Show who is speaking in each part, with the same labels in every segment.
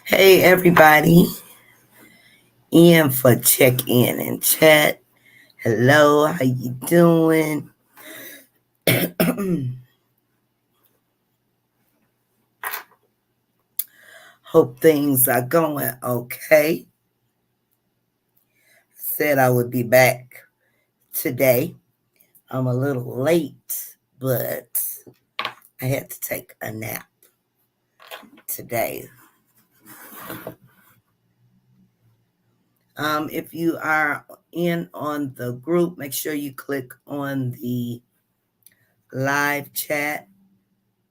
Speaker 1: Hey everybody, in for check in and chat. Hello, how you doing? Hope things are going okay. Said I would be back today. I'm a little late, but I had to take a nap today. If you are in on the group, make sure you click on the live chat.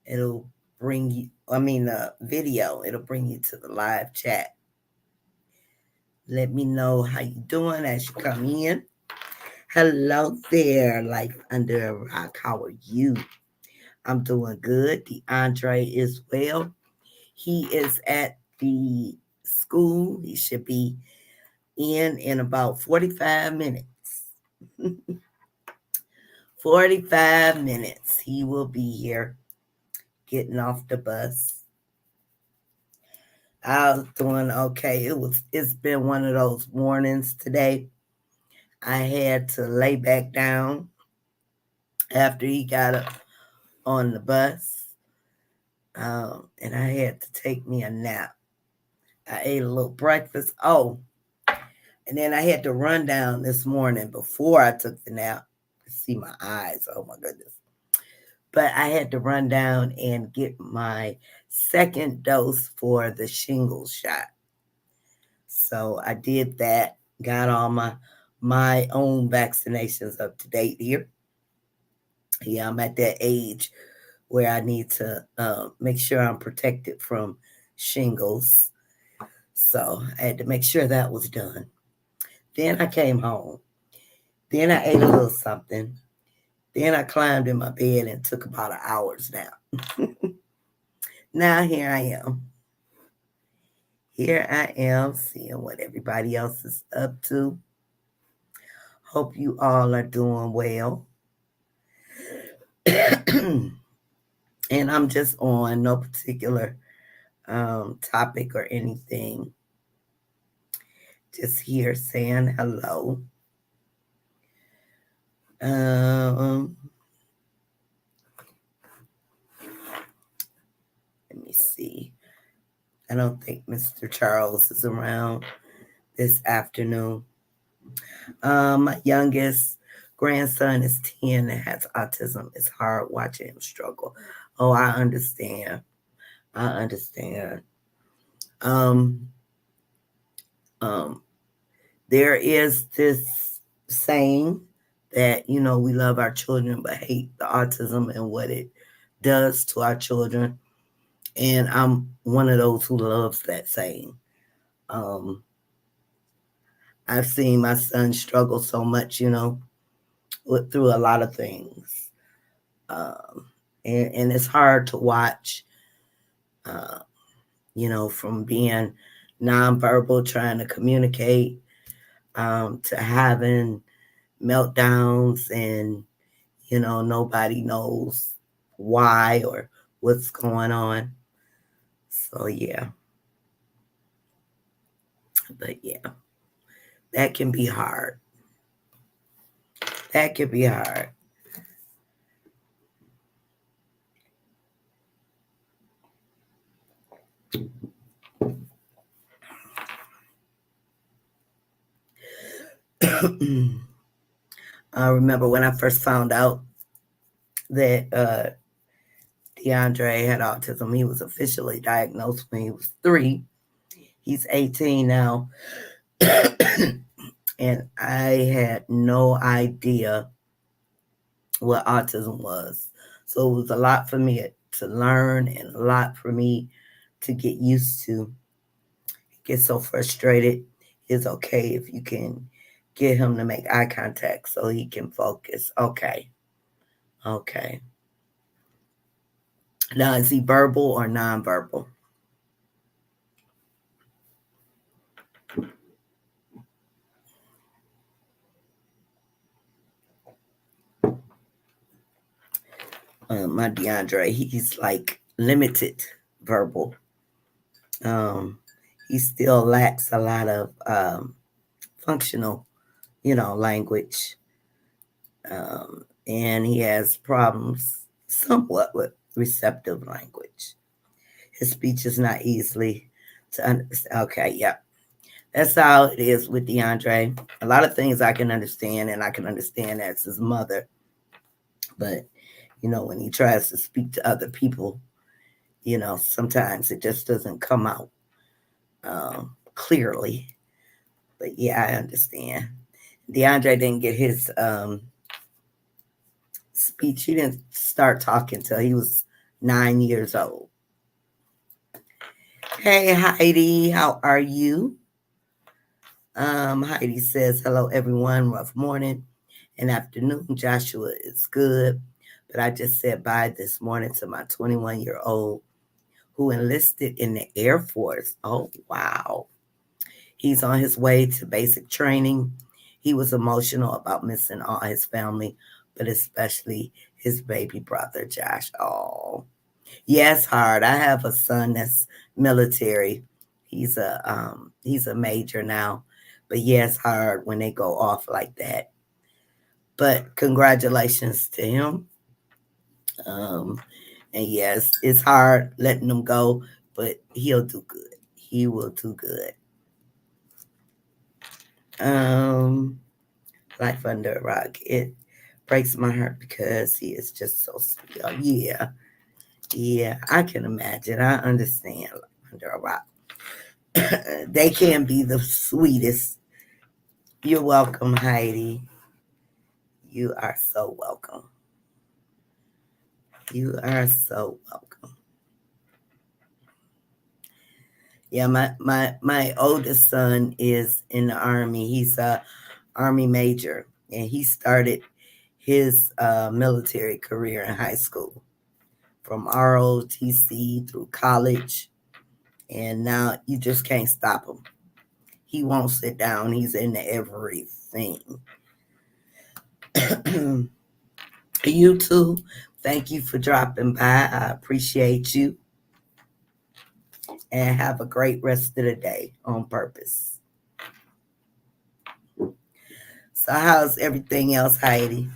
Speaker 1: It'll bring you, video, it'll bring you to the live chat. Let me know how you doing as you come in. Hello there, life under a rock. How are you? I'm doing good. DeAndre is well. He is at the school. He should be in about 45 minutes. 45 minutes. He will be here getting off the bus. I was doing okay. It's been one of those mornings today. I had to lay back down after he got up on the bus. And I had to take me a nap. I ate a little breakfast. Oh, and then I had to run down this morning before I took the nap. See my eyes. Oh my goodness. But I had to run down and get my second dose for the shingles shot. So I did that, got all my own vaccinations up to date here. Yeah, I'm at that age where I need to make sure I'm protected from shingles. So I had to make sure that was done. Then I came home. Then I ate a little something. Then I climbed in my bed and took about an hour's nap. Now here I am. Here I am seeing what everybody else is up to. Hope you all are doing well. And I'm just on no particular topic or anything. Just here saying hello. Let me see. I don't think Mr. Charles is around this afternoon. My youngest grandson is 10 and has autism. It's hard watching him struggle. Oh, I understand. I understand. There is this saying that, we love our children but hate the autism and what it does to our children. And I'm one of those who loves that saying. I've seen my son struggle so much, through a lot of things. And it's hard to watch, from being nonverbal, trying to communicate, to having meltdowns and, nobody knows why or what's going on. So, yeah. But, yeah, that can be hard. That can be hard. I remember when I first found out that DeAndre had autism. He was officially diagnosed when he was 3. He's 18 now. And I had no idea what autism was. So it was a lot for me to learn and a lot for me to get used to. Get so frustrated. It's okay if you can get him to make eye contact so he can focus. Okay. Okay. Now, is he verbal or nonverbal? My DeAndre, he's like limited verbal. Um, he still lacks a lot of functional, language. And he has problems somewhat with receptive language. His speech is not easily to understand. Okay, yeah. That's how it is with DeAndre. A lot of things I can understand, and I can understand as his mother. But, when he tries to speak to other people, sometimes it just doesn't come out clearly. But yeah, I understand. DeAndre didn't get his speech. He didn't start talking till he was 9 years old. Hey, Heidi, how are you? Heidi says, hello, everyone. Rough morning and afternoon. Joshua is good. But I just said bye this morning to my 21-year-old who enlisted in the Air Force. Oh, wow. He's on his way to basic training. He was emotional about missing all his family, but especially his baby brother, Josh. Oh, yes, hard. I have a son that's military. He's a major now. But yes, hard when they go off like that. But congratulations to him. And yes, it's hard letting them go, but he'll do good. He will do good. Life under a rock. It breaks my heart because he is just so sweet. Oh, yeah. Yeah, I can imagine. I understand Life under a rock. They can be the sweetest. You're welcome, Heidi. You are so welcome. You are so welcome. Yeah, my oldest son is in the Army. He's a Army major, and he started his military career in high school, from ROTC through college, and now you just can't stop him. He won't sit down. He's into everything. You too. Thank you for dropping by. I appreciate you. And have a great rest of the day on purpose. So how's everything else, Heidi?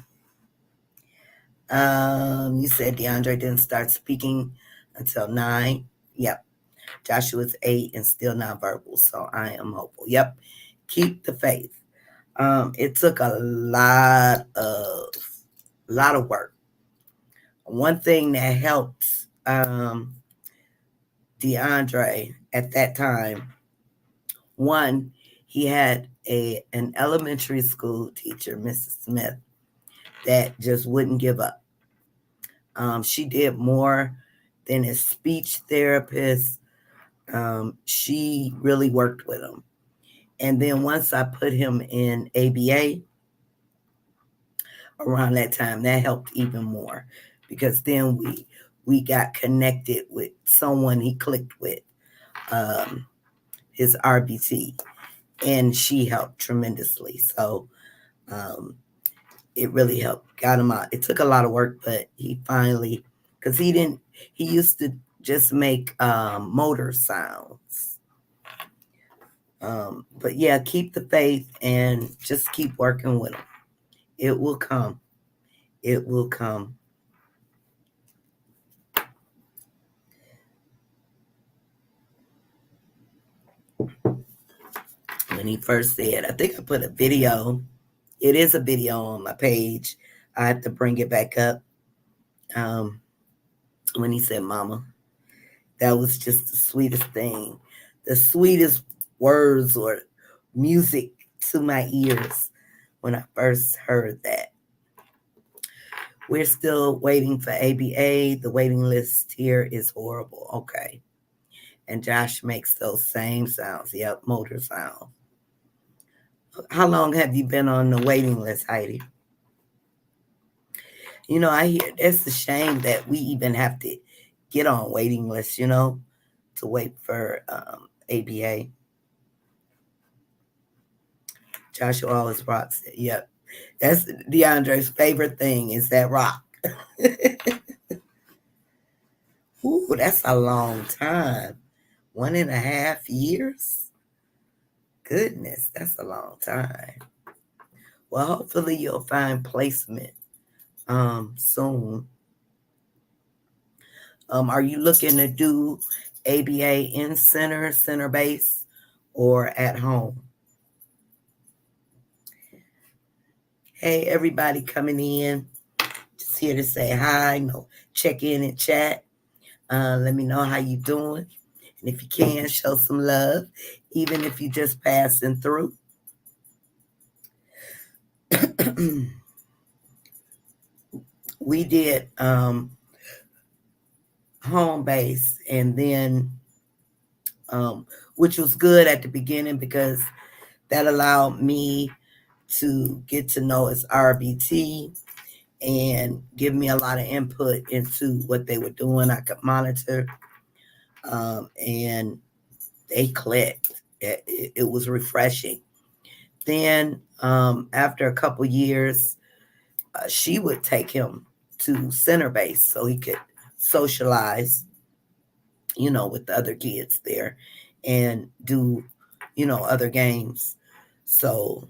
Speaker 1: You said DeAndre didn't start speaking until 9. Yep. Joshua's 8 and still nonverbal, so I am hopeful. Yep. Keep the faith. It took a lot of work. One thing that helped DeAndre at that time, one, he had an elementary school teacher, Mrs. Smith, that just wouldn't give up. She did more than a speech therapist. She really worked with him. And then once I put him in ABA around that time, that helped even more, because then we got connected with someone he clicked with, his RBT, and she helped tremendously. So it really helped, got him out. It took a lot of work, but he finally, because he used to just make motor sounds. But yeah, keep the faith and just keep working with him. It will come. It will come. when he first said, I think I put a video. It is a video on my page. I have to bring it back up. Um, when he said, "Mama," that was just the sweetest thing, the sweetest words or music to my ears when I first heard that. We're still waiting for ABA. The waiting list here is horrible. Okay. And Josh makes those same sounds. Yep, motor sound. How long have you been on the waiting list, Heidi? I hear it's a shame that we even have to get on waiting lists, to wait for ABA. Joshua always rocks it. Yep. That's DeAndre's favorite thing is that rock. Ooh, that's a long time. 1.5 years? Goodness, that's a long time. Well, hopefully you'll find placement soon. Are you looking to do ABA in center base, or at home? Hey, everybody coming in. Just here to say hi, check in and chat. Let me know how you doing. And if you can, show some love, even if you just passing through. We did home base, and then which was good at the beginning because that allowed me to get to know his RBT and give me a lot of input into what they were doing. I could monitor, and they clicked. It was refreshing. Then after a couple years, she would take him to center base so he could socialize, with the other kids there and do, other games. So,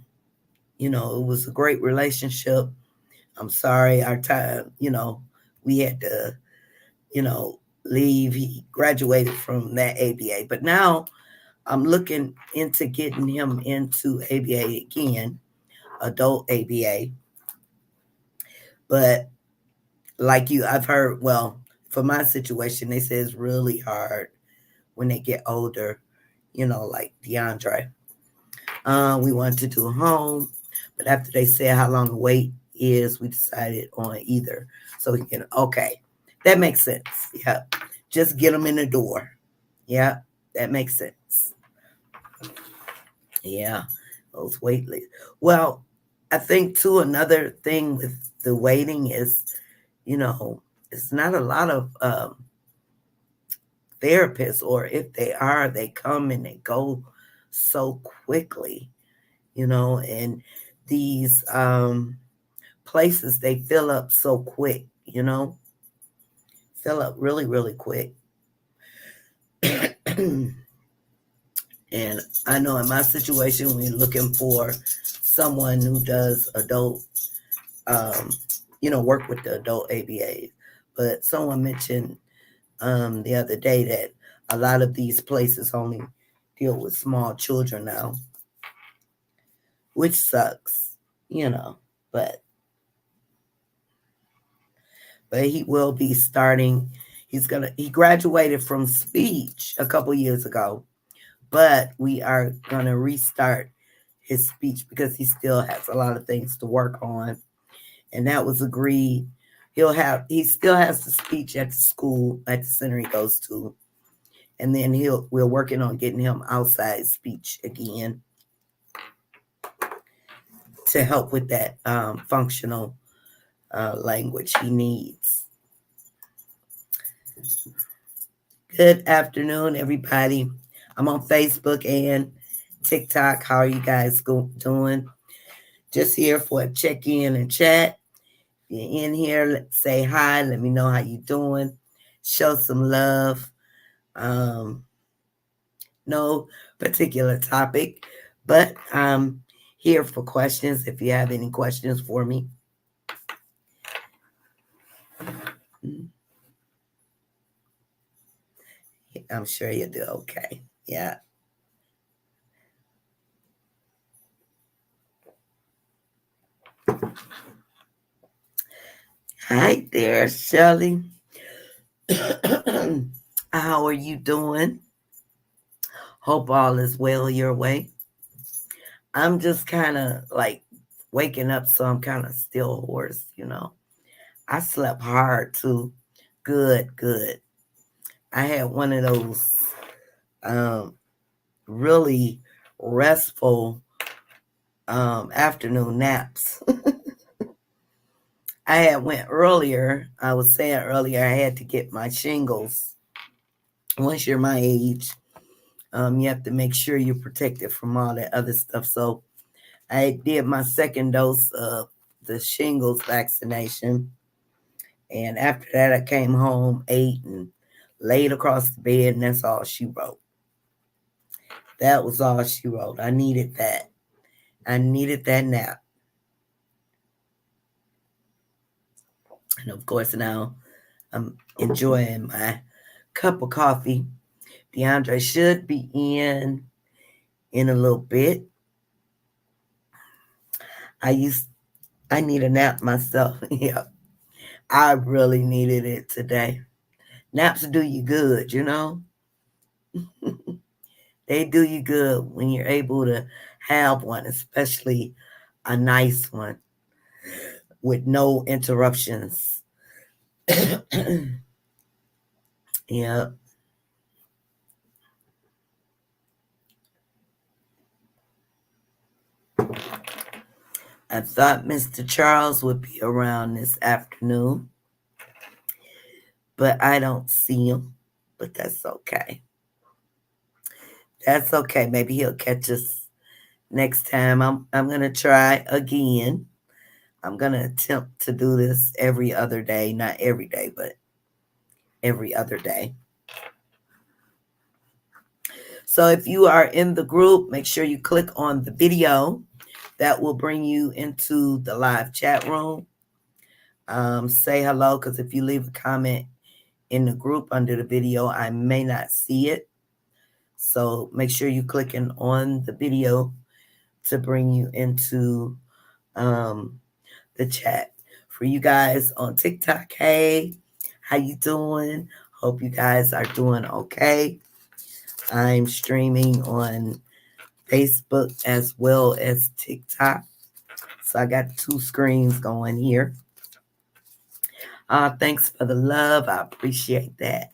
Speaker 1: it was a great relationship. I'm sorry our time, we had to, leave. He graduated from that ABA. But now I'm looking into getting him into ABA again, adult ABA. But like you, I've heard, well, for my situation, they say it's really hard when they get older, like DeAndre. We wanted to do a home, but after they said how long the wait is, we decided on either. So, okay, that makes sense. Yeah. Just get them in the door. Yeah, that makes sense. Yeah, those wait lists. Well, I think too, another thing with the waiting is, it's not a lot of therapists, or if they are, they come and they go so quickly, and these places, they fill up so quick, fill up really, really quick. And I know in my situation, we're looking for someone who does adult, work with the adult ABAs. But someone mentioned the other day that a lot of these places only deal with small children now, which sucks, but he will be starting. He graduated from speech a couple years ago, but we are going to restart his speech because he still has a lot of things to work on. And that was agreed. He still has the speech at the school, at the center he goes to. And then we're working on getting him outside speech again to help with that functional language he needs. Good afternoon, everybody. I'm on Facebook and TikTok. How are you guys doing? Just here for a check-in and chat. If you're in here, let's say hi. Let me know how you doing. Show some love. No particular topic, but I'm here for questions if you have any questions for me. I'm sure you do. Okay. Yeah. Hi there, Shelley. How are you doing? Hope all is well your way. I'm just kind of like waking up, so I'm kind of still hoarse. I slept hard too. Good, good. I had one of those um, really restful afternoon naps. I had went earlier. I was saying earlier I had to get my shingles. Once you're my age, you have to make sure you're protected from all that other stuff. So I did my second dose of the shingles vaccination. And after that, I came home, ate, and laid across the bed, and that's all she wrote. That was all she wrote. I needed that. I needed that nap. And of course, now I'm enjoying my cup of coffee. DeAndre should be in a little bit. I need a nap myself. Yeah, I really needed it today. Naps do you good. They do you good when you're able to have one, especially a nice one with no interruptions. Yeah. I thought Mr. Charles would be around this afternoon, but I don't see him. But that's okay. That's okay. Maybe he'll catch us next time. I'm gonna try again. I'm gonna attempt to do this every other day, not every day, but every other day. So if you are in the group, make sure you click on the video. That will bring you into the live chat room. Say hello, because if you leave a comment in the group under the video, I may not see it. So make sure you clicking on the video to bring you into the chat. For you guys on TikTok, hey, how you doing? Hope you guys are doing okay. I'm streaming on Facebook as well as TikTok. So I got 2 screens going here. Thanks for the love. I appreciate that.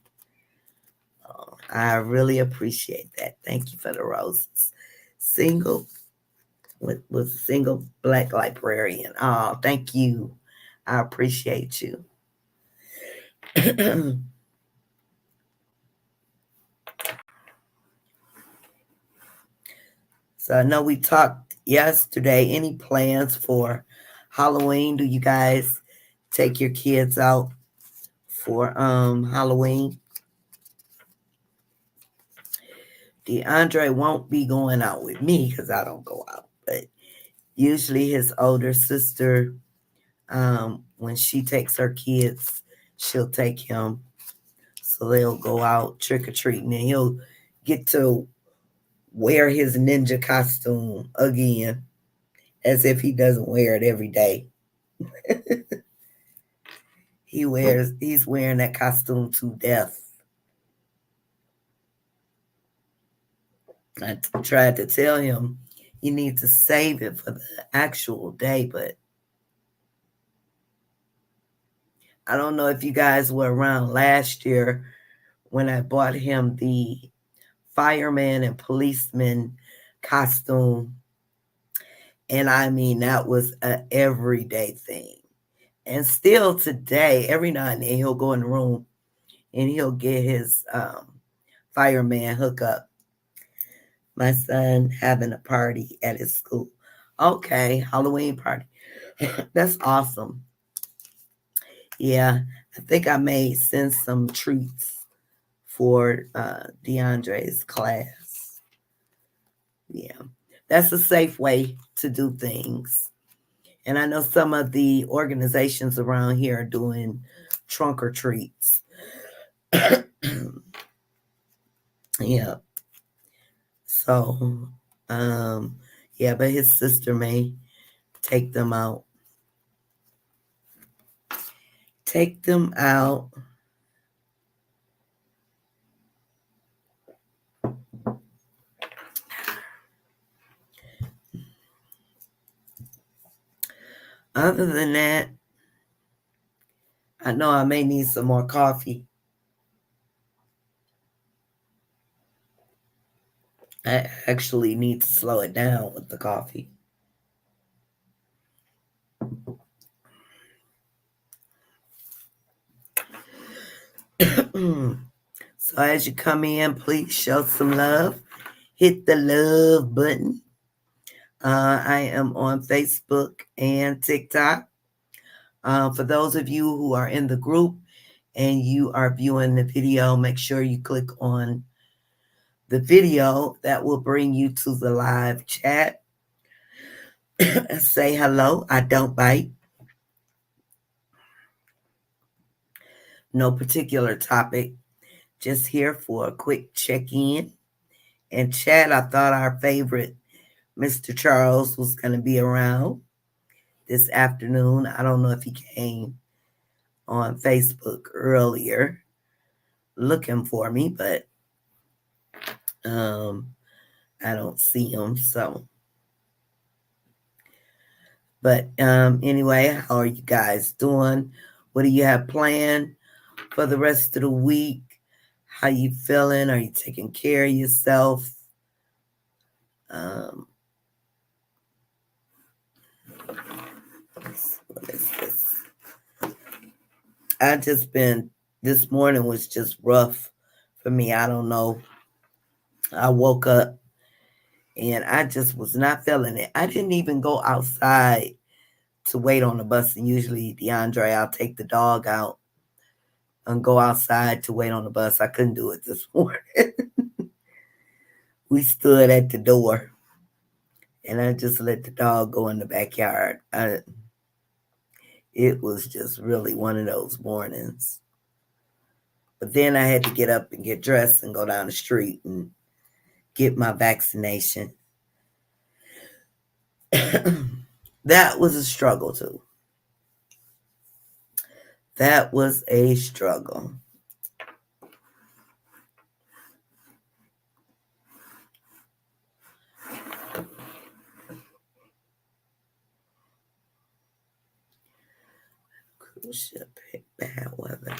Speaker 1: I really appreciate that. Thank you for the roses. Single with single black librarian. Oh, thank you. I appreciate you. So I know we talked yesterday. Any plans for Halloween? Do you guys take your kids out for Halloween? DeAndre won't be going out with me because I don't go out. But usually his older sister, when she takes her kids, she'll take him. So they'll go out trick or treating, and he'll get to wear his ninja costume again, as if he doesn't wear it every day. He's wearing that costume to death. I tried to tell him you need to save it for the actual day, but I don't know if you guys were around last year when I bought him the fireman and policeman costume. And I mean, that was an everyday thing. And still today, every now and then, he'll go in the room and he'll get his fireman hookup. My son having a party at his school. Okay, Halloween party. That's awesome. Yeah, I think I may send some treats for DeAndre's class. Yeah, that's a safe way to do things. And I know some of the organizations around here are doing trunk or treats. Yeah. So, yeah, but his sister may take them out. take them out. Other than that, I know I may need some more coffee. I actually need to slow it down with the coffee. So as you come in, please show some love. Hit the love button. I am on Facebook and TikTok. For those of you who are in the group and you are viewing the video, make sure you click on the video. That will bring you to the live chat. Say hello. I don't bite. No particular topic. Just here for a quick check-in. And chat, I thought our favorite Mr. Charles was going to be around this afternoon. I don't know if he came on Facebook earlier looking for me, but I don't see him. So, but anyway, how are you guys doing? What do you have planned for the rest of the week? How you feeling? Are you taking care of yourself? What is this? I just been, this morning was just rough for me. I don't know. I woke up and I just was not feeling it. I didn't even go outside to wait on the bus. And usually, DeAndre, I'll take the dog out and go outside to wait on the bus. I couldn't do it this morning. We stood at the door and I just let the dog go in the backyard. It was just really one of those mornings. But then I had to get up and get dressed and go down the street and get my vaccination. That was a struggle too. That was a struggle. Cruise ship, bad weather.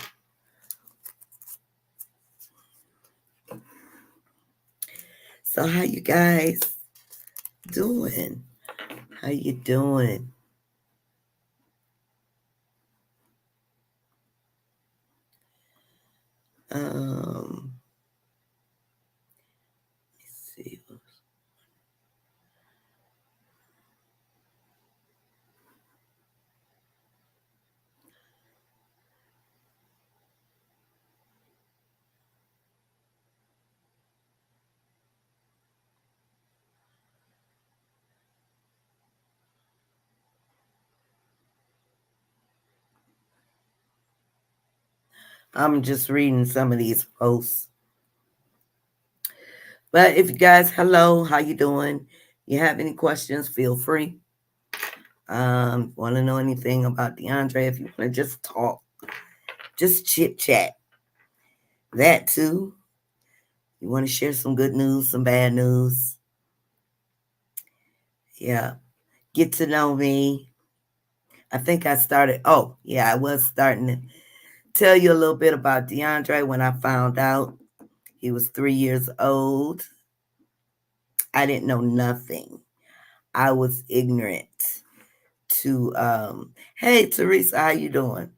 Speaker 1: So how you guys doing? How you doing? Let's see. I'm just reading some of these posts. But if you guys, hello, how you doing? You have any questions, feel free. Want to know anything about DeAndre? If you want to just talk, just chit chat. That too. You want to share some good news, some bad news. Yeah. Get to know me. I think I started. Oh, yeah, I was starting to tell you a little bit about DeAndre when I found out he was 3 years old. I didn't know nothing. I was ignorant to hey Teresa, how you doing?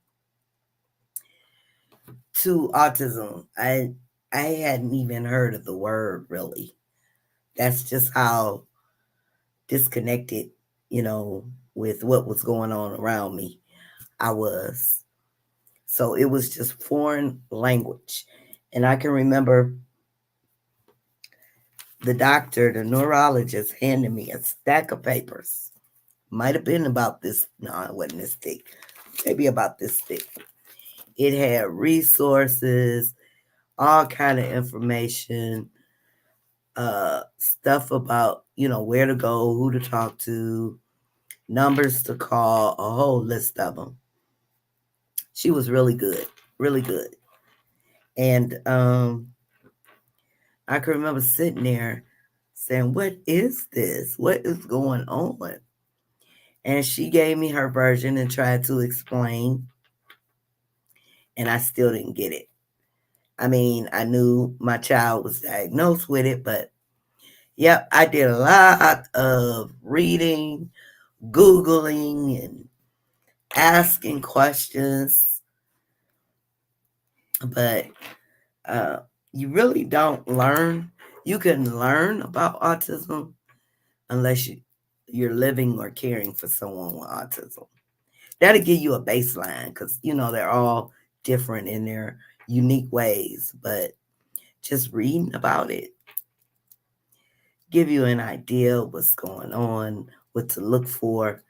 Speaker 1: To autism. I hadn't even heard of the word really. That's just how disconnected, with what was going on around me I was. So it was just foreign language. And I can remember the doctor, the neurologist, handed me a stack of papers. Might have been about this. No, it wasn't this thick. Maybe about this thick. It had resources, all kind of information, stuff about, where to go, who to talk to, numbers to call, a whole list of them. She was really good, really good. And I can remember sitting there saying, "What is this? What is going on?" And she gave me her version and tried to explain, and I still didn't get it. I mean, I knew my child was diagnosed with it, but yep, I did a lot of reading, Googling, and asking questions, but uh, you really don't learn. You can learn about autism unless you're living or caring for someone with autism. That'll give you a baseline because, they're all different in their unique ways, but just reading about it give you an idea of what's going on, what to look for.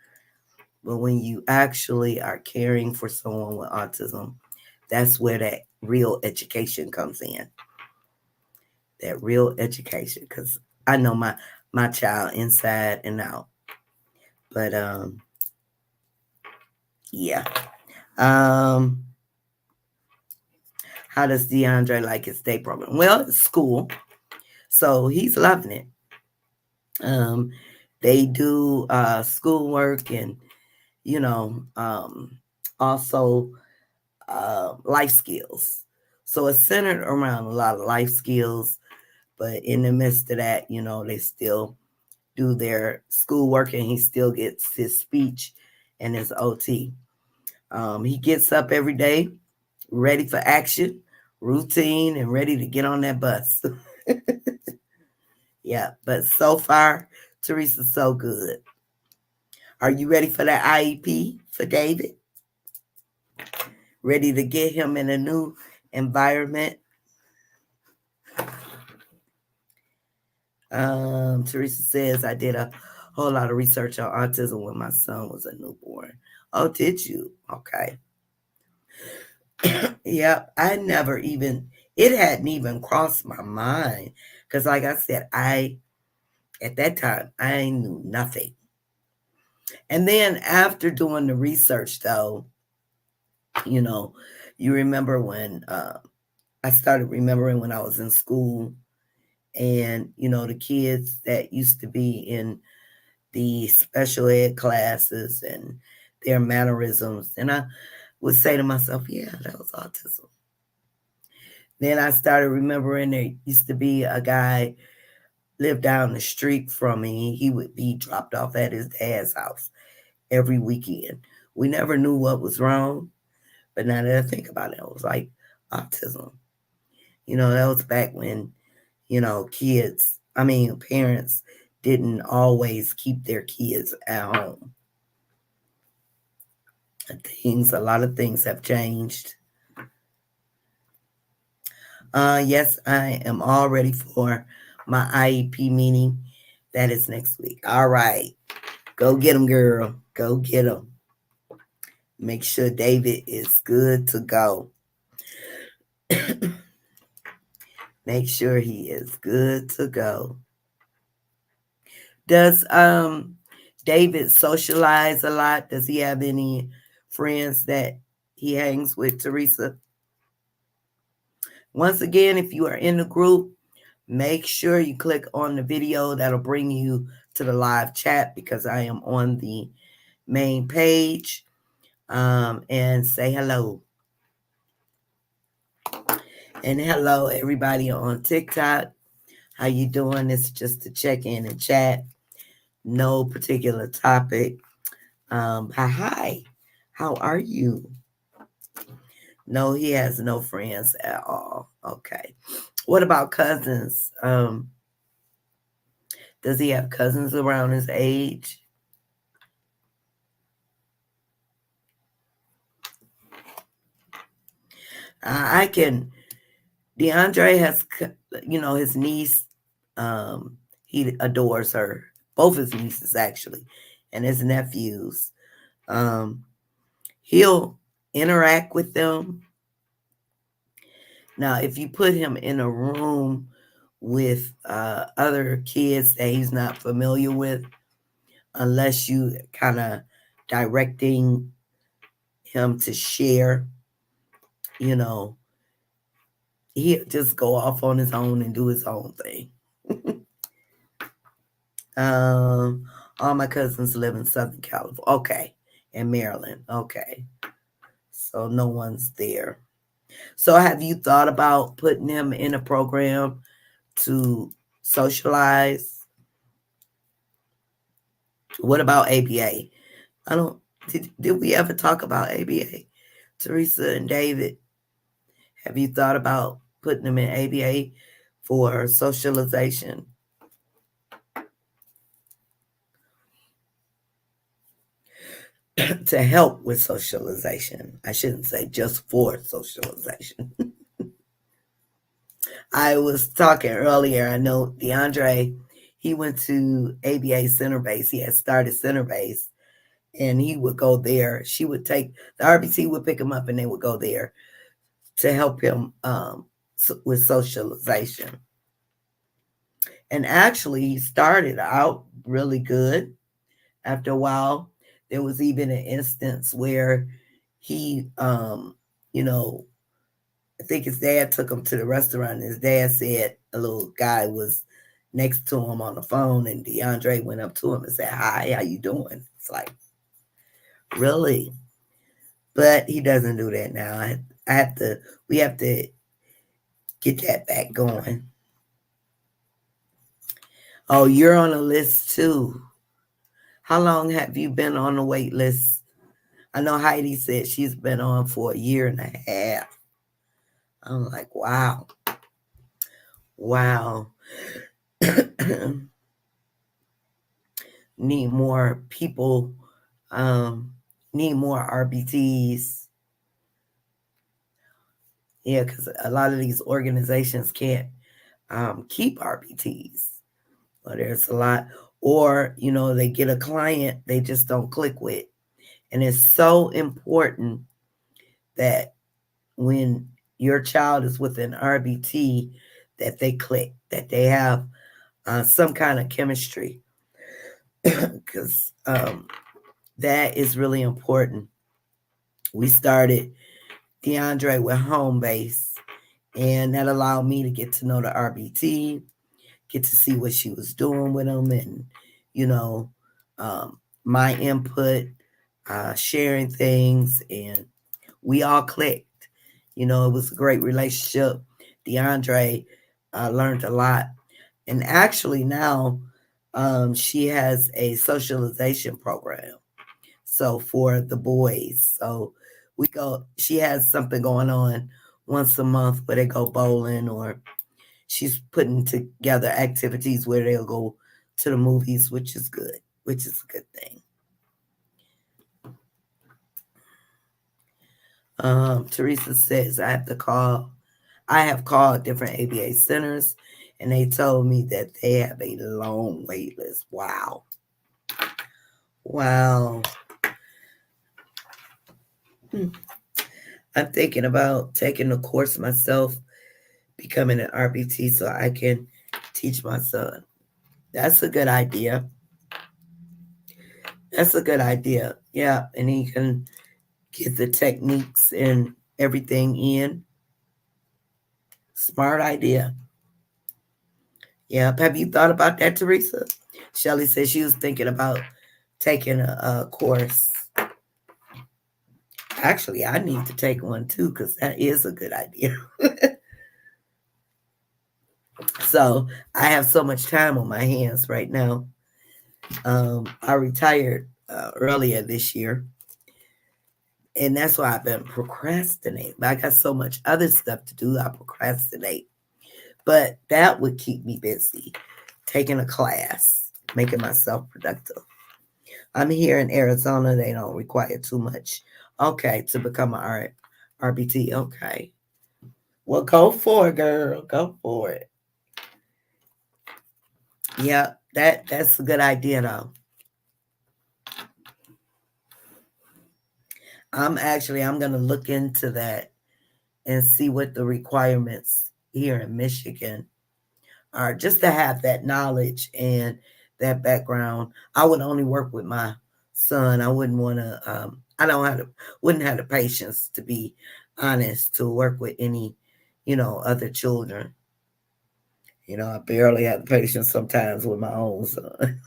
Speaker 1: But when you actually are caring for someone with autism, that's where that real education comes in. That real education, because I know my child inside and out. But yeah. Um, how does DeAndre like his day program? Well, it's school, so he's loving it. Um, they do schoolwork and also life skills. So it's centered around a lot of life skills, but in the midst of that, they still do their schoolwork and he still gets his speech and his OT. He gets up every day, ready for action, routine, and ready to get on that bus. Yeah, but so far, Teresa, so good. Are you ready for that IEP for David? Ready to get him in a new environment? Teresa says, I did a whole lot of research on autism when my son was a newborn. Oh, did you? Okay. Yep, it hadn't even crossed my mind. Because, like I said, at that time, I knew nothing. And then after doing the research, though, you remember when I started remembering when I was in school and, the kids that used to be in the special ed classes and their mannerisms. And I would say to myself, yeah, that was autism. Then I started remembering there used to be a guy lived down the street from me. He would be dropped off at his dad's house every weekend. We never knew what was wrong, but now that I think about it, it was like autism. That was back when, parents didn't always keep their kids at home. A lot of things have changed. Yes, I am all ready for my IEP meeting. That is next week. All right. Go get them, girl. Go get them. Make sure David is good to go. Make sure he is good to go. Does David socialize a lot? Does he have any friends that he hangs with, Teresa? Once again, if you are in the group, make sure you click on the video. That'll bring you to the live chat because I am on the main page. And say hello. And hello, everybody on TikTok. How you doing? It's just to check in and chat. No particular topic. Hi. How are you? No, he has no friends at all. Okay. What about cousins? Does he have cousins around his age? I can. DeAndre has, his niece. He adores her. Both his nieces, actually, and his nephews. He'll interact with them. Now, if you put him in a room with other kids that he's not familiar with, unless you kind of directing him to share, you know, he'll just go off on his own and do his own thing. um, all my cousins live in Southern California. Okay. In Maryland. Okay. So no one's there. So have you thought about putting him in a program to socialize? What about ABA? I don't did we ever talk about ABA? Teresa and David, have you thought about putting them in ABA for socialization? To help with socialization. I shouldn't say just for socialization. I was talking earlier. I know DeAndre, he went to ABA Center Base. He had started Center Base, and he would go there. She would take the RBT would pick him up, and they would go there to help him with socialization. And actually, he started out really good. After a while, there was even an instance where he, you know, I think his dad took him to the restaurant. And his dad said a little guy was next to him on the phone, and DeAndre went up to him and said, "Hi, how you doing?" It's like, really? But he doesn't do that now. I have to. We have to get that back going. Oh, you're on a list too. How long have you been on the wait list? I know Heidi said she's been on for a year and a half. I'm like, wow. Wow. Need more people, need more RBTs. Yeah, because a lot of these organizations can't keep RBTs. Well, there's a lot. Or, they get a client they just don't click with. And it's so important that when your child is with an RBT, that they click, that they have some kind of chemistry. Because that is really important. We started DeAndre with home base, and that allowed me to get to know the RBT, get to see what she was doing with them, and my input, sharing things, and we all clicked. It was a great relationship. DeAndre learned a lot, and actually now she has a socialization program. So for the boys, so she has something going on once a month where they go bowling, or she's putting together activities where they'll go to the movies, which is good, which is a good thing. Teresa says I have called different ABA centers, and they told me that they have a long wait list. Wow. I'm thinking about taking the course myself, becoming an RBT, so I can teach my son. That's a good idea. Yeah, and he can get the techniques and everything in. Smart idea. Yeah. Have you thought about that, Teresa? Shelly said she was thinking about taking a course. Actually, I need to take one too, because that is a good idea. So I have so much time on my hands right now. I retired earlier this year, and that's why I've been procrastinating. I got so much other stuff to do. I procrastinate, but that would keep me busy. Taking a class, making myself productive. I'm here in Arizona. They don't require too much. Okay, to become an RBT. Okay. Well, go for it, girl. Go for it. Yeah, that's a good idea, though. I'm going to look into that and see what the requirements here in Michigan are, just to have that knowledge and that background. I would only work with my son. I wouldn't want to. I don't have the wouldn't have the patience to be honest to work with any, other children. I barely have the patience sometimes with my own son.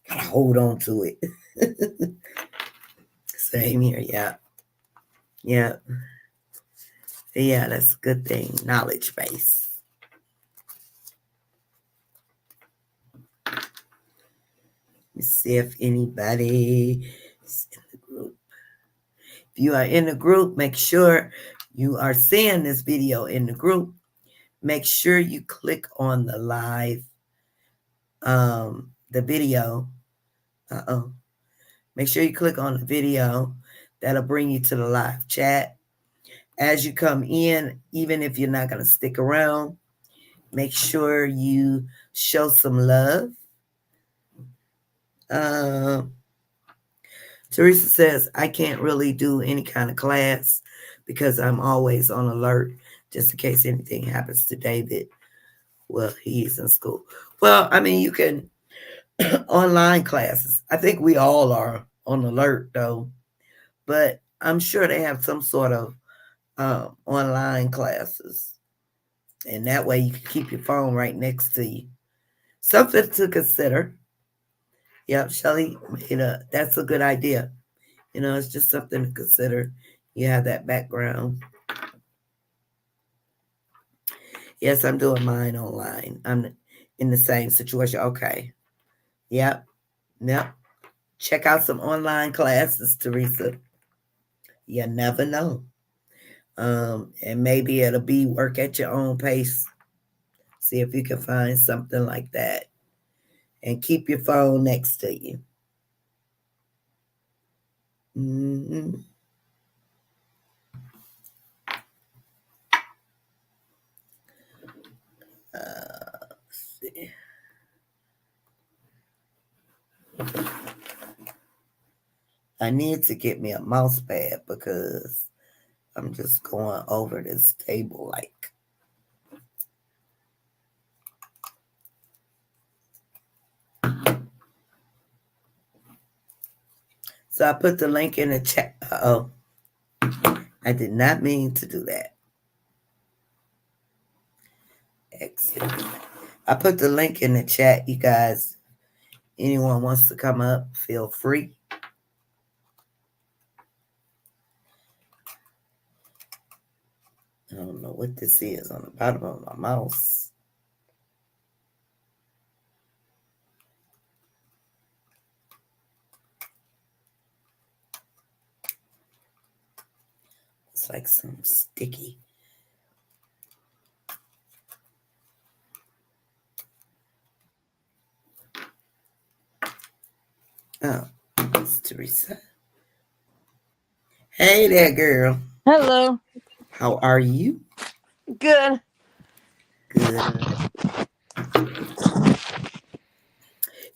Speaker 1: Gotta hold on to it. Same here. Yeah, yeah, yeah. That's a good thing. Knowledge base. Let's see if anybody is in the group. If you are in the group, make sure you are seeing this video in the group. Make sure you click on the live, the video. Uh-oh. Make sure you click on the video. That'll bring you to the live chat. As you come in, even if you're not going to stick around, make sure you show some love. Uh, Teresa says, I can't really do any kind of class because I'm always on alert just in case anything happens to David. Well, he's in school. Well, I mean, you can online classes. I think we all are on alert though, but I'm sure they have some sort of online classes, and that way you can keep your phone right next to you. Something to consider. Yep, Shelly made that's a good idea. It's just something to consider. You have that background. Yes, I'm doing mine online. I'm in the same situation. Okay. Yep. Yep. Check out some online classes, Teresa. You never know. And maybe it'll be work at your own pace. See if you can find something like that. And keep your phone next to you. Mm-hmm. Let's see. I need to get me a mouse pad because I'm just going over this table like. So I put the link in the chat. Uh-oh. I did not mean to do that. Exit. I put the link in the chat, you guys. Anyone wants to come up, feel free. I don't know what this is on the bottom of my mouse. It's like some sticky. Oh, it's Teresa. Hey there, girl.
Speaker 2: Hello.
Speaker 1: How are you?
Speaker 2: Good.
Speaker 1: Good.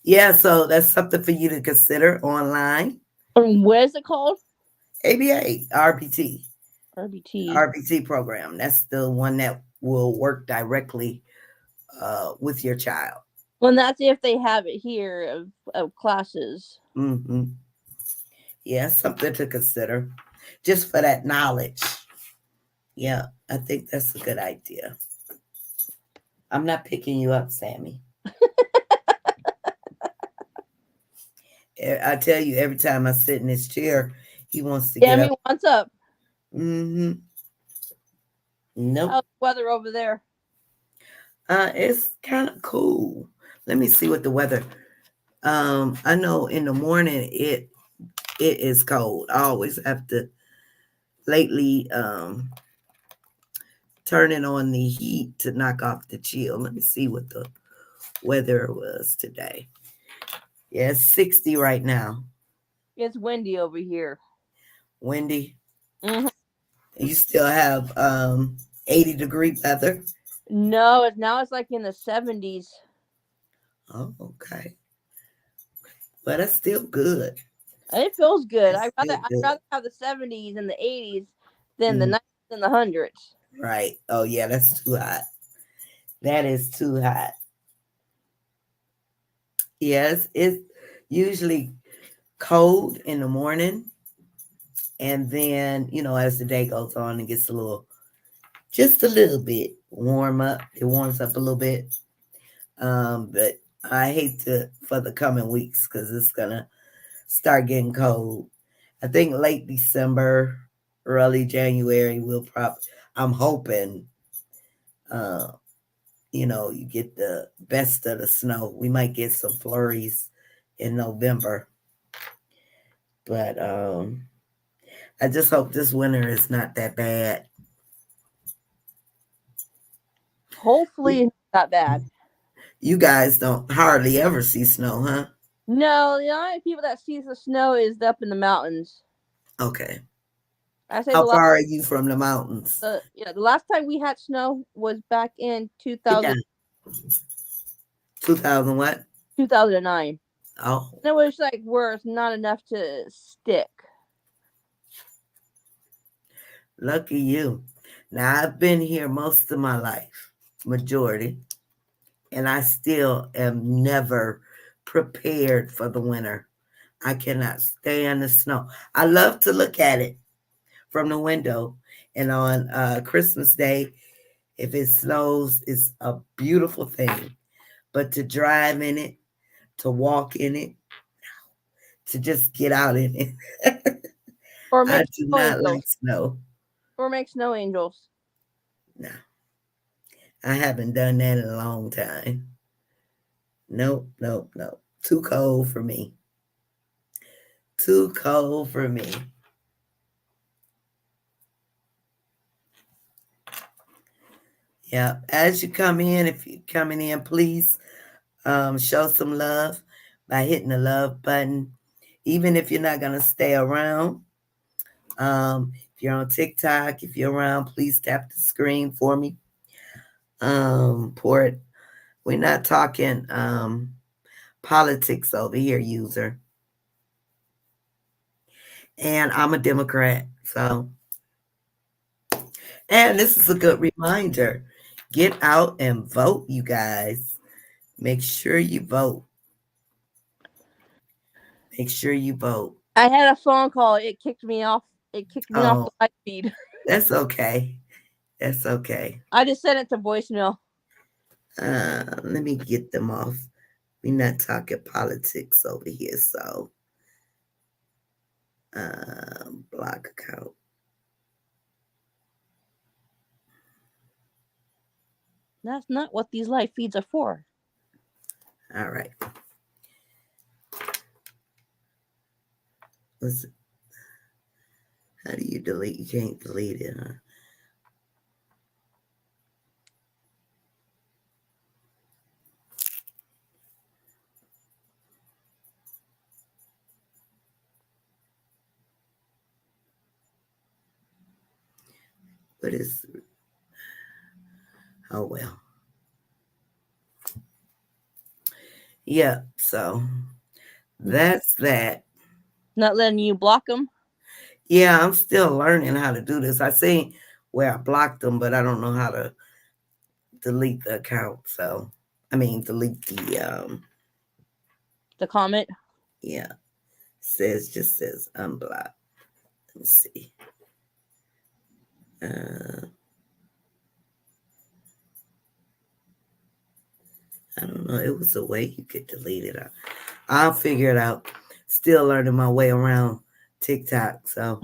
Speaker 1: Yeah, so that's something for you to consider online.
Speaker 2: What is it called?
Speaker 1: ABA, RBT,
Speaker 2: RBT.
Speaker 1: RBT program. That's the one that will work directly with your child.
Speaker 2: Well, that's if they have it here of classes.
Speaker 1: Mm-hmm. Yeah, something to consider just for that knowledge. Yeah, I think that's a good idea. I'm not picking you up, Sammy. I tell you, every time I sit in this chair, he wants to get
Speaker 2: Sammy,
Speaker 1: up.
Speaker 2: what's up?
Speaker 1: Mm-hmm. Nope.
Speaker 2: How's the weather over there?
Speaker 1: It's kind of cool. Let me see what the weather. I know in the morning it is cold. I always have to lately turn it on the heat to knock off the chill. Let me see what the weather was today. Yeah, it's 60 right now.
Speaker 2: It's windy over here.
Speaker 1: Windy.
Speaker 2: Hmm.
Speaker 1: You still have 80-degree weather.
Speaker 2: No, now it's like in the 70s.
Speaker 1: Oh, okay. But that's still good.
Speaker 2: It feels good.
Speaker 1: It's still
Speaker 2: I'd
Speaker 1: good.
Speaker 2: rather have the 70s and the 80s than the
Speaker 1: Mm,
Speaker 2: 90s and the hundreds.
Speaker 1: right. Oh yeah, that's too hot. That is too hot. Yes, it's usually cold in the morning, and then as the day goes on, it gets just a little bit warm up. It warms up a little bit. But I hate to for the coming weeks because it's gonna start getting cold. I think late December, early January, we'll probably. I'm hoping, uh, you get the best of the snow. We might get some flurries in November, but I just hope this winter is not that bad.
Speaker 2: Hopefully, it's not bad.
Speaker 1: You guys don't hardly ever see snow, huh?
Speaker 2: No, the only people that sees the snow is up in the mountains.
Speaker 1: Okay.
Speaker 2: I say
Speaker 1: How far are you from the mountains?
Speaker 2: the last time we had snow was back in
Speaker 1: Get down. 2000 what?
Speaker 2: 2009.
Speaker 1: Oh,
Speaker 2: And it was like where it's not enough to stick.
Speaker 1: lucky you. Now, I've been here most of my life, majority, and I still am never prepared for the winter. I cannot stand the snow. I love to look at it from the window, and on Christmas Day, if it snows, it's a beautiful thing. But to drive in it, to walk in it, to just get out in it,
Speaker 2: Or
Speaker 1: I
Speaker 2: make
Speaker 1: do
Speaker 2: snow
Speaker 1: not like
Speaker 2: angels.
Speaker 1: snow.
Speaker 2: Or make snow angels.
Speaker 1: No, I haven't done that in a long time. Nope, nope, nope. Too cold for me. Too cold for me. Yeah. As you come in, if you're coming in, please show some love by hitting the love button. Even if you're not going to stay around, if you're on TikTok, if you're around, please tap the screen for me. Port. We're not talking politics over here, user. And I'm a Democrat, so. And this is a good reminder. Get out and vote, you guys. Make sure you vote. Make sure you vote.
Speaker 2: I had a phone call. It kicked me off. It kicked me off
Speaker 1: Oh,
Speaker 2: the live feed.
Speaker 1: that's okay. That's okay.
Speaker 2: I just sent it to voicemail.
Speaker 1: Let me get them off. We're not talking politics over here, so block account.
Speaker 2: That's not what these live feeds are for.
Speaker 1: All right. Let's, how do you delete? You can't delete it, huh? But it's, oh well. Yeah, so that's that.
Speaker 2: Not letting you block them.
Speaker 1: Yeah, I'm still learning how to do this. I see where I blocked them, but I don't know how to delete the account. So, I mean, delete
Speaker 2: The comment.
Speaker 1: yeah, just says unblock. Let me see. Uh, I don't know. It was a way you could delete it. I'll figure it out. Still learning my way around TikTok. So,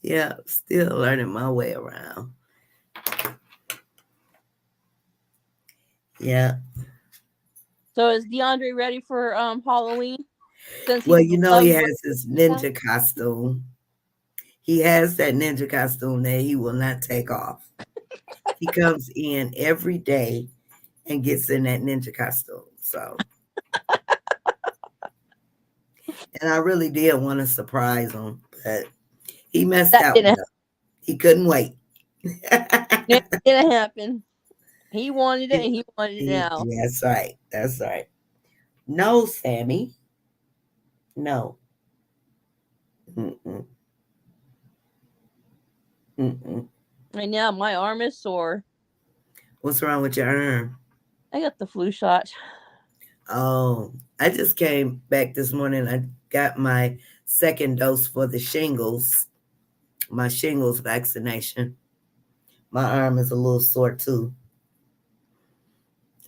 Speaker 1: yeah, still learning my way around. Yeah.
Speaker 2: So is DeAndre ready for Halloween? Since
Speaker 1: Well,
Speaker 2: he
Speaker 1: he
Speaker 2: loves
Speaker 1: has his
Speaker 2: stuff?
Speaker 1: ninja costume. He has that ninja costume that he will not take off. He comes in every day and gets in that ninja costume. So, and I really did want to surprise him, but he messed
Speaker 2: That
Speaker 1: out
Speaker 2: didn't.
Speaker 1: though. He couldn't wait.
Speaker 2: It didn't happen. He wanted it, and he wanted it now.
Speaker 1: That's right. That's right. No, Sammy. No. Mm-mm. Mm-mm.
Speaker 2: Right now, my arm is sore.
Speaker 1: What's wrong with your arm?
Speaker 2: I got the flu shot.
Speaker 1: I just came back this morning. I got my second dose for the shingles, my shingles vaccination. My arm is a little sore too.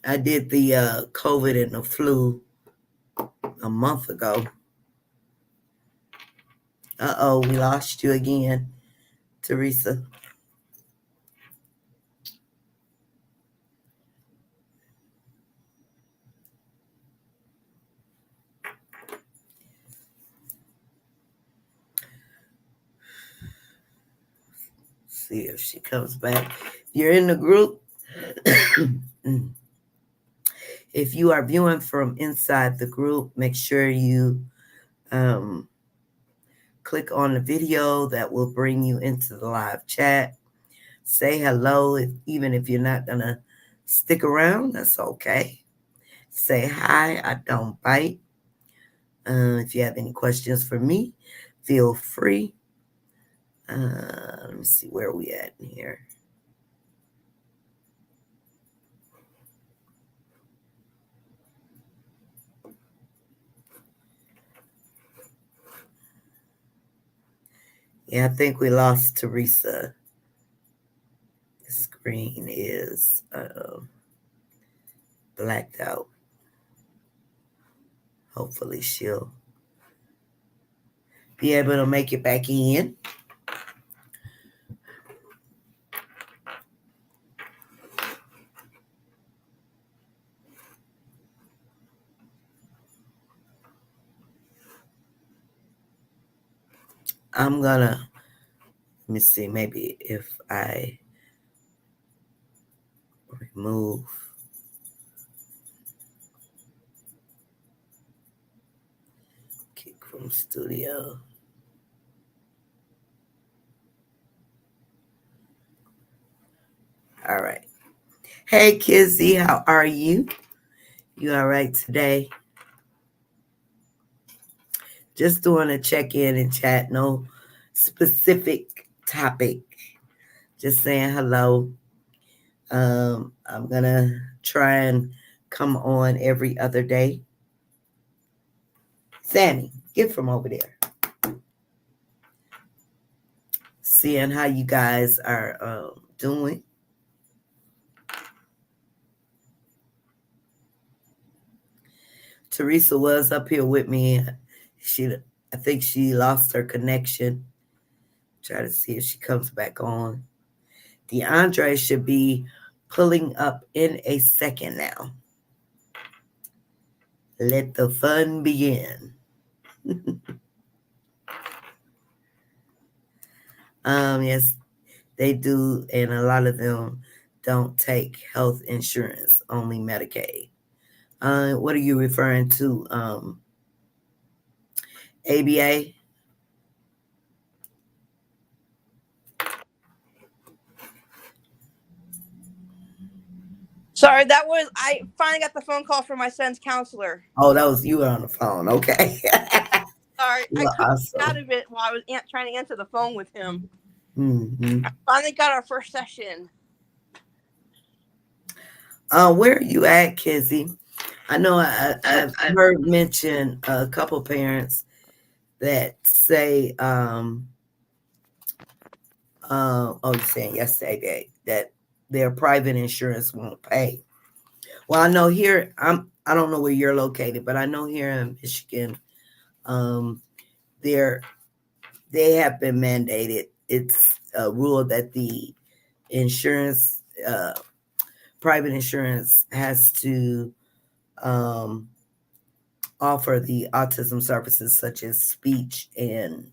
Speaker 1: I did the COVID and the flu a month ago. Uh-oh, we lost you again, Teresa. See if she comes back. You're in the group. If you are viewing from inside the group, make sure you um, click on the video that will bring you into the live chat. Say hello, even if you're not going to stick around, that's okay. Say hi, I don't bite. If you have any questions for me, feel free. Let me see where we at in here. Yeah, I think we lost Teresa. The screen is blacked out. Hopefully she'll be able to make it back in. I'm gonna, let me see, maybe if I remove kick from studio. All right. Hey, Kizzy, how are you? You all right today? Just doing a check-in and chat. No specific topic. Just saying hello. I'm going to try and come on every other day. Sammy, get from over there. Seeing how you guys are doing. Teresa was up here with me. I think she lost her connection. Try to see if she comes back on. DeAndre should be pulling up in a second now. Let the fun begin. Yes, they do, and a lot of them don't take health insurance, only Medicaid. What are you referring to? ABA?
Speaker 2: Sorry, that was I finally got the phone call from my son's counselor.
Speaker 1: Oh, that was you on the phone. Okay.
Speaker 2: Sorry, I
Speaker 1: Well,
Speaker 2: couldn't get out
Speaker 1: awesome.
Speaker 2: of it while I was trying to answer the phone with him.
Speaker 1: Mm-hmm.
Speaker 2: Finally got our first session.
Speaker 1: Where are you at, Kizzy? I know I've heard mention a couple parents that say, you're saying yesterday that their private insurance won't pay. Well, I know here I don't know where you're located, but I know here in Michigan, um, they're they have been mandated. It's a rule that the insurance, private insurance, has to um, offer the autism services such as speech and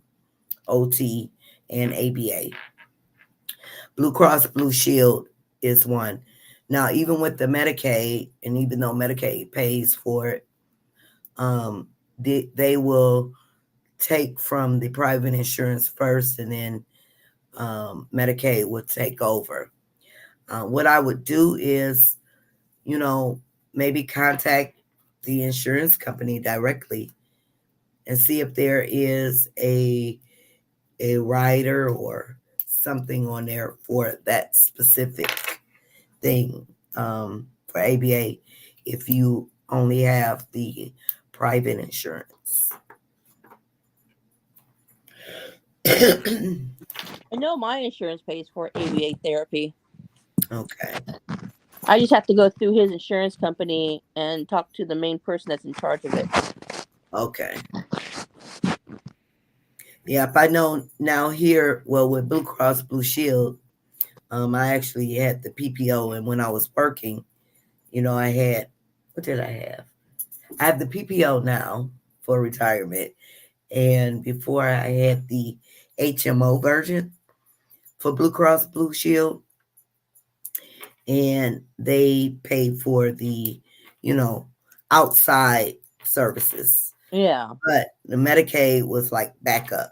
Speaker 1: OT and ABA. Blue Cross Blue Shield is one. Now, even with the Medicaid, and even though Medicaid pays for it, they will take from the private insurance first, and then Medicaid would take over. What I would do is, maybe contact the insurance company directly and see if there is a rider or something on there for that specific thing, for ABA. If you only have the private insurance.
Speaker 2: I know my insurance pays for ABA therapy.
Speaker 1: Okay.
Speaker 2: I just have to go through his insurance company and talk to the main person that's in charge of it.
Speaker 1: Okay. Yeah, if I know now here, well, with Blue Cross Blue Shield, I actually had the PPO, and when I was working, I had, what did I have? I have the PPO now for retirement, and before I had the HMO version for Blue Cross Blue Shield, and they paid for the, you know, outside services.
Speaker 2: Yeah,
Speaker 1: But the Medicaid was like backup.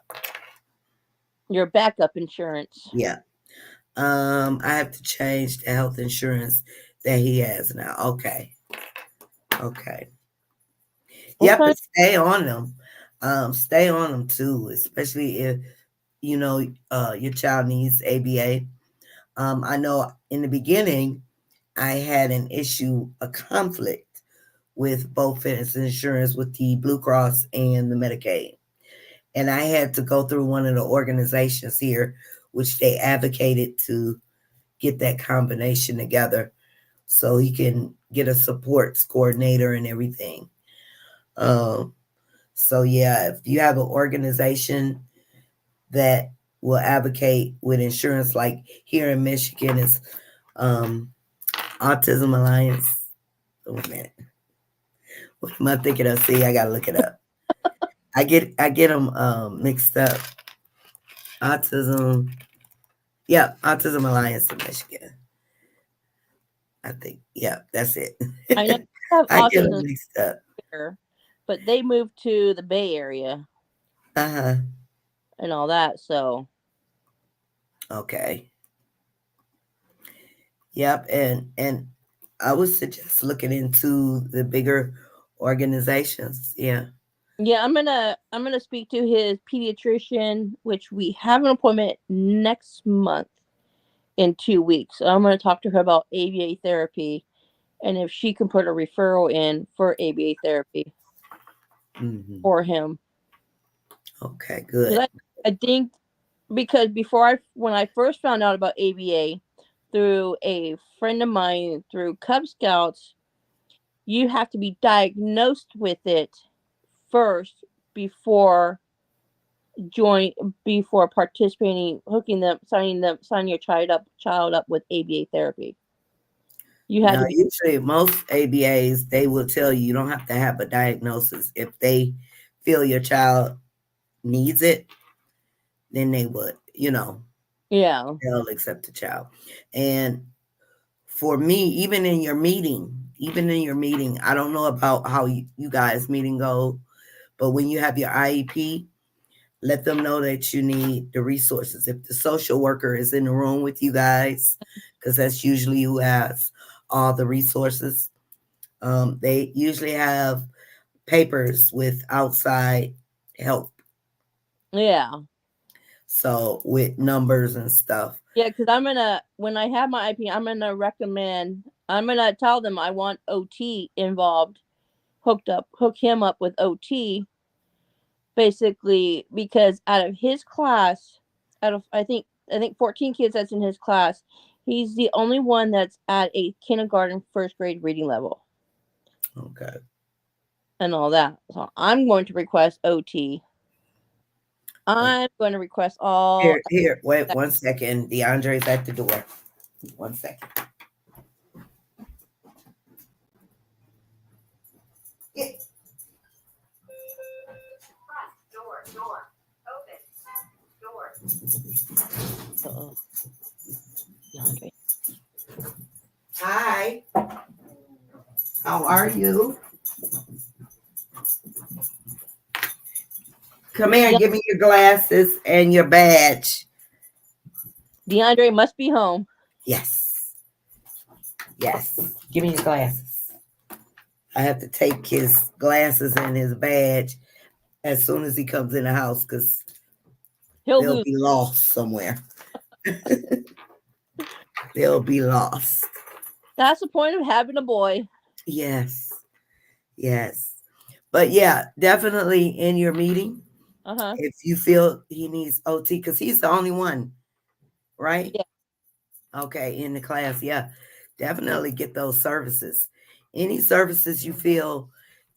Speaker 2: your backup insurance.
Speaker 1: Yeah. I have to change the health insurance that he has now. Okay. Okay. Yep,
Speaker 2: Okay.
Speaker 1: but stay on them. Stay on them too, especially if your child needs ABA. I know in the beginning I had an issue, a conflict with both his insurance with the Blue Cross and the Medicaid. And I had to go through one of the organizations here, which they advocated to get that combination together so he can get a supports coordinator and everything. Um, so yeah, if you have an organization that will advocate with insurance, like here in Michigan is um, Autism Alliance. Oh man, what am I thinking of? See, I gotta look it up. I get them mixed up. Autism, yeah, Autism Alliance in Michigan. I think, yeah, that's it.
Speaker 2: I know you have
Speaker 1: I get them
Speaker 2: autism
Speaker 1: mixed up.
Speaker 2: here, but they moved to the Bay Area
Speaker 1: Uh huh.
Speaker 2: and all that. So
Speaker 1: Okay. Yep, and I would suggest looking into the bigger organizations. Yeah.
Speaker 2: yeah, I'm gonna speak to his pediatrician, which we have an appointment next month in 2 weeks. So I'm gonna talk to her about ABA therapy and if she can put a referral in for ABA therapy
Speaker 1: Hmm.
Speaker 2: for him.
Speaker 1: Okay.
Speaker 2: Because
Speaker 1: Good.
Speaker 2: I think because when I first found out about ABA through a friend of mine through Cub Scouts, you have to be diagnosed with it first before join before participating, hooking signing your child up with ABA therapy. You had
Speaker 1: Now,
Speaker 2: to be.
Speaker 1: usually most ABAs they will tell you you don't have to have a diagnosis. If they feel your child needs it, then they would.
Speaker 2: Yeah,
Speaker 1: They'll accept the child. And for me, even in your meeting, I don't know about how you guys meeting go, but when you have your IEP, let them know that you need the resources. If the social worker is in the room with you guys, because that's usually who has all the resources, they usually have papers with outside help.
Speaker 2: yeah,
Speaker 1: So with numbers and stuff.
Speaker 2: yeah. Because when I have my IP, I'm gonna tell them I want OT involved, hook him up with OT, basically because out of his class, out of I think 14 kids that's in his class, he's the only one that's at a kindergarten first grade reading level
Speaker 1: Okay.
Speaker 2: and all that. So I'm going to request OT.
Speaker 1: Uh,
Speaker 2: I'm going to request all.
Speaker 1: here, wait 1 second. DeAndre's at the door. 1 second. Get
Speaker 2: Uh-oh, DeAndre.
Speaker 1: Hi. How are you? Come here and
Speaker 2: De-
Speaker 1: give me your glasses and your badge.
Speaker 2: DeAndre must be home.
Speaker 1: Yes. Yes. Give me your glasses. I have to take his glasses and his badge as soon as he comes in the house because
Speaker 2: He'll
Speaker 1: they'll
Speaker 2: lose.
Speaker 1: be lost somewhere. They'll be lost.
Speaker 2: That's the point of having a boy.
Speaker 1: Yes. Yes. But yeah, definitely in your meeting,
Speaker 2: Uh-huh.
Speaker 1: if you feel he needs OT, because he's the only one, right?
Speaker 2: Yeah.
Speaker 1: Okay, in the class, yeah, definitely get those services. Any services you feel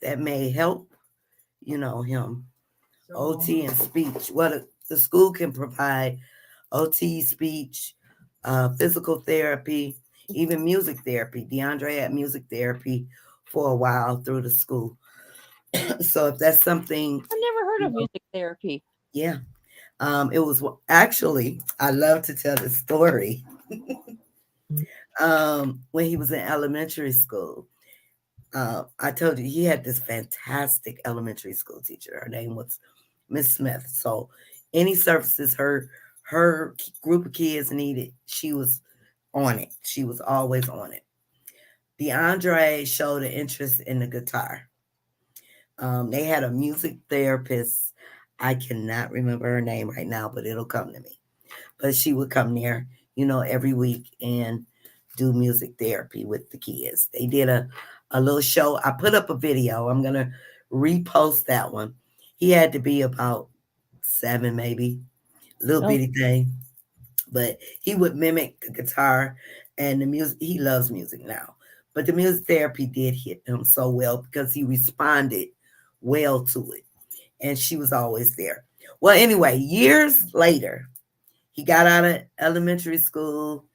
Speaker 1: that may help, him. OT and speech. What the school can provide OT, speech, physical therapy, even music therapy. DeAndre had music therapy for a while through the school. So if that's something,
Speaker 2: I never heard
Speaker 1: you
Speaker 2: of
Speaker 1: know,
Speaker 2: music therapy.
Speaker 1: yeah. It was actually, I love to tell this story. When he was in elementary school, I told you he had this fantastic elementary school teacher. Her name was Miss Smith. So any services her group of kids needed, she was on it. She was always on it. DeAndre showed an interest in the guitar. They had a music therapist. I cannot remember her name right now, but it'll come to me. But she would come there, every week and do music therapy with the kids. They did a little show. I put up a video. I'm gonna repost that one. He had to be about 7, maybe, little
Speaker 2: Oh,
Speaker 1: bitty thing, but he would mimic the guitar and the music. He loves music now, but the music therapy did hit him so well because he responded well to it, and she was always there. Well, anyway, years later, he got out of elementary school.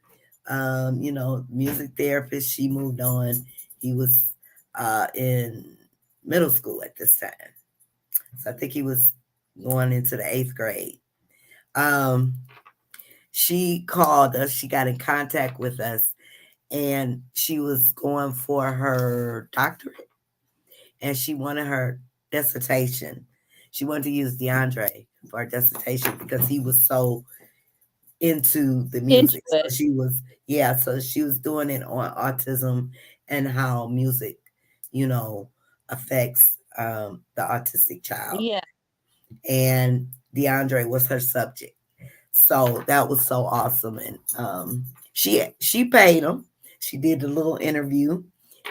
Speaker 1: Music therapist. She moved on. He was in middle school at this time, so I think he was going into the 8th grade. Um, she called us. She got in contact with us, and she was going for her doctorate, and she wanted her dissertation. She wanted to use DeAndre for her dissertation because he was so into the
Speaker 2: into
Speaker 1: music.
Speaker 2: it.
Speaker 1: So she was, yeah, so she was doing it on autism and how music, you know, affects the autistic child.
Speaker 2: Yeah.
Speaker 1: And DeAndre was her subject. So that was so awesome. And she paid him. She did a little interview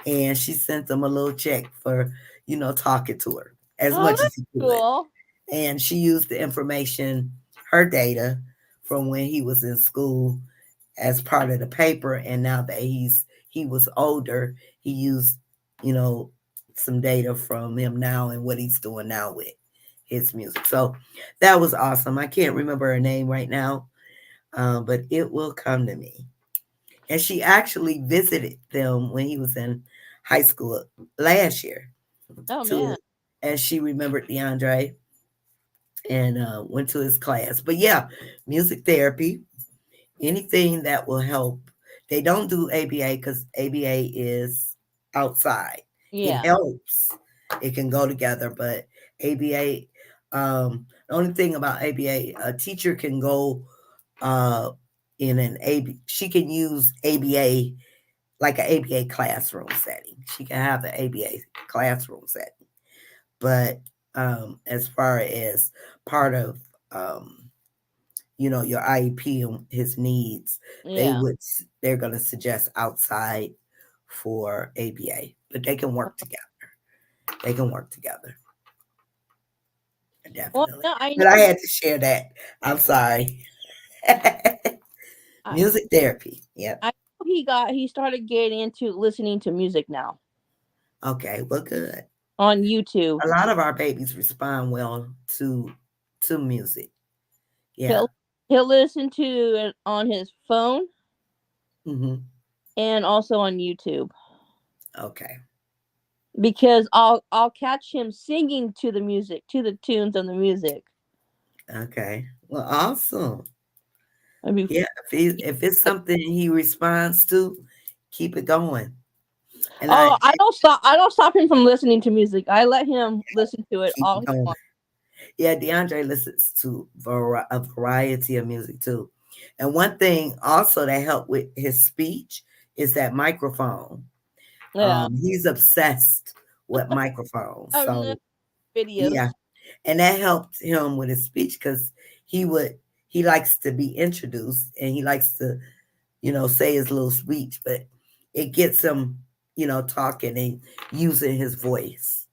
Speaker 1: and she sent him a little check for, talking to her as
Speaker 2: Oh,
Speaker 1: much as
Speaker 2: that's
Speaker 1: he could.
Speaker 2: cool.
Speaker 1: And she used the information, her data from when he was in school as part of the paper. And now that he was older, he used, you know, some data from him now and what he's doing now with his music. So that was awesome. I can't remember her name right now, but it will come to me. And she actually visited them when he was in high school last year
Speaker 2: Oh
Speaker 1: to,
Speaker 2: man.
Speaker 1: and she remembered DeAndre and went to his class. But yeah, music therapy, anything that will help. They don't do ABA because ABA is outside. It
Speaker 2: Yeah.
Speaker 1: helps. It can go together, but ABA, the only thing about ABA, a teacher can go uh, in an AB, she can use ABA like an ABA classroom setting. She can have an ABA classroom setting. But as far as part of um, your IEP and his needs,
Speaker 2: Yeah.
Speaker 1: they're going to suggest outside for ABA, but they can work together. They can work together,
Speaker 2: Well,
Speaker 1: definitely.
Speaker 2: no, I
Speaker 1: But I
Speaker 2: know.
Speaker 1: had to share that. I'm sorry.
Speaker 2: I,
Speaker 1: Music therapy. Yep.
Speaker 2: I know he started getting into listening to music now
Speaker 1: Okay. Well, good.
Speaker 2: on YouTube.
Speaker 1: A lot of our babies respond well to music. Yeah.
Speaker 2: He'll he'll listen to it on his phone
Speaker 1: Hmm.
Speaker 2: and also on YouTube
Speaker 1: Okay.
Speaker 2: because I'll catch him singing to the music, to the tunes of the music.
Speaker 1: Okay. Well, awesome.
Speaker 2: I mean,
Speaker 1: Yeah. If it's something he responds to, keep it going. And I
Speaker 2: oh, I don't stop him from listening to music. I let him listen to it
Speaker 1: keep
Speaker 2: all
Speaker 1: it
Speaker 2: he
Speaker 1: going.
Speaker 2: wants.
Speaker 1: Yeah, DeAndre listens to a variety of music too. And one thing also that helped with his speech is that microphone.
Speaker 2: Yeah.
Speaker 1: He's obsessed with microphones.
Speaker 2: I've
Speaker 1: So
Speaker 2: looked at
Speaker 1: yeah,
Speaker 2: videos.
Speaker 1: and that helped him with his speech because he would he likes to be introduced and he likes to say his little speech, but it gets him. talking and using his voice.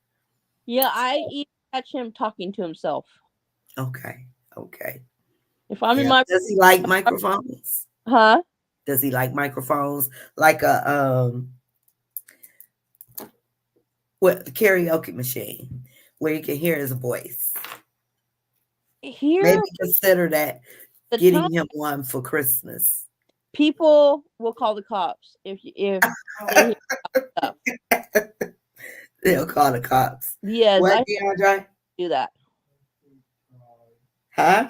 Speaker 2: Yeah, I even catch him talking to himself.
Speaker 1: Okay. Okay.
Speaker 2: If I'm in
Speaker 1: Yeah.
Speaker 2: my
Speaker 1: Does he like microphones?
Speaker 2: huh?
Speaker 1: Does he like microphones? Like a what karaoke machine where you can hear his voice. Maybe
Speaker 2: Here,
Speaker 1: consider that
Speaker 2: the time
Speaker 1: getting him one for Christmas.
Speaker 2: people will call the cops if they hear stuff.
Speaker 1: They'll call the cops.
Speaker 2: Yes,
Speaker 1: What,
Speaker 2: I
Speaker 1: DeAndre?
Speaker 2: do that.
Speaker 1: Huh?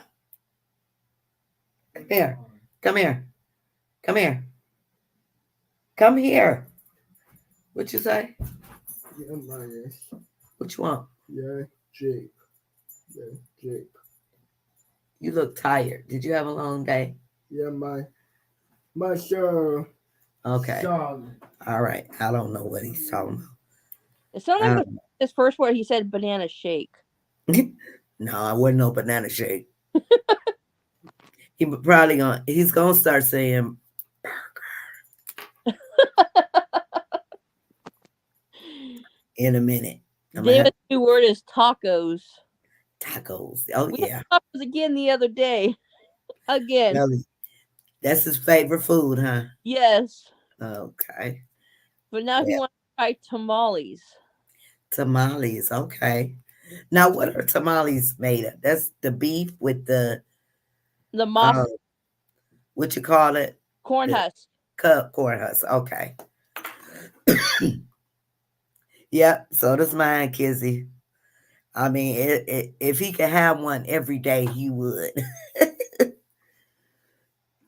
Speaker 1: Come here. Come here. Come here. Come here. What you say? Yeah, what you want? Yeah, Jake. Yeah, Jake. You look tired. Did you have a long day? Yeah, my sure. Okay. Song. All right. I don't know what he's talking
Speaker 2: It sounded like
Speaker 1: about.
Speaker 2: his first word. He said banana shake.
Speaker 1: No, I wasn't no banana shake. He's gonna start saying in a minute. I'm gonna have
Speaker 2: David's new word is tacos.
Speaker 1: tacos. Oh
Speaker 2: We
Speaker 1: yeah.
Speaker 2: had tacos again the other day. Again.
Speaker 1: Really? That's his favorite food, huh?
Speaker 2: Yes.
Speaker 1: Okay.
Speaker 2: But now he
Speaker 1: Well,
Speaker 2: wants to try tamales.
Speaker 1: tamales. Okay. Now, what are tamales made of? That's the beef with the
Speaker 2: The
Speaker 1: uh,
Speaker 2: moss
Speaker 1: what you call it?
Speaker 2: corn
Speaker 1: The
Speaker 2: husk.
Speaker 1: cup corn husk. Okay. Yep. So does mine, Kizzy. I mean, if he could have one every day, he would.
Speaker 2: I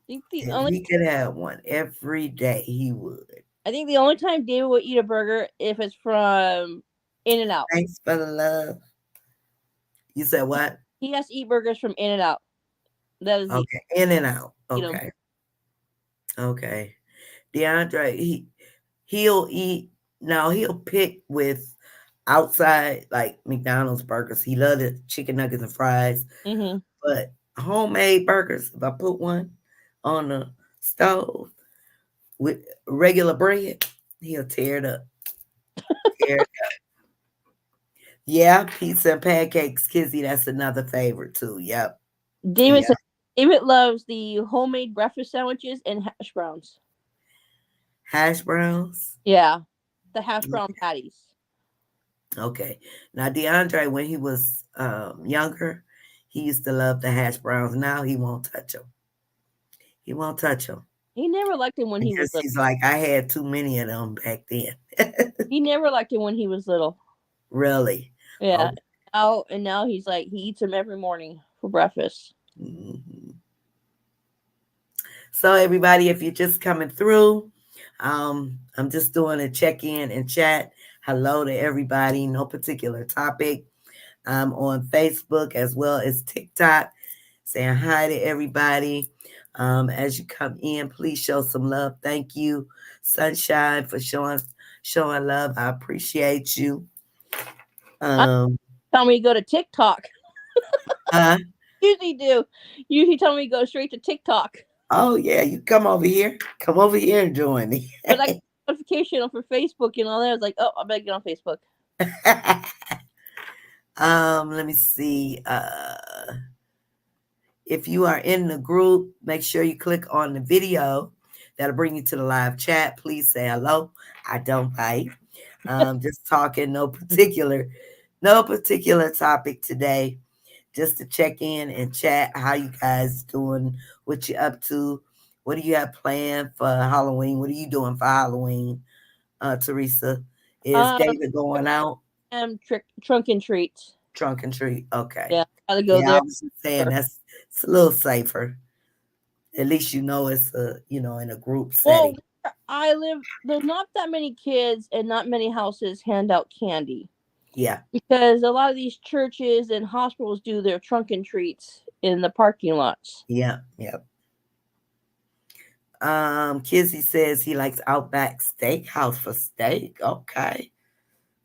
Speaker 2: think the
Speaker 1: If
Speaker 2: only
Speaker 1: he could have one every day, he would.
Speaker 2: I think the only time David will eat a burger if it's from In and Out.
Speaker 1: Thanks for the love. You said what?
Speaker 2: He has to eat burgers from In and Out. That is the
Speaker 1: Okay. In and out.
Speaker 2: eat 'em.
Speaker 1: Okay. Okay. DeAndre, he'll eat now he'll pick with outside like McDonald's burgers. He loves the chicken nuggets and fries.
Speaker 2: Mm-hmm.
Speaker 1: But homemade burgers, if I put one on the stove with regular bread, he'll tear it up. Tear it. Yeah, pizza and pancakes, Kizzy, that's another favorite too. Yep.
Speaker 2: David
Speaker 1: Yeah.
Speaker 2: said David loves the homemade breakfast sandwiches and hash browns.
Speaker 1: Hash browns.
Speaker 2: Yeah, the hash brown patties.
Speaker 1: Okay. Now DeAndre, when he was younger, he used to love the hash browns. Now he won't touch them. He won't touch them.
Speaker 2: He never liked him when
Speaker 1: I
Speaker 2: he was
Speaker 1: guess
Speaker 2: little.
Speaker 1: he's like, I had too many of them back then.
Speaker 2: He never liked him when he was little.
Speaker 1: Really?
Speaker 2: Yeah.
Speaker 1: Oh.
Speaker 2: Now he's like he eats them every morning for breakfast.
Speaker 1: Mhm. So everybody, if you're just coming through, I'm just doing a check-in and chat. Hello to everybody. No particular topic. I'm on Facebook as well as TikTok, saying hi to everybody. As you come in, please show some love. Thank you, Sunshine, for showing love. I appreciate you.
Speaker 2: I
Speaker 1: Um,
Speaker 2: tell me to go to TikTok.
Speaker 1: uh,
Speaker 2: Usually do. Usually tell me to go straight to TikTok.
Speaker 1: oh yeah, you come over here. Come over here and join me.
Speaker 2: But I got a notification for Facebook and all that. I was like, oh, I better get on Facebook.
Speaker 1: Let me see. If you are in the group, make sure you click on the video. That'll bring you to the live chat. Please say hello. I don't bite. Just talking, no particular topic today. Just to check in and chat. How you guys doing? What you up to? What do you have planned for Halloween? What are you doing for Halloween, Teresa? Is
Speaker 2: Um,
Speaker 1: David going out?
Speaker 2: Trunk and treats.
Speaker 1: Trunk and treat. Okay.
Speaker 2: Yeah, gotta go
Speaker 1: Yeah, I
Speaker 2: there.
Speaker 1: was just saying that's it's a little safer. At least it's in a group
Speaker 2: Well,
Speaker 1: setting.
Speaker 2: where I live, there's not that many kids and not many houses hand out candy
Speaker 1: Yeah,
Speaker 2: because a lot of these churches and hospitals do their trunk and treats in the parking lots.
Speaker 1: yeah, yeah. Kizzy says he likes Outback Steakhouse for steak. Okay.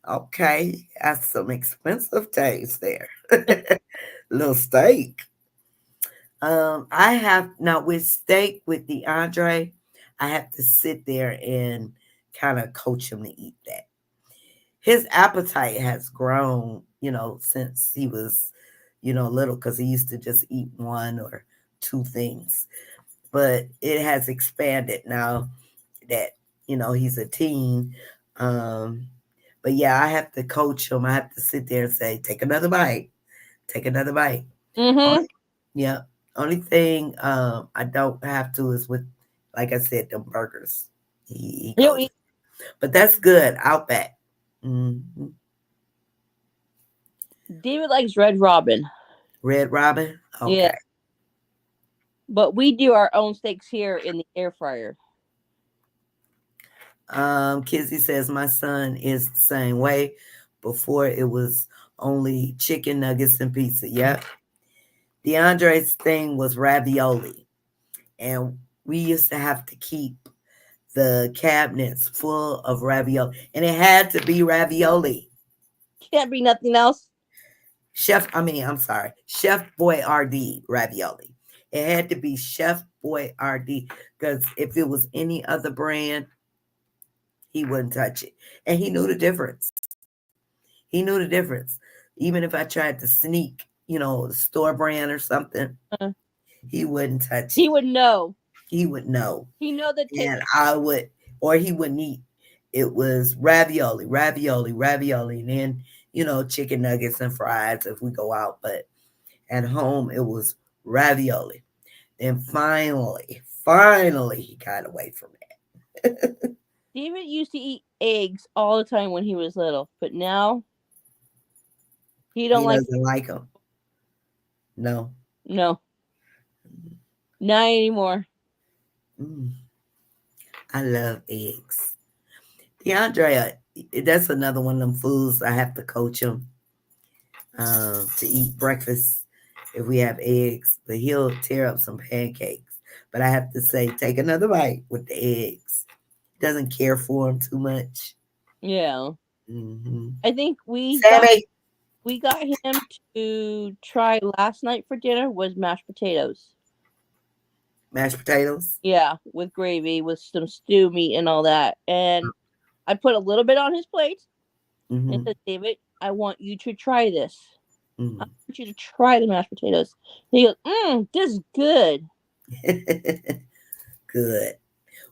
Speaker 1: Okay. That's some expensive taste there. Little steak. I have now with steak with DeAndre, I have to sit there and kind of coach him to eat that. His appetite has grown, since he was, little, because he used to just eat one or two things. But it has expanded now that, he's a teen. Um, but yeah, I have to coach him. I have to sit there and say, take another bite, take another bite.
Speaker 2: Mm-hmm.
Speaker 1: Only, yeah. Only thing I don't have to is with, like I said, the burgers. He
Speaker 2: He'll
Speaker 1: goes,
Speaker 2: eat.
Speaker 1: but that's good. Outback. Mm-hmm.
Speaker 2: David likes Red Robin.
Speaker 1: Red Robin.
Speaker 2: Yeah,
Speaker 1: Okay.
Speaker 2: but we do our own steaks here in the air fryer.
Speaker 1: Kizzy says my son is the same way. Before it was only chicken nuggets and pizza. Yep. DeAndre's thing was ravioli, and we used to have to keep the cabinets full of ravioli, and it had to be ravioli.
Speaker 2: Can't be nothing else.
Speaker 1: I'm sorry, Chef Boyardee ravioli. It had to be Chef Boyardee because if it was any other brand, he wouldn't touch it, and he knew the difference. He knew the difference. Even if I tried to sneak, the store brand or something,
Speaker 2: Uh,
Speaker 1: he wouldn't touch
Speaker 2: he
Speaker 1: it.
Speaker 2: would know.
Speaker 1: He would know,
Speaker 2: He know the taste.
Speaker 1: and I would, or he wouldn't eat. It was ravioli, ravioli, ravioli, and then chicken nuggets and fries if we go out. But at home, it was ravioli. And finally, he got away from it.
Speaker 2: David used to eat eggs all the time when he was little, but now he don't
Speaker 1: He
Speaker 2: like.
Speaker 1: doesn't like them. No.
Speaker 2: No, not anymore.
Speaker 1: Mm, I love eggs. DeAndre, that's another one of them foods I have to coach him to eat breakfast if we have eggs. But he'll tear up some pancakes. But I have to say, take another bite with the eggs. Doesn't care for them too much.
Speaker 2: Yeah,
Speaker 1: Hmm.
Speaker 2: I think
Speaker 1: Sammy,
Speaker 2: we got him to try last night for dinner was mashed potatoes.
Speaker 1: mashed potatoes.
Speaker 2: Yeah, with gravy, with some stew meat and all that. And I put a little bit on his plate and
Speaker 1: Hmm.
Speaker 2: said, David, I want you to try this. I
Speaker 1: Hmm.
Speaker 2: want you to try the mashed potatoes. And he goes, this is good.
Speaker 1: Good.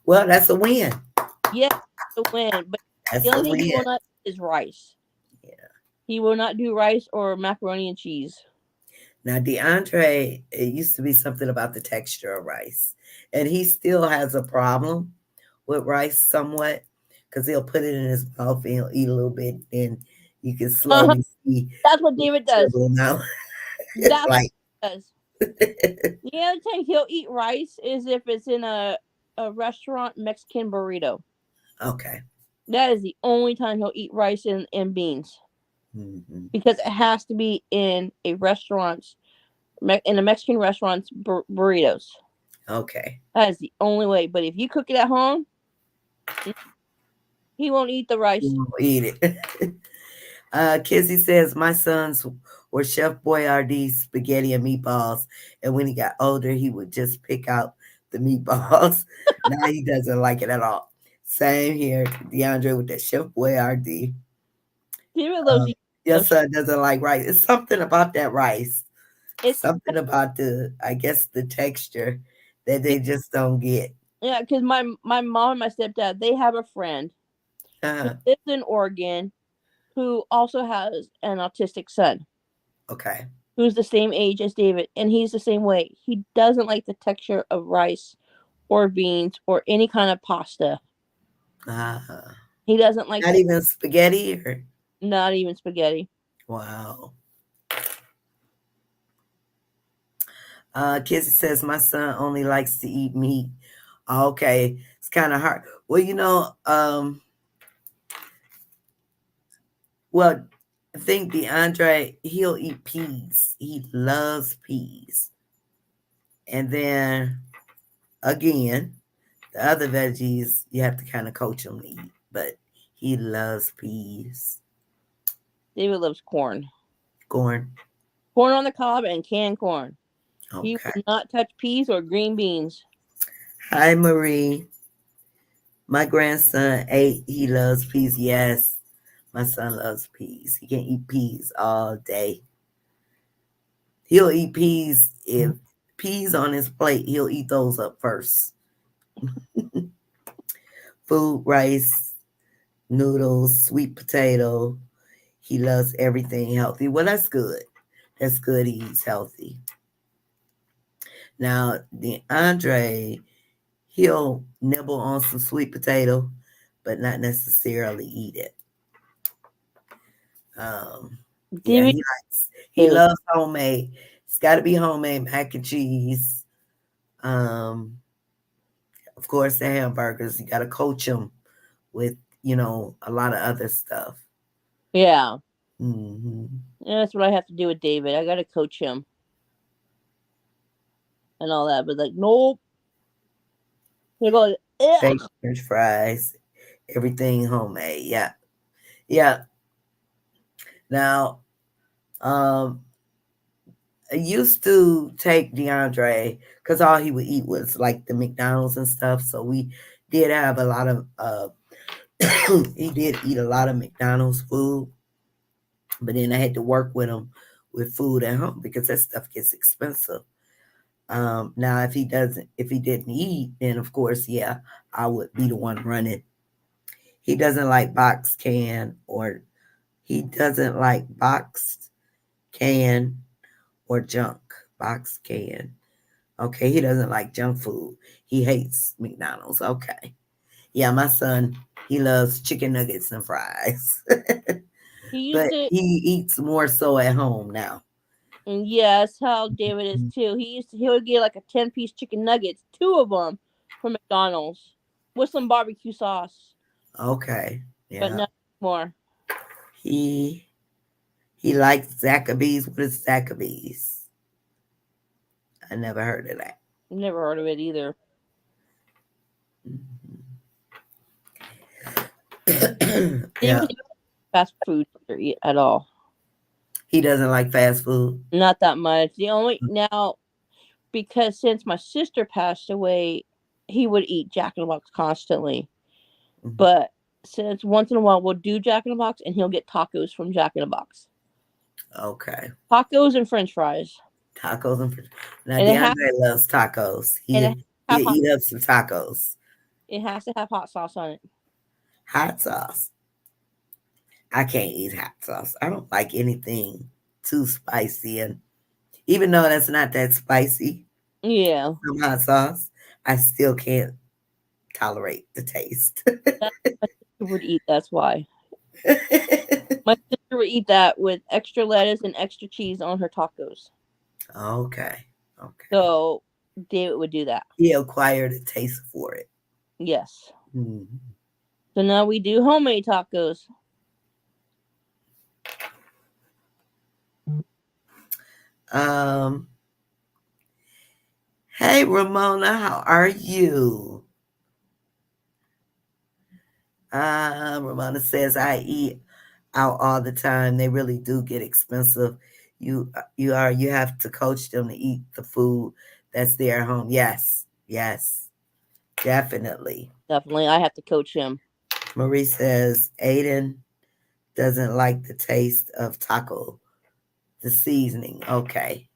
Speaker 1: Well, that's a win.
Speaker 2: Yes, to win. But the
Speaker 1: That's a
Speaker 2: only thing he
Speaker 1: win.
Speaker 2: will not eat is rice.
Speaker 1: Yeah.
Speaker 2: He will not do rice or macaroni and cheese.
Speaker 1: Now, DeAndre, it used to be something about the texture of rice, and he still has a problem with rice somewhat because he'll put it in his mouth and he'll eat a little bit, and you can
Speaker 2: Uh-huh.
Speaker 1: slowly see
Speaker 2: That's what
Speaker 1: it
Speaker 2: David does.
Speaker 1: dribble out.
Speaker 2: That's what
Speaker 1: Like,
Speaker 2: he does. The only time he'll eat rice is if it's in a restaurant Mexican burrito.
Speaker 1: okay.
Speaker 2: That is the only time he'll eat rice and beans
Speaker 1: Hmm.
Speaker 2: because it has to be in a restaurant's in a Mexican restaurant's burritos.
Speaker 1: Okay.
Speaker 2: That is the only way. But if you cook it at home, he won't eat the
Speaker 1: You
Speaker 2: rice.
Speaker 1: won't eat it. Kizzy says, my sons were Chef Boyardee spaghetti and meatballs. And when he got older, he would just pick out the meatballs. Now he doesn't like it at all. Same here, DeAndre with the Chef Boyardee.
Speaker 2: David loves
Speaker 1: Uh,
Speaker 2: eating
Speaker 1: your
Speaker 2: those.
Speaker 1: son doesn't like rice. It's something about that rice.
Speaker 2: It's
Speaker 1: Something about I guess, the texture that they just don't get.
Speaker 2: yeah, because my mom and my stepdad they have a friend who
Speaker 1: Uh,
Speaker 2: lives in Oregon who also has an autistic son
Speaker 1: okay.
Speaker 2: who's the same age as David, and he's the same way. He doesn't like the texture of rice or beans or any kind of pasta.
Speaker 1: Uh,
Speaker 2: He doesn't like
Speaker 1: Not
Speaker 2: that.
Speaker 1: even spaghetti or
Speaker 2: Not even spaghetti.
Speaker 1: wow. Kissy says my son only likes to eat meat. Okay, it's kind of hard. Well, well, I think DeAndre he'll eat peas. He loves peas, and then again, the other veggies you have to kind of coach him to eat, but he loves peas.
Speaker 2: David loves corn.
Speaker 1: Corn.
Speaker 2: Corn on the cob and canned corn. He
Speaker 1: Okay.
Speaker 2: will not touch peas or green beans.
Speaker 1: Hi, Marie. My grandson ate. He loves peas. Yes, my son loves peas. He can eat peas all day. He'll eat peas if peas on his plate. He'll eat those up first. Food, rice, noodles, sweet potato. He loves everything healthy. Well, that's good. That's good. He eats healthy. Now, DeAndre, he'll nibble on some sweet potato, but not necessarily eat it. Yeah,
Speaker 2: David,
Speaker 1: he
Speaker 2: David,
Speaker 1: loves homemade. It's got to be homemade mac and cheese. Um, of course, the hamburgers. You got to coach him with a lot of other stuff.
Speaker 2: yeah.
Speaker 1: Hmm.
Speaker 2: Yeah, that's what I have to do with David. I gotta coach him and all that. But like, nope. He goes,
Speaker 1: Baked
Speaker 2: ugh.
Speaker 1: French fries, everything homemade. Yeah, yeah. Now, um, I used to take DeAndre because all he would eat was like the McDonald's and stuff. So we did have a lot of he did eat a lot of McDonald's food, but then I had to work with him with food at home because that stuff gets expensive. Now if he didn't eat, then of course, yeah, I would be the one running. He doesn't like box can or he doesn't like boxed can or junk. Box can. Okay, he doesn't like junk food. He hates McDonald's. Okay. Yeah, my son, he loves chicken nuggets and fries.
Speaker 2: He used
Speaker 1: But
Speaker 2: to,
Speaker 1: he eats more so at home now.
Speaker 2: and yeah, that's how David is too. He would get like a 10-piece chicken nuggets, two of them from McDonald's with some barbecue sauce,
Speaker 1: Okay.
Speaker 2: but
Speaker 1: Yeah.
Speaker 2: not more.
Speaker 1: He he likes Zaxby's. What is Zaxby's? I never heard of that.
Speaker 2: Never heard of it either.
Speaker 1: Yeah.
Speaker 2: David fast food at all.
Speaker 1: He doesn't like fast food.
Speaker 2: Not that much. The only now because since my sister passed away, he would eat Jack in the Box constantly.
Speaker 1: Mhm.
Speaker 2: But since once in a while we'll do Jack in the Box and he'll get tacos from Jack in the Box.
Speaker 1: Okay.
Speaker 2: Tacos and French fries.
Speaker 1: Tacos and now
Speaker 2: And
Speaker 1: DeAndre loves tacos.
Speaker 2: it
Speaker 1: He'll
Speaker 2: have hot
Speaker 1: eat up some tacos.
Speaker 2: it has to have hot sauce on it.
Speaker 1: Hot sauce. I can't eat hot sauce. I don't like anything too spicy, and even though that's not that spicy,
Speaker 2: Yeah.
Speaker 1: some hot sauce, I still can't tolerate the taste.
Speaker 2: That my sister would eat, that's why. My sister would eat that with extra lettuce and extra cheese on her tacos.
Speaker 1: Okay. Okay.
Speaker 2: So David would do that.
Speaker 1: He acquired a taste for it.
Speaker 2: Yes.
Speaker 1: Mhm.
Speaker 2: So now we do homemade tacos.
Speaker 1: Um, hey Ramona, how are you? Ramona says I eat out all the time. They really do get expensive. You have to coach them to eat the food that's there at home. Yes, yes, definitely.
Speaker 2: Definitely. I have to coach him.
Speaker 1: Marie says Aiden doesn't like the taste of taco, the seasoning. Okay.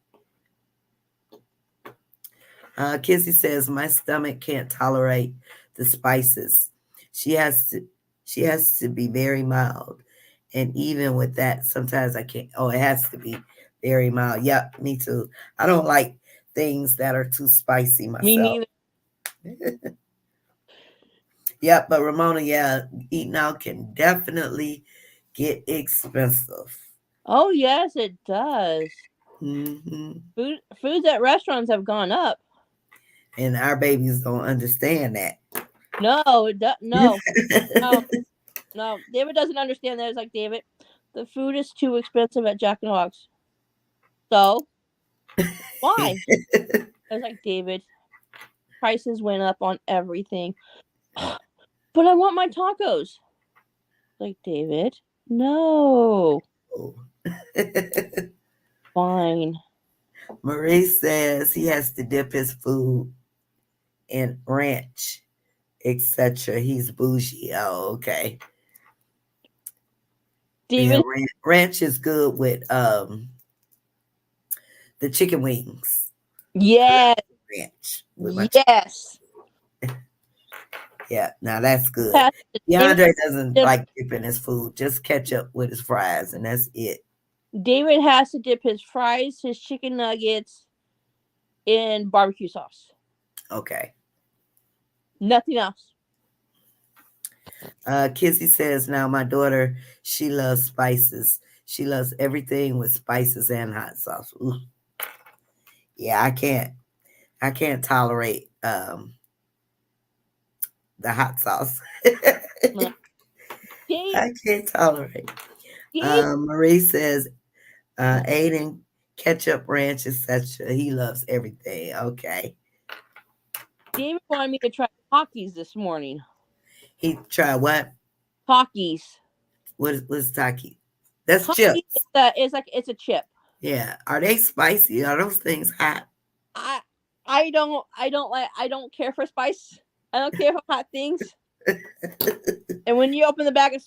Speaker 1: Kizzy says my stomach can't tolerate the spices. She has to she has to be very mild. And even with that, sometimes I can't. Oh, it has to be very mild. Yep, me too. I don't like things that are too spicy
Speaker 2: Me
Speaker 1: myself.
Speaker 2: neither.
Speaker 1: Yep, but Ramona, yeah, eating out can definitely get expensive.
Speaker 2: Oh yes, it does.
Speaker 1: Hmm.
Speaker 2: Foods at restaurants have gone up.
Speaker 1: And our babies don't understand that.
Speaker 2: No, no, no. David doesn't understand that. It's like, David, the food is too expensive at Jack in the Box. So why? I was like, David, prices went up on everything. But I want my tacos. Like, David, no. Fine.
Speaker 1: Marie says he has to dip his food in ranch etc. He's bougie. Oh, okay. Yeah,
Speaker 2: David,
Speaker 1: ranch is good with the chicken wings. I
Speaker 2: yes,
Speaker 1: like ranch with my chicken.
Speaker 2: yes.
Speaker 1: Yeah, now that's good.
Speaker 2: Has, David,
Speaker 1: DeAndre doesn't
Speaker 2: dip,
Speaker 1: like dipping his food, just ketchup with his fries, and that's it.
Speaker 2: David has to dip his fries, his chicken nuggets in barbecue sauce.
Speaker 1: Okay.
Speaker 2: Nothing else.
Speaker 1: Kizzy says now my daughter, she loves spices. She loves everything with spices and hot sauce. Ooh. Yeah, I can't tolerate the hot sauce.
Speaker 2: I'm like, Dave,
Speaker 1: I can't tolerate.
Speaker 2: Dave,
Speaker 1: Marie says Aiden ketchup ranch etc. He loves everything. Okay.
Speaker 2: David wanted me to try Takis this morning.
Speaker 1: He tried what?
Speaker 2: Takis.
Speaker 1: What's taki? That's
Speaker 2: Takis
Speaker 1: chips.
Speaker 2: is like it's a chip.
Speaker 1: Yeah. Are they spicy? Are those things hot?
Speaker 2: I I don't care for spice. I don't care for hot things. And when you open the bag of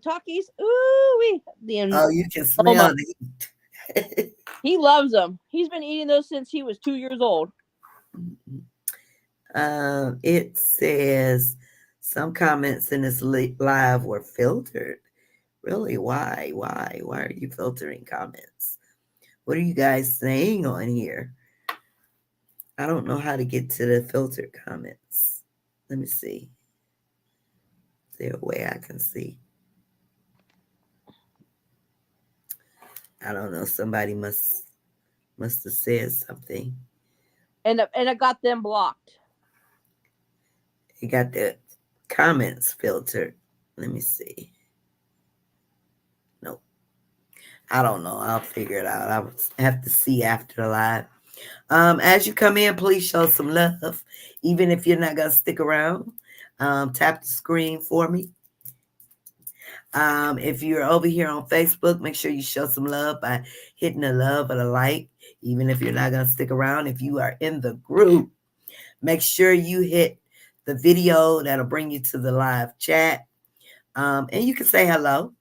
Speaker 2: Takis, ooh, the
Speaker 1: Oh, you can
Speaker 2: aroma.
Speaker 1: smell the heat.
Speaker 2: He loves them. He's been eating those since he was 2 years old.
Speaker 1: It says some comments in this live were filtered. Really? Why? Why are you filtering comments? What are you guys saying on here? I don't know how to get to the filtered comments. Let me see. Is there a way I can see? I don't know. Somebody must have said something.
Speaker 2: And I got them blocked.
Speaker 1: You got the comments filtered. Let me see. Nope. I don't know. I'll figure it out. I will have to see after the live. As you come in, please show some love. Even if you're not gonna stick around, tap the screen for me. If you're over here on Facebook, make sure you show some love by hitting the love or the like. Even if you're not gonna stick around, if you are in the group, make sure you hit the video that'll bring you to the live chat. And you can say hello.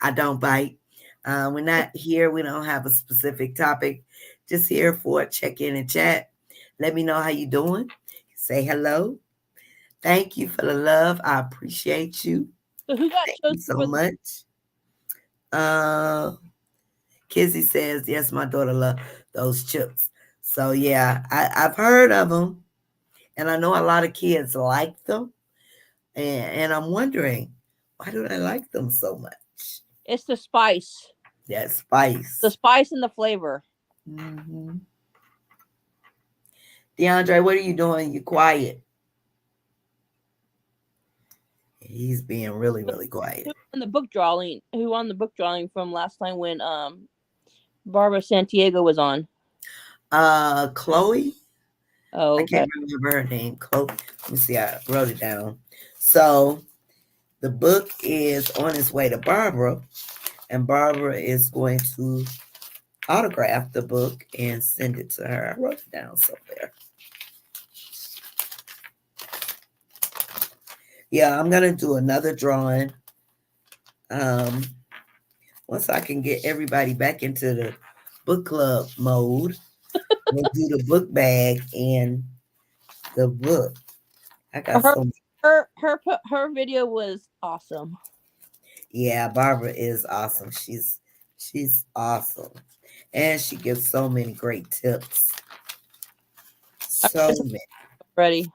Speaker 1: I don't bite. We're not here. We don't have a specific topic. Just here for a check in and chat. Let me know how you doing. Say hello. Thank you for the love. I appreciate you.
Speaker 2: So who got
Speaker 1: Thank
Speaker 2: chosen
Speaker 1: you so
Speaker 2: for the
Speaker 1: much. Uh, Kizzy says, yes, my daughter loves those chips. So yeah, I've heard of them, and I know a lot of kids like them. And I'm wondering, why do they like them so much?
Speaker 2: it's the spice.
Speaker 1: That
Speaker 2: The
Speaker 1: spice.
Speaker 2: spice and the flavor.
Speaker 1: Hmm. DeAndre, what are you doing? You quiet. He's being really, really quiet.
Speaker 2: Who won the book drawing from last time when Barbara Santiago was on?
Speaker 1: Chloe.
Speaker 2: Oh,
Speaker 1: I
Speaker 2: okay.
Speaker 1: can't remember her name. Chloe. Let me see. I wrote it down. So the book is on its way to Barbara, and Barbara is going to autograph the book and send it to her. I wrote it down somewhere. Yeah, I'm gonna do another drawing. Um, once I can get everybody back into the book club mode, we'll do the book bag and the book. I got
Speaker 2: Her
Speaker 1: so many.
Speaker 2: her video was awesome.
Speaker 1: Yeah, Barbara is awesome. She's awesome. And she gives so many great tips.
Speaker 2: I
Speaker 1: So many.
Speaker 2: ready.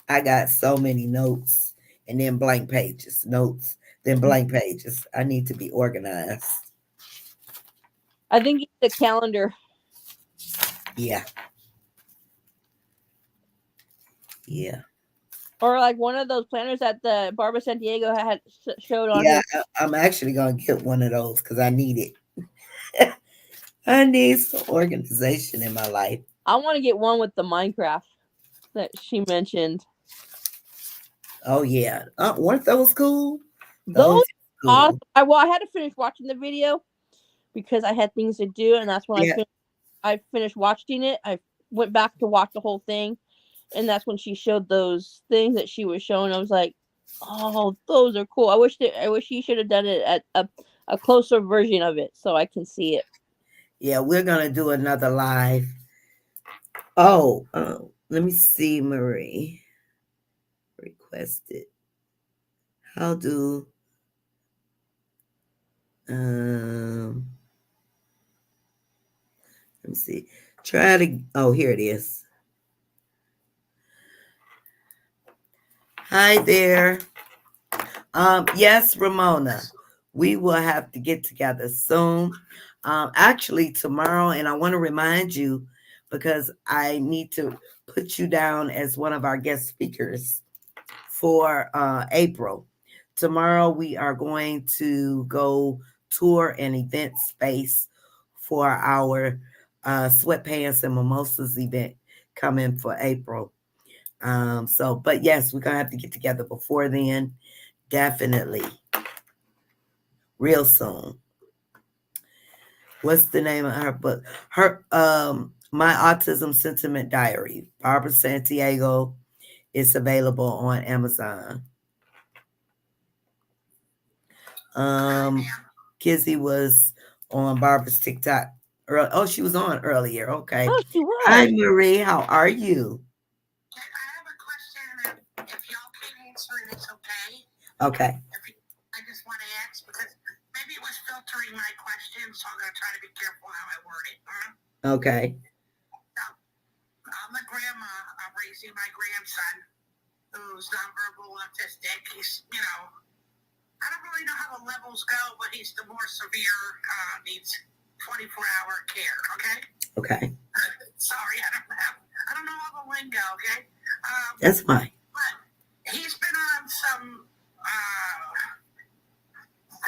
Speaker 1: I got so many notes and then blank pages. Notes, then blank pages. I need to be organized.
Speaker 2: I think it's the calendar
Speaker 1: Yeah. Yeah.
Speaker 2: or like one of those planners that the Barbara Santiago had showed on
Speaker 1: Yeah.
Speaker 2: her.
Speaker 1: I'm actually going to get one of those because I need it. I need some organization in my life.
Speaker 2: I want to get one with the Minecraft that she mentioned.
Speaker 1: Oh, yeah. Weren't those cool? Those
Speaker 2: Those awesome.
Speaker 1: cool.
Speaker 2: I had to finish watching the video because I had things to do, and that's when
Speaker 1: Yeah.
Speaker 2: I finished watching it. I went back to watch the whole thing, and that's when she showed those things that she was showing. I was like, "Oh, those are cool." I wish he should have done it at a closer version of it so I can see it.
Speaker 1: Yeah, we're gonna do another live. Oh, let me see, Marie requested. How do let me see. Try to. Oh, here it is. Hi there. Yes, Ramona. We will have to get together soon. Actually, tomorrow, and I want to remind you because I need to put you down as one of our guest speakers for April. Tomorrow, we are going to go tour an event space for our sweatpants and mimosas event coming for April. But yes, we're gonna have to get together before then. Definitely, real soon. What's the name of her book? Her My Autism Sentiment Diary. Barbara Santiago. It's available on Amazon. Kizzy was on Barbara's TikTok. Oh, she was on earlier. Okay.
Speaker 2: Oh, she
Speaker 1: Hi,
Speaker 2: was.
Speaker 1: Marie. How are you?
Speaker 3: I have a question, and if y'all can answer it, it's okay.
Speaker 1: Okay.
Speaker 3: I just want to ask because maybe it was filtering my question, so I'm going to try to be careful how I word it.
Speaker 1: Okay.
Speaker 3: So, I'm the grandma. I'm raising my grandson who's nonverbal autistic. He's, I don't really know how the levels go, but he's the more severe, needs 24-hour care, okay?
Speaker 1: Okay.
Speaker 3: Sorry, I don't know all the lingo, okay?
Speaker 1: That's fine.
Speaker 3: But he's been on some,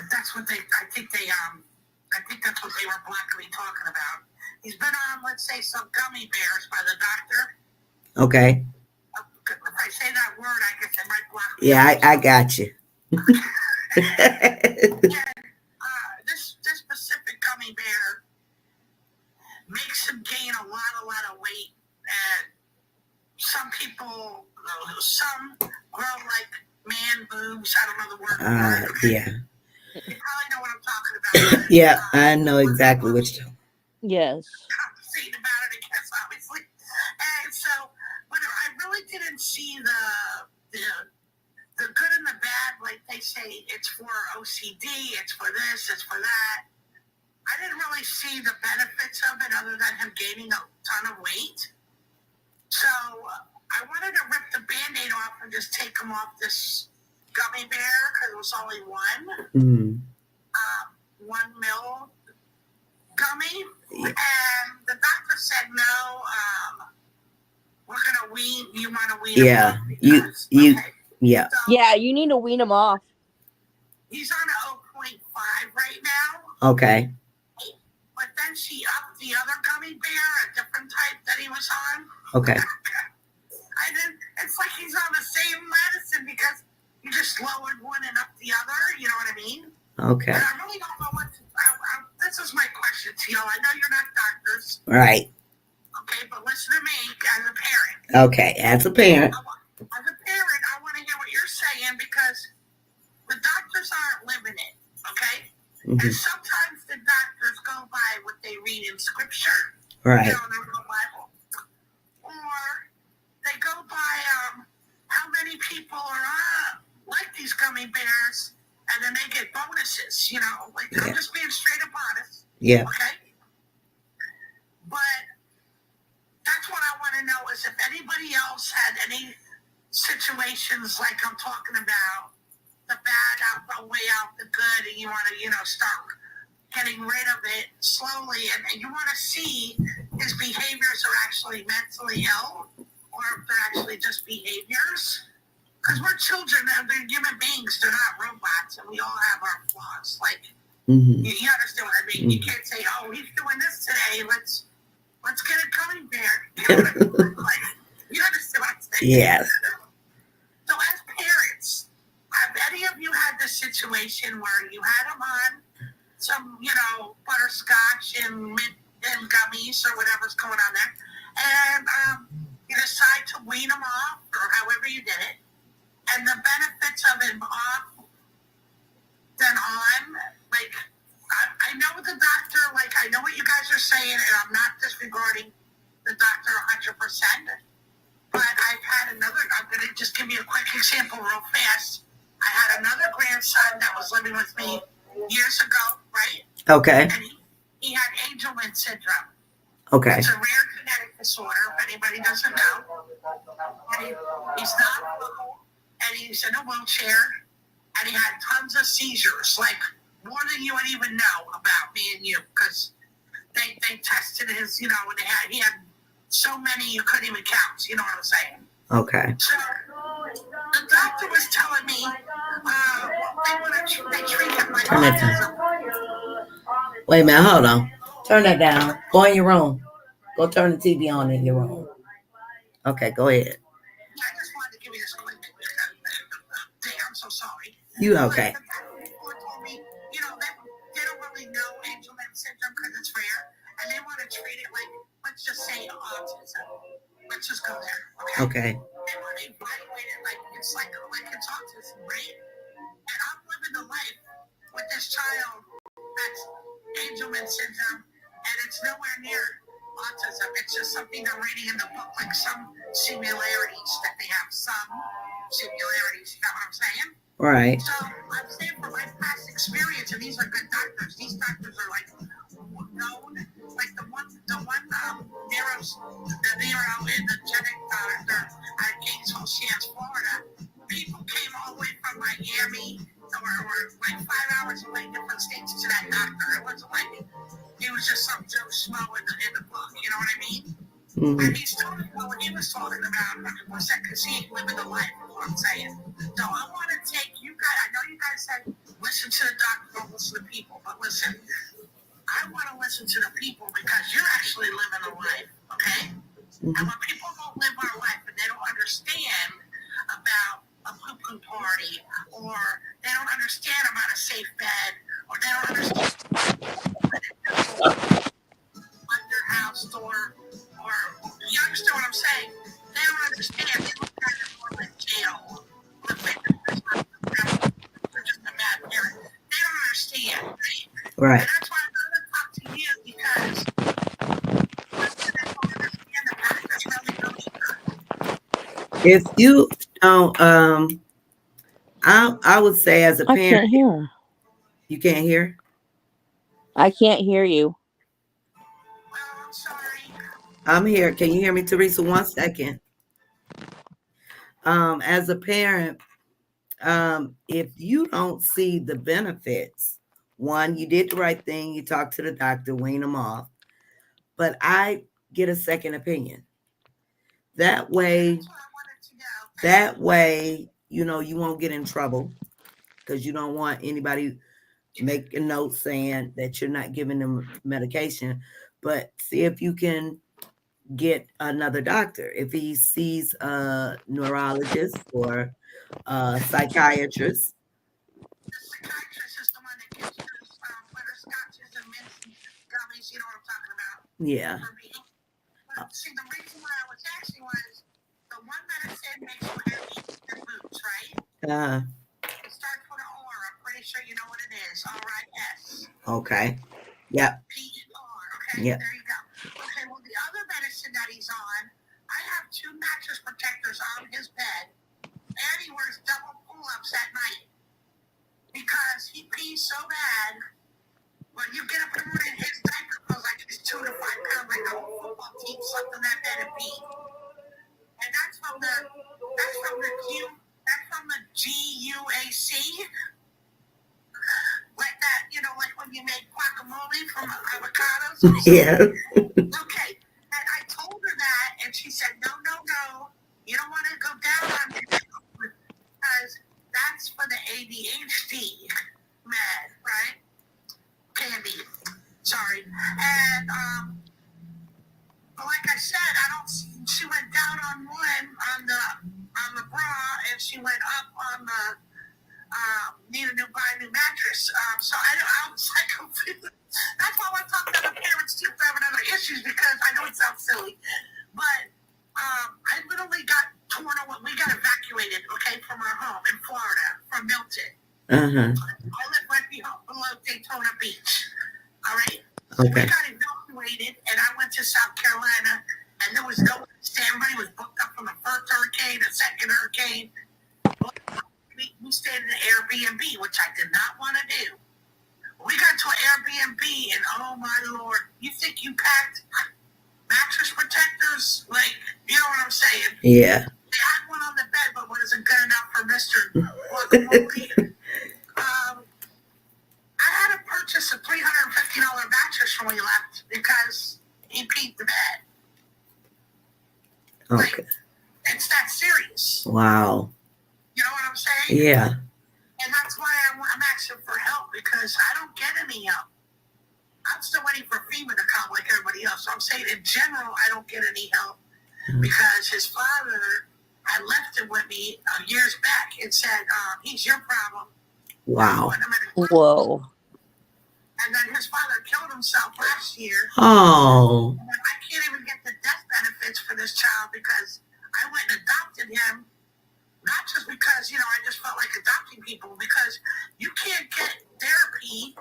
Speaker 3: that's what I think that's what they were blackly talking about. He's been on, let's say, some gummy bears by the doctor.
Speaker 1: Okay.
Speaker 3: If I say that word, I guess it might block me.
Speaker 1: Yeah, I got you.
Speaker 3: And this specific gummy bear makes him gain a lot of weight. And some people, some grow like man boobs. I don't know the word.
Speaker 1: Yeah.
Speaker 3: You probably know what I'm talking about.
Speaker 1: Yeah, I know exactly what you're talking.
Speaker 2: Yes.
Speaker 3: Conversate about it, I guess, obviously. And so, but I really didn't see the good and the bad. Like they say, it's for OCD, it's for this, it's for that. I didn't really see the benefits of it other than him gaining a ton of weight. So I wanted to rip the Band-Aid off and just take him off this gummy bear because it was only one. 1 mil gummy. And the doctor said, no, we're going to wean. You want to wean him off?
Speaker 1: You, yeah.
Speaker 3: So
Speaker 2: Yeah, you need to wean him off.
Speaker 3: he's on a 0.5 right now.
Speaker 1: Okay.
Speaker 3: But then she upped the other gummy bear, a different type that he was on.
Speaker 1: Okay.
Speaker 3: It's like he's on the same medicine because you just lowered one and up the other. You know what I mean?
Speaker 1: Okay.
Speaker 3: And I really don't know what to, this is my question to y'all. I know you're not doctors.
Speaker 1: Right.
Speaker 3: Okay, but listen to me as a parent.
Speaker 1: Okay, as a parent.
Speaker 3: As a parent, I want to hear what you're saying because the doctors aren't living it, okay? Mm-hmm. And sometimes the doctors go by what they read in scripture.
Speaker 1: Right.
Speaker 3: You know, in the Bible. Or they go by how many people are like these gummy bears, and then they get bonuses, you know. Like, I'm just being straight up honest.
Speaker 1: Yeah.
Speaker 3: Okay? But that's what I want to know is if anybody else had any situations like I'm talking about, the bad outweigh out the good, and you want to, start getting rid of it slowly, and you want to see his behaviors are actually mentally ill, or if they're actually just behaviors. Because we're children, they're human beings, they're not robots, and we all have our flaws. Like, you understand what I mean? Mm-hmm. You can't say, oh, he's doing this today, let's get a gummy bear. You know what I mean? Like, you understand what I'm saying?
Speaker 1: Yes.
Speaker 3: So as parents, have any of you had this situation where you had them on some, butterscotch and mint and gummies or whatever's going on there, and you decide to wean them off, or however you did it, and the benefits of him off, then on, like, I know the doctor, like, I know what you guys are saying, and I'm not disregarding the doctor 100%, but I've had another, I'm going to just give you a quick example real fast. I had another grandson that was living with me years ago, right?
Speaker 1: Okay.
Speaker 3: And he had Angelman syndrome.
Speaker 1: Okay.
Speaker 3: It's a rare genetic disorder, if anybody doesn't know. And he's not well, and he's in a wheelchair, and he had tons of seizures, like more than you would even know about, me and you, because they tested his, and he had so many you couldn't even count. You know what I'm saying?
Speaker 1: Okay.
Speaker 3: So the doctor was telling me they treat him like autism.
Speaker 1: Wait a minute, hold on. Turn that down. Go in your room. Go turn the TV on in your room. Okay, go ahead.
Speaker 3: I just wanted to give you this quick thing. I'm so sorry.
Speaker 1: You okay?
Speaker 3: But the people told me, they don't really know Angelman syndrome because it's rare, and they want to treat it like, let's just say autism. Let's just go there. Okay. They want to evaluate it like it's autism, right? And I'm living the life with this child that's Angelman syndrome, and it's nowhere near autism. It's just something they're reading in the book, like some similarities that they have. Some similarities. You know what I'm saying?
Speaker 1: Right.
Speaker 3: So I'm saying from my past experience, and these are good doctors. These doctors are like known, like the one neuro and the genetic doctor at Gainesville, Florida. People came all the way from Miami, or like 5 hours away, different states, to that doctor. It wasn't like he was just some Joe Schmo in the book. You know what I mean? Mm-hmm. And he's talking about what he was talking about 100% because he ain't living the life, is what I'm saying. So I want to take you guys, I know you guys said listen to the doctor, don't listen to people, but listen, I want to listen to the people because you're actually living a life, okay? Mm-hmm. And when people don't live our life and they don't understand about a poo-poo party, or they don't understand about a safe bed, or they don't understand under house or you understand what I'm saying? They don't understand. They look at it more like jail. They're just a bad parent. They don't understand, right? And that's why I'm going to talk to you because they don't understand the fact that's really good.
Speaker 1: If you don't, I would say as a parent,
Speaker 2: I can't hear.
Speaker 1: You can't hear?
Speaker 2: I can't hear you.
Speaker 3: Well, I'm sorry.
Speaker 1: I'm here. Can you hear me, Teresa? 1 second. As a parent, if you don't see the benefits, one, you did the right thing. You talked to the doctor, wean them off. But I get a second opinion. That way, you won't get in trouble because you don't want anybody make a note saying that you're not giving them medication. But see if you can get another doctor. If he sees a neurologist or a psychiatrist.
Speaker 3: The psychiatrist is the one that gives you butterscotches and mints and gummies. You know what I'm talking about?
Speaker 1: Yeah.
Speaker 3: But see, the reason why I was asking was the one medicine makes you happy your boots, right? It starts with an R. I'm pretty sure you know what it is. R-I-S.
Speaker 1: Okay. Yep.
Speaker 3: P-E-R. Okay.
Speaker 1: Yep.
Speaker 3: There you go. Okay. Well, the other medicine that he's on, I have 2 mattress protectors on his bed, and he wears double pull-ups at night because he pees so bad. When you get up in the morning, his diaper feels like he's 2 to 5 pounds, like a whole football team slept in that bed and pee. And that's from the GUAC. Like that, like when you make guacamole from avocados.
Speaker 1: Yeah.
Speaker 3: Okay. And I told her that, and she said, no. You don't want to go down on me because that's for the ADHD med, right? Candy. Sorry. And, like I said, she went down on one on the bra, and she went up on the, buy a new mattress. So I was like, that's why I talk to the parents too, if they have other issues, because I know it sounds silly, but,
Speaker 1: Uh-huh.
Speaker 3: I live right below Daytona Beach. All right. So we
Speaker 1: Okay.
Speaker 3: got evacuated, and I went to South Carolina, and there was no everybody was booked up from the first hurricane, the second hurricane. We stayed in an Airbnb, which I did not want to do. We got to an Airbnb, and oh my lord, you think you packed mattress protectors? Like, you know what I'm saying?
Speaker 1: Yeah.
Speaker 3: They had one on the bed, but wasn't good enough for Mr. Guacamole. I had to purchase a $350 mattress when we left because he peed the bed.
Speaker 1: Okay.
Speaker 3: Like, it's that serious.
Speaker 1: Wow.
Speaker 3: You know what I'm saying?
Speaker 1: Yeah.
Speaker 3: And that's why I'm asking for help, because I don't get any help. I'm still waiting for FEMA to come like everybody else. So I'm saying in general, I don't get any help because his father had left him with me years back and said, he's your problem.
Speaker 1: Wow.
Speaker 2: Whoa.
Speaker 3: And then his father killed himself last year.
Speaker 1: Oh.
Speaker 3: And I can't even get the death benefits for this child because I went and adopted him. Not just because, I just felt like adopting people, because you can't get therapy.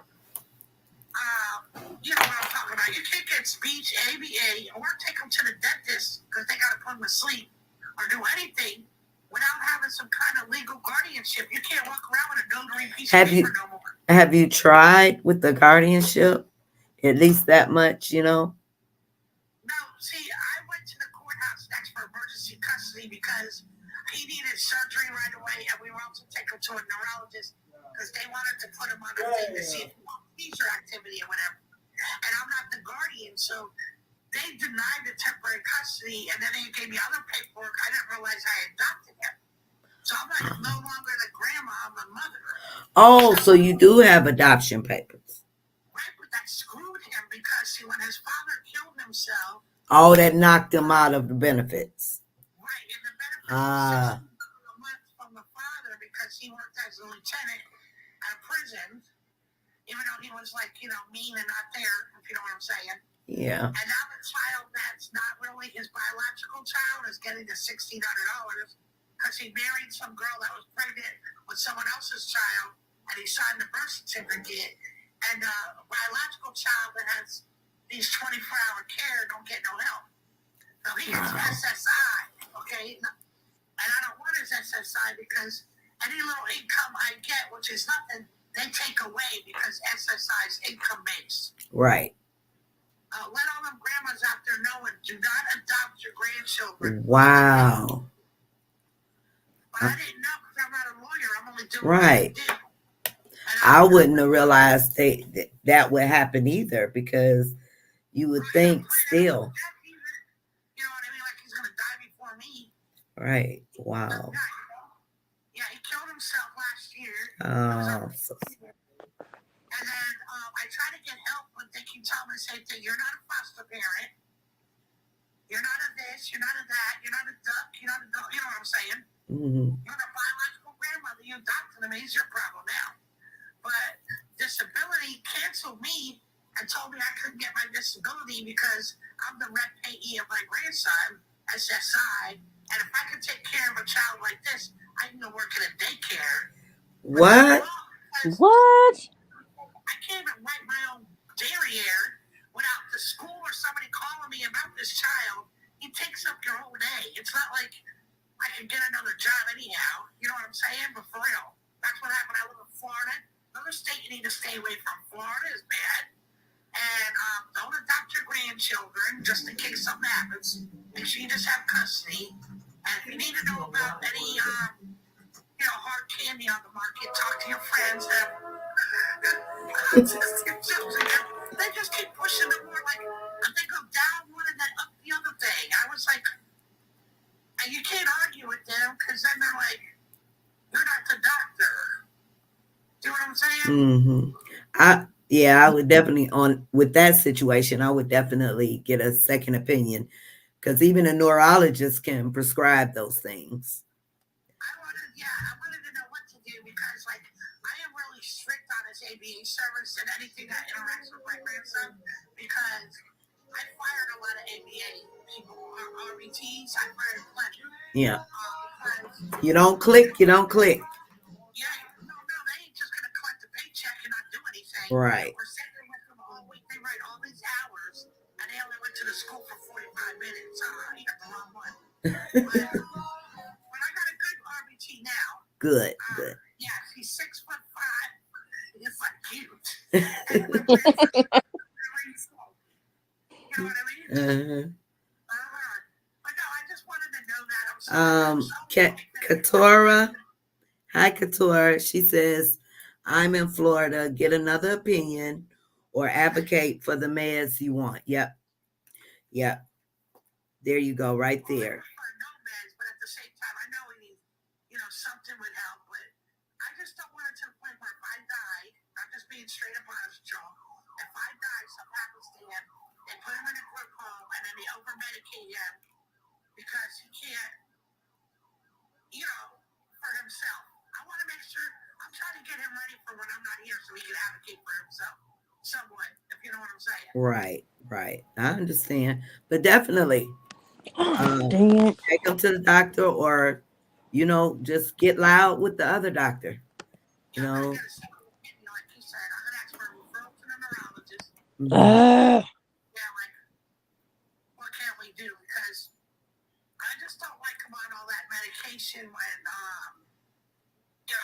Speaker 3: You know what I'm talking about. You can't get speech, ABA, or take them to the dentist because they got to put them to sleep or do anything without having some kind of legal guardianship. You can't walk around with a notary piece of paper no more.
Speaker 1: Have you tried with the guardianship? At least that much,
Speaker 3: No, see, I went to the courthouse next for emergency custody because he needed surgery right away, and we were also taking him to a neurologist because they wanted to put him on a thing to see if he had seizure activity or whatever. And I'm not the guardian, so they denied the temporary custody, and then they gave me other paperwork. I didn't realize I adopted him. So I'm like no longer the grandma, I'm the mother.
Speaker 1: Oh, so you do have adoption papers.
Speaker 3: Right, but that screwed him because, see, when his father killed himself.
Speaker 1: Oh, that knocked him out of the benefits.
Speaker 3: Right, and the benefits was $6 a month from the father because he worked as a lieutenant at a prison, even though he was like, mean and not there, if you know what I'm saying.
Speaker 1: Yeah.
Speaker 3: And now the child that's not really his biological child is getting the $1,600 because he married some girl that was pregnant with someone else's child, and he signed the birth certificate. And a biological child that has these 24-hour care don't get no help. So he gets SSI, okay? And I don't want his SSI because any little income I get, which is nothing, they take away because SSI is income based.
Speaker 1: Right.
Speaker 3: Let all them grandmas out there know, and do not adopt your grandchildren.
Speaker 1: Wow.
Speaker 3: But I didn't know because I'm not a lawyer. I'm only doing
Speaker 1: right.
Speaker 3: what I do.
Speaker 1: I wouldn't have realized that would happen either, because you would think still.
Speaker 3: You know what I mean? Like he's going to die before me.
Speaker 1: Right. Wow.
Speaker 3: Yeah, he killed himself last year.
Speaker 1: Oh.
Speaker 3: And then I try to get help, but they keep telling me the same thing. You're not a foster parent. You're not a this. You're not a that. You're not a duck. You're not a dog. You know what I'm saying?
Speaker 1: Mm-hmm.
Speaker 3: You're the biological grandmother. You adopted him. He's your problem now. But disability canceled me and told me I couldn't get my disability because I'm the rent payee of my grandson, SSI. And if I could take care of a child like this, I can go work in a daycare.
Speaker 1: What?
Speaker 2: What?
Speaker 3: I can't even write my own derriere without the school or somebody calling me about this child. He takes up your whole day. It's not like I can get another job anyhow. You know what I'm saying? But for real, that's what happened. I live in Florida. Another state you need to stay away from. Florida is bad. And don't adopt your grandchildren just in case something happens. Make sure you just have custody. And if you need to know about any hard candy on the market, talk to your friends. They just keep pushing the more, like they go down one and then up the other thing. I was like, and you can't argue with them because then they're like, you're not the doctor. Do you know what I'm saying?
Speaker 1: Mm-hmm. I would definitely, with that situation, I would definitely get a second opinion, because even a neurologist can prescribe those things.
Speaker 3: I wanted to know what to do because, like, I am really strict on his ABA service and anything that interacts with my grandson because I fired a lot of ABA people, RBTs. I fired plenty.
Speaker 1: Yeah. You don't click.
Speaker 3: Yeah, no, they ain't just
Speaker 1: Right.
Speaker 3: We're sitting with them all week. They write all these hours, and they only went to the school for 45 minutes. You got the wrong one. But I got a good RBT now.
Speaker 1: Good, good.
Speaker 3: Yeah, he's 6'5". He's like cute. And my grandson, you know what I mean? But no, I just wanted to know that. I'm sorry.
Speaker 1: Katora. Hi, Katora. She says, I'm in Florida. Get another opinion or advocate for the meds you want. Yep. Yep. There you go, right there.
Speaker 3: No meds, but at the same time, I know we need, something would help. But I just don't want it to the point where if I die, I'm just being straight up honest, Joe. If I die, something happens to him, they put him in a group home and then they over medicate him because he can't, for himself. I want to make sure I'm trying to get him ready for when I'm not here so he can advocate for himself somewhat, if you know what I'm saying.
Speaker 1: Right, right. I understand. But definitely
Speaker 2: Dang it.
Speaker 1: take him to the doctor or, just get loud with the other doctor.
Speaker 3: Like you said, I'm going to ask for a referral to the neurologist.
Speaker 1: Mhm.
Speaker 3: Like, what can we do? Because I just don't like him on all that medication when,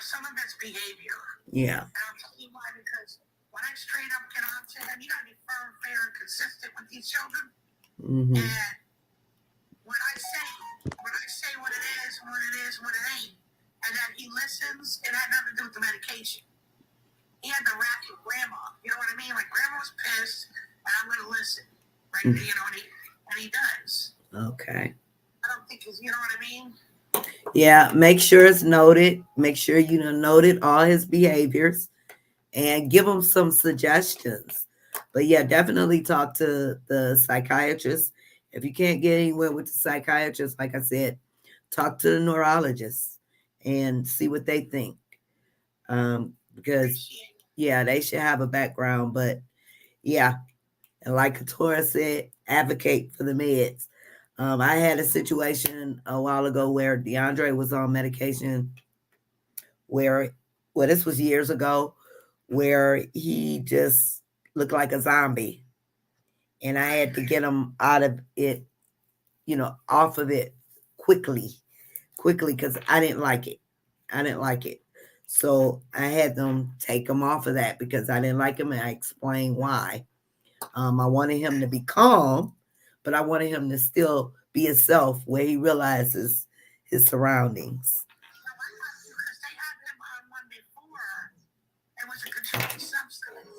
Speaker 3: some of it's behavior.
Speaker 1: Yeah.
Speaker 3: And I'll tell you why, because when I straight up get on to him, you got to be firm, fair, and consistent with these children.
Speaker 1: Mm-hmm.
Speaker 3: And when I say what it is, what it is, what it ain't, and then he listens, it had nothing to do with the medication. He had to rap with grandma. You know what I mean? Like grandma was pissed, and I'm going to listen. Right? And he does.
Speaker 1: Okay.
Speaker 3: I don't think he's, you know what I mean?
Speaker 1: Yeah, make sure it's noted. Make sure you noted all his behaviors and give him some suggestions. But yeah, definitely talk to the psychiatrist. If you can't get anywhere with the psychiatrist, like I said, talk to the neurologist and see what they think. Because yeah, they should have a background. But yeah, and like Katora said, advocate for the meds. I had a situation a while ago where DeAndre was on medication where, well, this was years ago, where he just looked like a zombie. And I had to get him out of it, off of it quickly, because I didn't like it. So I had them take him off of that because I didn't like him, and I explained why. I wanted him to be calm, but I wanted him to still be himself where he realizes his surroundings.
Speaker 3: Because they had him on one before. It was a controlled substance.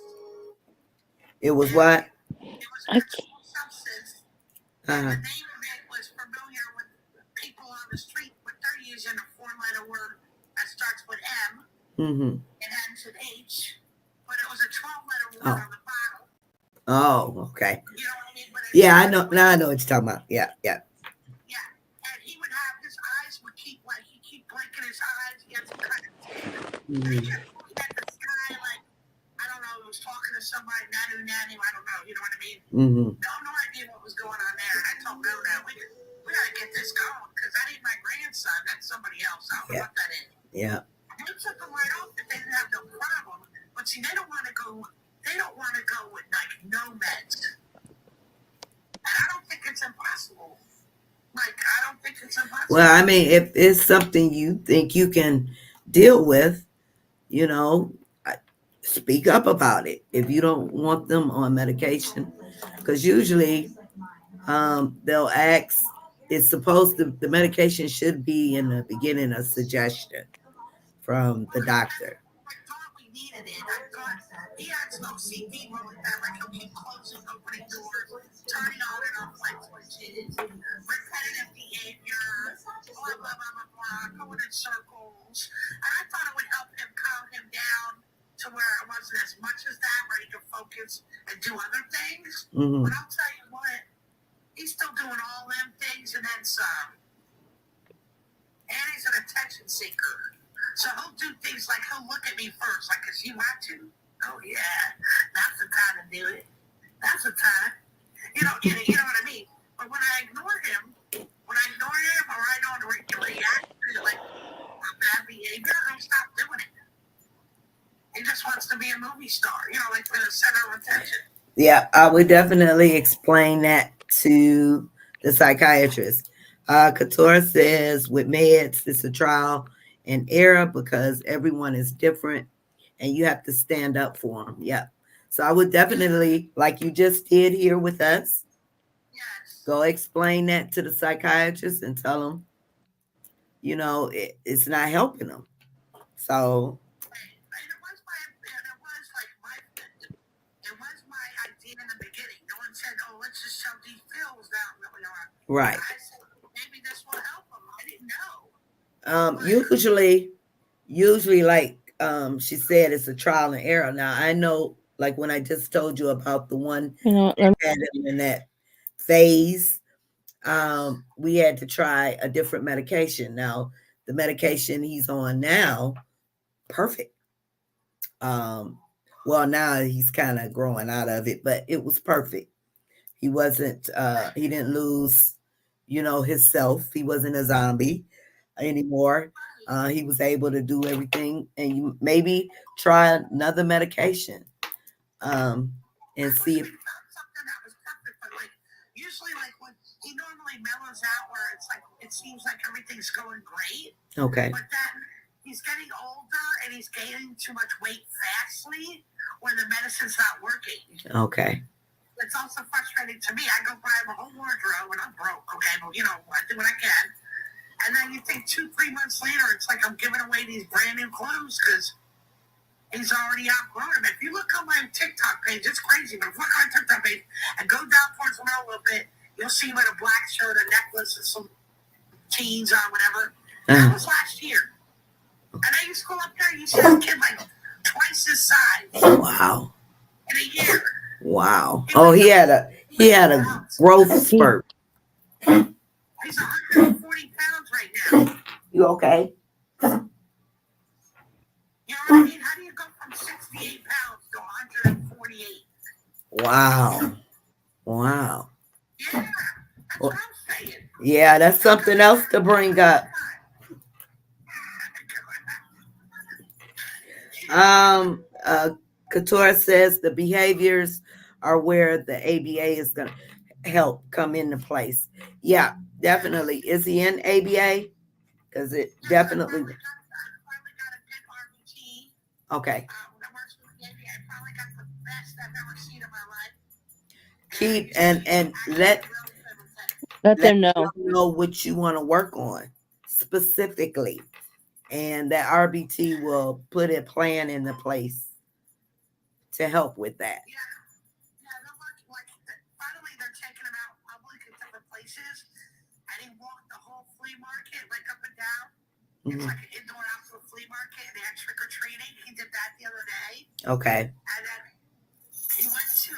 Speaker 1: It was what?
Speaker 3: It was a controlled substance. And the name of it was familiar with people on the street, but they're using a 4-letter word that starts with M.
Speaker 1: Mm-hmm.
Speaker 3: It ends with H, but it was a 12-letter word on the bottle.
Speaker 1: Oh, okay.
Speaker 3: You know what I mean?
Speaker 1: Yeah, I know. Now I know what you're talking about. Yeah.
Speaker 3: Yeah, and he would have his eyes would keep blinking his eyes. He had some kind of tape. And he kept looking at the sky like, I don't know, he was talking to somebody, nanu, I don't know, you know what I mean?
Speaker 1: Mm-hmm.
Speaker 3: No idea what was going on there. And I told Bill that we got to get this going because I need my grandson. That's somebody else. I don't know what that is.
Speaker 1: Yeah.
Speaker 3: They took them right off if they didn't have no problem. But see, they don't want to go with like no meds. And I don't think it's impossible. I don't think it's impossible.
Speaker 1: Well, I mean, if it's something you think you can deal with, speak up about it. If you don't want them on medication, because usually they'll ask, the medication should be in the beginning a suggestion from the doctor.
Speaker 3: I thought we needed it. I thought he had OCD really bad. Like he'll keep closing, opening doors, turning on and off light switches, repetitive behavior, blah, blah, blah, blah, blah, going in circles. And I thought it would help him calm him down to where it wasn't as much as that, where he could focus and do other things.
Speaker 1: Mm-hmm.
Speaker 3: But I'll tell you what, he's still doing all them things and then some. And he's an attention seeker. So he'll do things like he'll look at me first, like, is he watching? Oh yeah, that's the time to do it. That's the time. You know what I mean? But when I ignore him, or I don't react to like bad behavior, he'll stop doing it. He just wants to be a movie star.
Speaker 1: Yeah, I would definitely explain that to the psychiatrist. Couture says with meds, it's a trial and error because everyone is different and you have to stand up for them. Yeah. So I would definitely, like you just did here with us,
Speaker 3: Yes.
Speaker 1: go explain that to the psychiatrist and tell them, it's not helping them. So,
Speaker 3: Right. And it was like it was my idea in the beginning. No one said, "Oh, let's just shove these pills down."
Speaker 1: right.
Speaker 3: I said maybe this will help them. I didn't know.
Speaker 1: Um,
Speaker 3: But
Speaker 1: usually, usually, like she said, it's a trial and error. Now, I know, like when I just told you about the one
Speaker 2: You know,
Speaker 1: that had him in that phase,
Speaker 3: yes,
Speaker 1: we had to try a different medication. Now, the medication he's on now, perfect. Um, well, now he's kind of growing out of it, but it was perfect. He wasn't, he didn't lose, himself. He wasn't a zombie anymore. He was able to do everything, and you maybe try another medication, um, and
Speaker 3: I wish
Speaker 1: see if,
Speaker 3: we found something that was perfect. But like usually, like when he normally mellows out, where it's like it seems like everything's going great,
Speaker 1: okay,
Speaker 3: but then he's getting older and he's gaining too much weight fastly when the medicine's not working.
Speaker 1: okay,
Speaker 3: It's also frustrating to me. I go buy him a whole wardrobe and I'm broke, okay, but I do what I can. And then you think 2, 3 months later, it's like I'm giving away these brand new clothes because he's already outgrown them. If you look on my TikTok page, it's crazy, but if you look on my TikTok page and go down towards the middle a little bit, you'll see him in a black shirt, a necklace, and some jeans on, whatever. That was last year. And I used to go up there, you see this kid like twice his size
Speaker 1: wow,
Speaker 3: in a year.
Speaker 1: wow. Oh, he had a growth spurt.
Speaker 3: He's 140 pounds right now.
Speaker 1: You okay?
Speaker 3: You know what I mean? How do you go from 68 pounds to 148?
Speaker 1: Wow, wow.
Speaker 3: Yeah, that's
Speaker 1: Well,
Speaker 3: what I'm saying.
Speaker 1: yeah, that's something else to bring up. Couture says the behaviors are where the ABA is going to help come into place. Yeah, definitely. Is he in ABA? Because it definitely.
Speaker 3: I finally got a good RBT
Speaker 1: Okay.
Speaker 3: that works with me. I finally got the best I've ever seen in my life.
Speaker 1: Keep and let
Speaker 2: let
Speaker 1: let
Speaker 2: them
Speaker 1: them
Speaker 2: know.
Speaker 1: know what you want to work on specifically, and that RBT will put a plan into place to help with that.
Speaker 3: Yeah, they're working finally they're taking him out public in different places, and he walked the whole flea market like up and down. It's
Speaker 1: Mhm.
Speaker 3: like an indoor outdoor flea market, and they had trick or treating. He did that the other day,
Speaker 1: Okay.
Speaker 3: and then he went to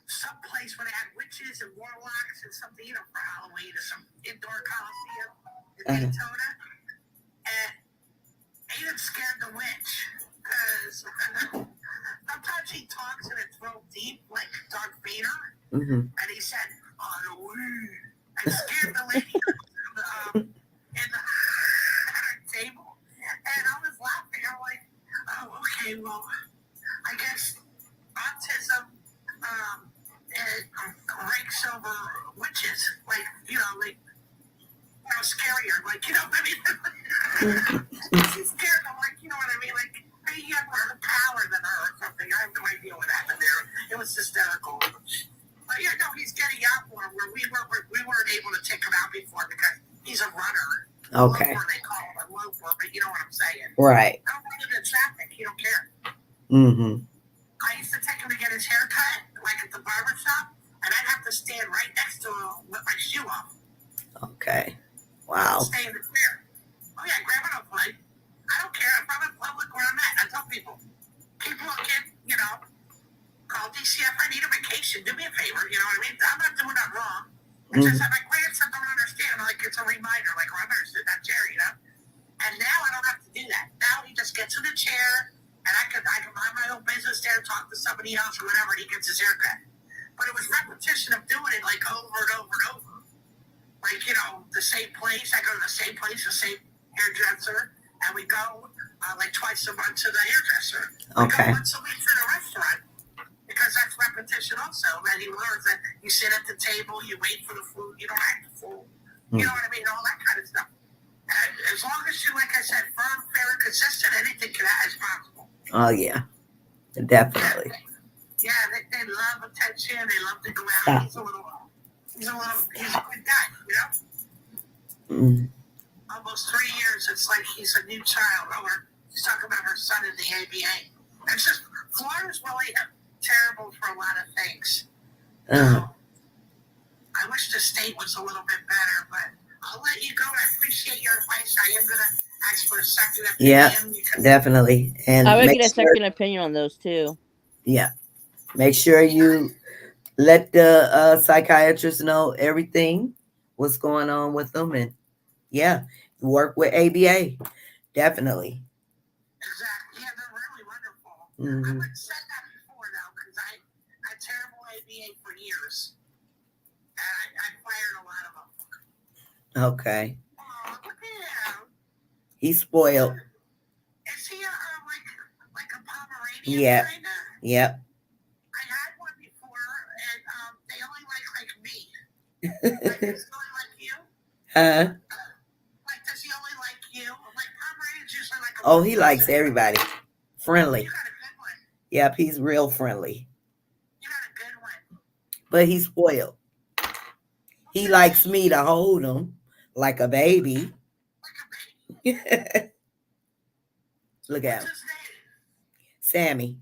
Speaker 3: some place where they had witches and warlocks and something, for Halloween, or some indoor coliseum in Daytona, and Aiden scared the witch because sometimes he talks and it's real deep, like Darth Vader, and he said, "Halloween," and scared the lady in the table, and I was laughing. I'm like, "Oh, okay, well, I guess autism it ranks over witches, like scarier, like I mean, she's scared of like what I mean, like maybe you have more power than her or something. I have no idea what happened there. It was hysterical. But yeah, no, he's getting out more where we weren't able to take him out before because he's a runner.
Speaker 1: Okay.
Speaker 3: Loper, they call him a loper, but you know what I'm saying.
Speaker 1: Right.
Speaker 3: I don't think in traffic. He don't care.
Speaker 1: Mm-hmm.
Speaker 3: I used to take him to get his hair cut, like at the barber shop, and I'd have to stand right next to him with my shoe off.
Speaker 1: Okay. Wow.
Speaker 3: Stay in the chair. Oh yeah, grab it up, play. I don't care if I'm in public where I'm at. I tell people, keep looking, call DCF. I need a vacation. Do me a favor, you know what I mean? I'm not doing that wrong. It's just that my grandson don't understand. Like, it's a reminder, like, oh, I'm going to sit in that chair, And now I don't have to do that. Now he just gets in the chair, and I can mind my own business there, talk to somebody else or whatever, and he gets his haircut. But it was repetition of doing it, like, over and over and over. Like, the same place. I go to the same place, the same hairdresser, and we go like twice a month to the hairdresser. We go once a week to the restaurant. because that's repetition also. That he learns that you sit at the table, you wait for the food, you don't act the fool. You know what I mean? All that kind of stuff. And as long as you, like I said, firm, fair, and consistent, anything is possible.
Speaker 1: Oh yeah, definitely.
Speaker 3: Yeah, they love attention. They love to go out. He's a good guy, you know?
Speaker 1: Mm.
Speaker 3: Almost 3 years, it's like he's a new child. Or he's talking about her son in the ABA. It's just, Florida's really terrible for a lot of things. I wish the state was a little bit better, but I'll let you go. I appreciate your advice. I am going to ask for a second opinion.
Speaker 1: Yeah, definitely. And
Speaker 2: I would get a second opinion on those too.
Speaker 1: Yeah. Make sure you let the psychiatrist know everything, what's going on with them. And yeah, work with ABA. Definitely.
Speaker 3: Exactly. Yeah, they're really wonderful. I would have said that before, though, because I had terrible ABA for years. And I fired a lot of them.
Speaker 1: Okay.
Speaker 3: Oh, look at him.
Speaker 1: He's spoiled.
Speaker 3: Is he like a Pomeranian?
Speaker 1: Yeah.
Speaker 3: Kinda?
Speaker 1: Yep.
Speaker 3: I had one before, and they only like me. Like, does he only like you? Like, does he only like you? Like, Pomeranians usually like a
Speaker 1: Oh, he likes everybody. Friendly.
Speaker 3: You got a good one.
Speaker 1: Yep, he's real friendly.
Speaker 3: You got a good one.
Speaker 1: But he's spoiled. He likes me to hold him like a baby.
Speaker 3: Like a baby.
Speaker 1: Look at him.
Speaker 3: What's his name?
Speaker 1: Sammy.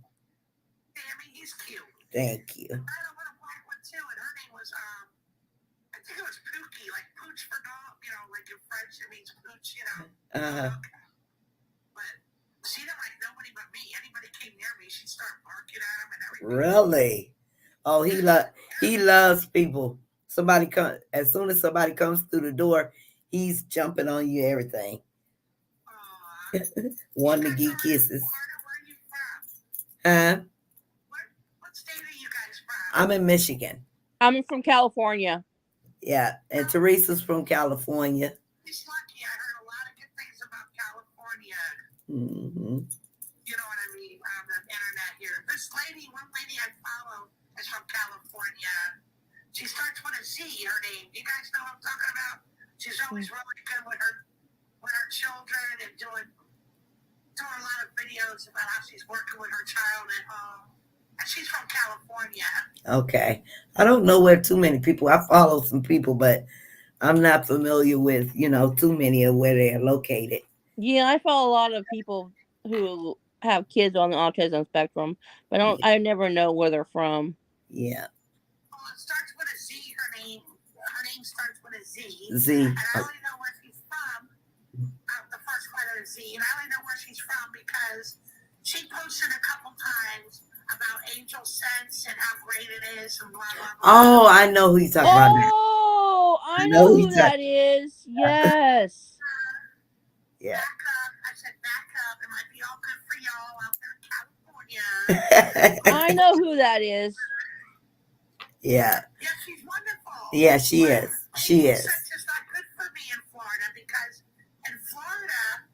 Speaker 3: Sammy, he's cute.
Speaker 1: Thank you.
Speaker 3: I had a little black one too, and her name was I think it was Pookie, like pooch for dog. You know, like in French it means pooch. You know. But she didn't like nobody but me. Anybody came near me, she'd start barking at him and everything.
Speaker 1: Really? Oh, he loves people. As soon as somebody comes through the door, he's jumping on you, everything. Wanting to give kisses.
Speaker 3: Where are you from?
Speaker 1: Huh?
Speaker 3: What state are you guys from?
Speaker 1: I'm in Michigan.
Speaker 2: I'm from California.
Speaker 1: Yeah, and Teresa's from California.
Speaker 3: He's lucky. I heard a lot of good things about California.
Speaker 1: Mm-hmm.
Speaker 3: You know what I mean? On the internet here. One lady I follow is from California. She starts with a Z, her name. You guys know what I'm talking about? She's always really good with her children and doing a lot of videos about how she's working with her child at home. And she's from California. Okay.
Speaker 1: I don't know where too many people. I follow some people, but I'm not familiar with, too many of where they're located.
Speaker 2: Yeah, I follow a lot of people who have kids on the autism spectrum, but I never know where they're from.
Speaker 1: Yeah.
Speaker 3: Well, it starts with a Z, her name. Her name starts with a Z.
Speaker 1: Z.
Speaker 3: And I only know where she's from, the first letter Z, and I only know where she's from because she posted a couple times about Angel Sense and how great it is and blah, blah, blah.
Speaker 1: Oh, I know who you're talking about.
Speaker 2: Oh, I know who that is. Yes.
Speaker 1: Yeah.
Speaker 3: Back up. I said back up. It might be all good for y'all out there in California.
Speaker 2: I know who that is.
Speaker 1: Yeah.
Speaker 3: Yeah, she's wonderful.
Speaker 1: Yeah, she is. She is.
Speaker 3: Sense is not good for me in Florida because in Florida,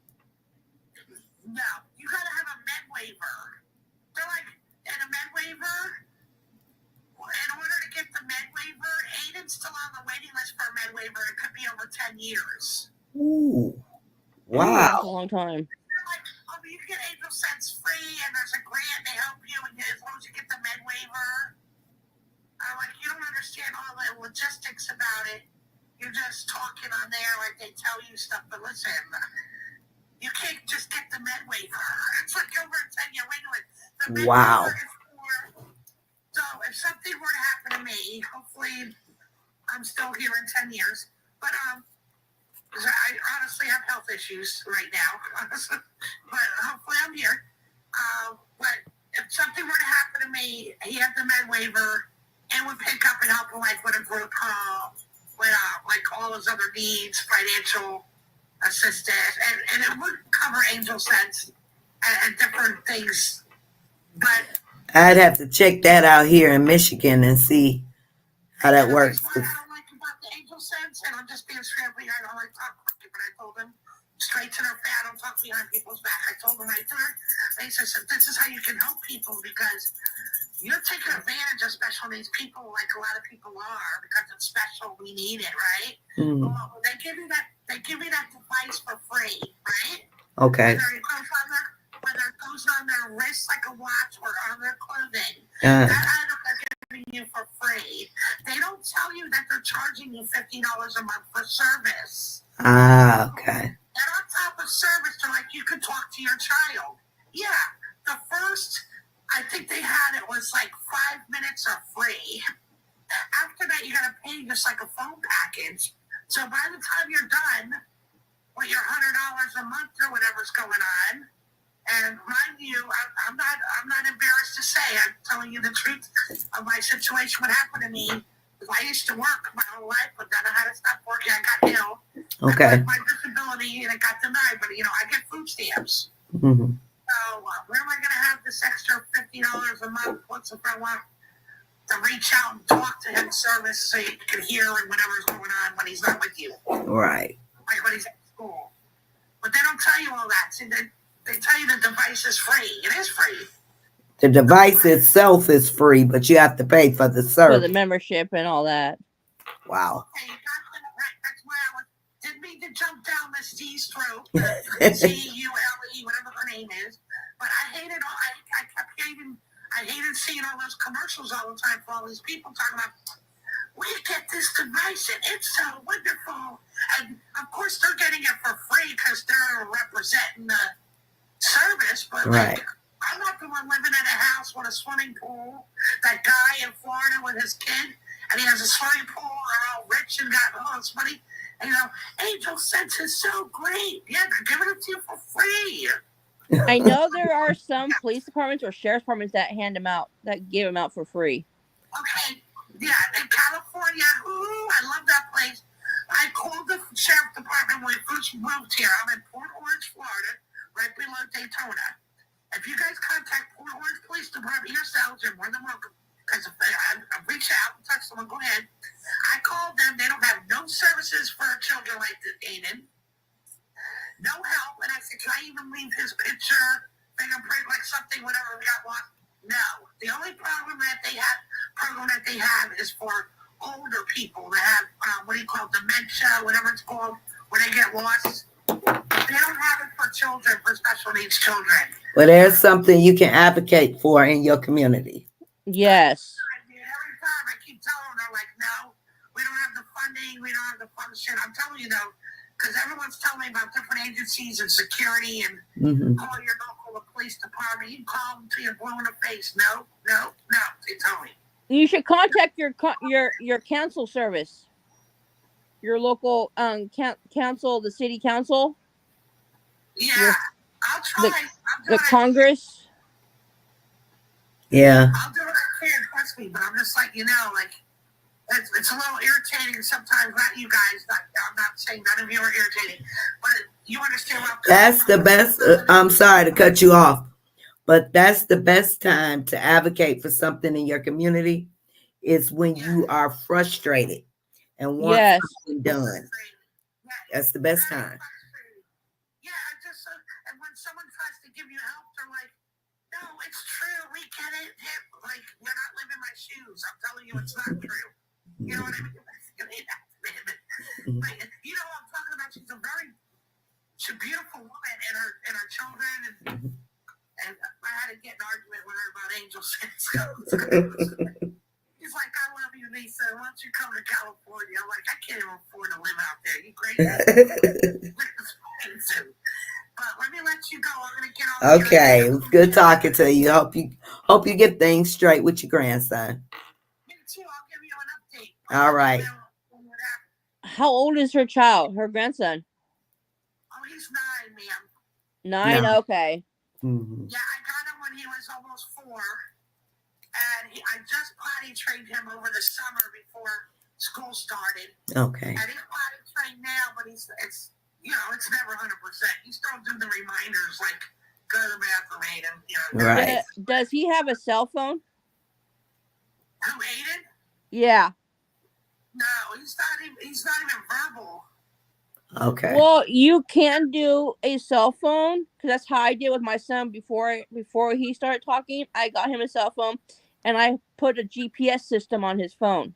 Speaker 3: no, you got to have a med waiver. They're like, and a med waiver, in order to get the med waiver, Aiden's still on the waiting list for a med waiver. It could be over 10 years.
Speaker 1: Ooh. Wow.
Speaker 2: That's a long time.
Speaker 3: They're like, oh, you get Angel Sense free, and there's a grant, they help you, and as long as you get the med waiver. I'm like, you don't understand all the logistics about it. You're just talking on there like they tell you stuff, but listen, you can't just get the med waiver. It's like over a 10-year waiting list. The med waiver is for, so if something were to happen to me, hopefully I'm still here in 10 years, but I honestly have health issues right now, but hopefully I'm here. But if something were to happen to me, he had the med waiver and would pick up and help him like with a group home, with like all his other needs, financial assistance, and it would cover Angel Sense and different things. But
Speaker 1: I'd have to check that out here in Michigan and see how that works.
Speaker 3: What I don't like about the Angel Sense, and I'm just being straight up, I don't like talk quickly, but I told him straight to their face. I don't talk behind people's back. I told them right there. They said, this is how you can help people because you're taking advantage of special needs people like a lot of people are because it's special. We need it, right?
Speaker 1: Mm.
Speaker 3: Well, they give you that device for free, right?
Speaker 1: Okay.
Speaker 3: Whether it goes on their wrist like a watch or on their clothing, that item they're giving you for free. They don't tell you that they're charging you $50 a month for service.
Speaker 1: Okay.
Speaker 3: And on top of service, they're like, you could talk to your child. Yeah, the first, I think they had it was like 5 minutes are free. After that, you got to pay just like a phone package. So by the time you're done with your $100 a month or whatever's going on, and mind you, I'm not embarrassed to say, I'm telling you the truth of my situation. What happened to me. I used to work my whole life, but then I had to stop working. I got ill.
Speaker 1: Okay.
Speaker 3: My disability, and it got denied. But, I get food stamps.
Speaker 1: Mm-hmm.
Speaker 3: So where am I going to have this extra $50 a month? What's if I want to reach out and talk to him service so you can hear whatever's going on when he's not with you?
Speaker 1: Right.
Speaker 3: Like when he's at school. But they don't tell you all that. See, they tell you the device is free. It is free.
Speaker 1: The device itself is free, but you have to pay for the service.
Speaker 2: For the membership and all that.
Speaker 1: Wow.
Speaker 3: Okay, right. That's why I didn't mean to jump down Miss D's throat. C-U-L-E, whatever her name is. But I hated I hated seeing all those commercials all the time for all these people talking about, we get this device and it's so wonderful. And of course they're getting it for free because they're representing the service, but
Speaker 1: right.
Speaker 3: I'm not the one living in a house with a swimming pool. That guy in Florida with his kid, and he has a swimming pool, they're all rich and got all this money. And, Angel Sense is so great. Yeah, they're giving it to you for free.
Speaker 2: I know there are some police departments or sheriff's departments that hand them out, that give them out for free.
Speaker 3: Okay, yeah, in California, I love that place. I called the sheriff department when we first moved here. I'm in Port Orange, Florida, right below Daytona. If you guys contact Port Orange Police Department yourselves, you're more than welcome. Because if I reach out and touch someone, go ahead. I called them. They don't have no services for children like this, Aiden. No help. And I said, can I even leave his picture, fingerprint, like something, whatever we got lost? No. The only program that they have is for older people that have, dementia, whatever it's called, when they get lost. They don't have it for children, for special needs children.
Speaker 1: Well, there's something you can advocate for in your community.
Speaker 2: Yes.
Speaker 3: Every time I keep telling them, they're like, no, we don't have the funding, we don't have the function. I'm telling you, though, because everyone's telling me about different agencies and security and call your local police department. You can call them till you're blue in the face. No, they tell me.
Speaker 2: You should contact your council service. Your local council, the city council.
Speaker 3: Yeah, I'll try.
Speaker 2: The Congress.
Speaker 1: Yeah.
Speaker 3: I'll do what I can, trust me, but I'm just like, it's a little irritating sometimes, not you guys, I'm not saying none of you are irritating, but you understand what I'm
Speaker 1: That's the best, I'm sorry to cut you off, but that's the best time to advocate for something in your community is when you are frustrated and want something done. That's the best time.
Speaker 3: Yeah, and when someone tries to give you help, they're like, no, it's true, we get it. Like, you're not living my shoes. I'm telling you, it's not true. You know what I mean? But you know what I'm talking about? She's a beautiful woman and her children, and I had to get an argument with her about Angel Sense. He's like, I love you, Lisa. Why don't you come to California? I'm like, I can't even afford to live out there. You crazy? But let me let you go. I'm gonna get on.
Speaker 1: Okay, it was good talking to you. Hope you get things straight with your grandson.
Speaker 3: Me too. I'll give you an update.
Speaker 1: All right.
Speaker 2: How old is her child? Her grandson?
Speaker 3: Oh, he's 9, ma'am.
Speaker 2: 9.
Speaker 1: No.
Speaker 2: Okay.
Speaker 1: Mm-hmm.
Speaker 3: Yeah, I got him when he was almost 4, and I just potty trained him over the summer before school started.
Speaker 1: Okay.
Speaker 3: And he's potty trained now, but it's never 100%. You still do the reminders like go to the bathroom, Aiden.
Speaker 1: Right.
Speaker 2: Does he have a cell phone?
Speaker 3: Who, Aiden?
Speaker 2: Yeah.
Speaker 3: No, he's not even verbal.
Speaker 1: Okay.
Speaker 2: Well, you can do a cell phone because that's how I did with my son before he started talking. I got him a cell phone, and I put a GPS system on his phone,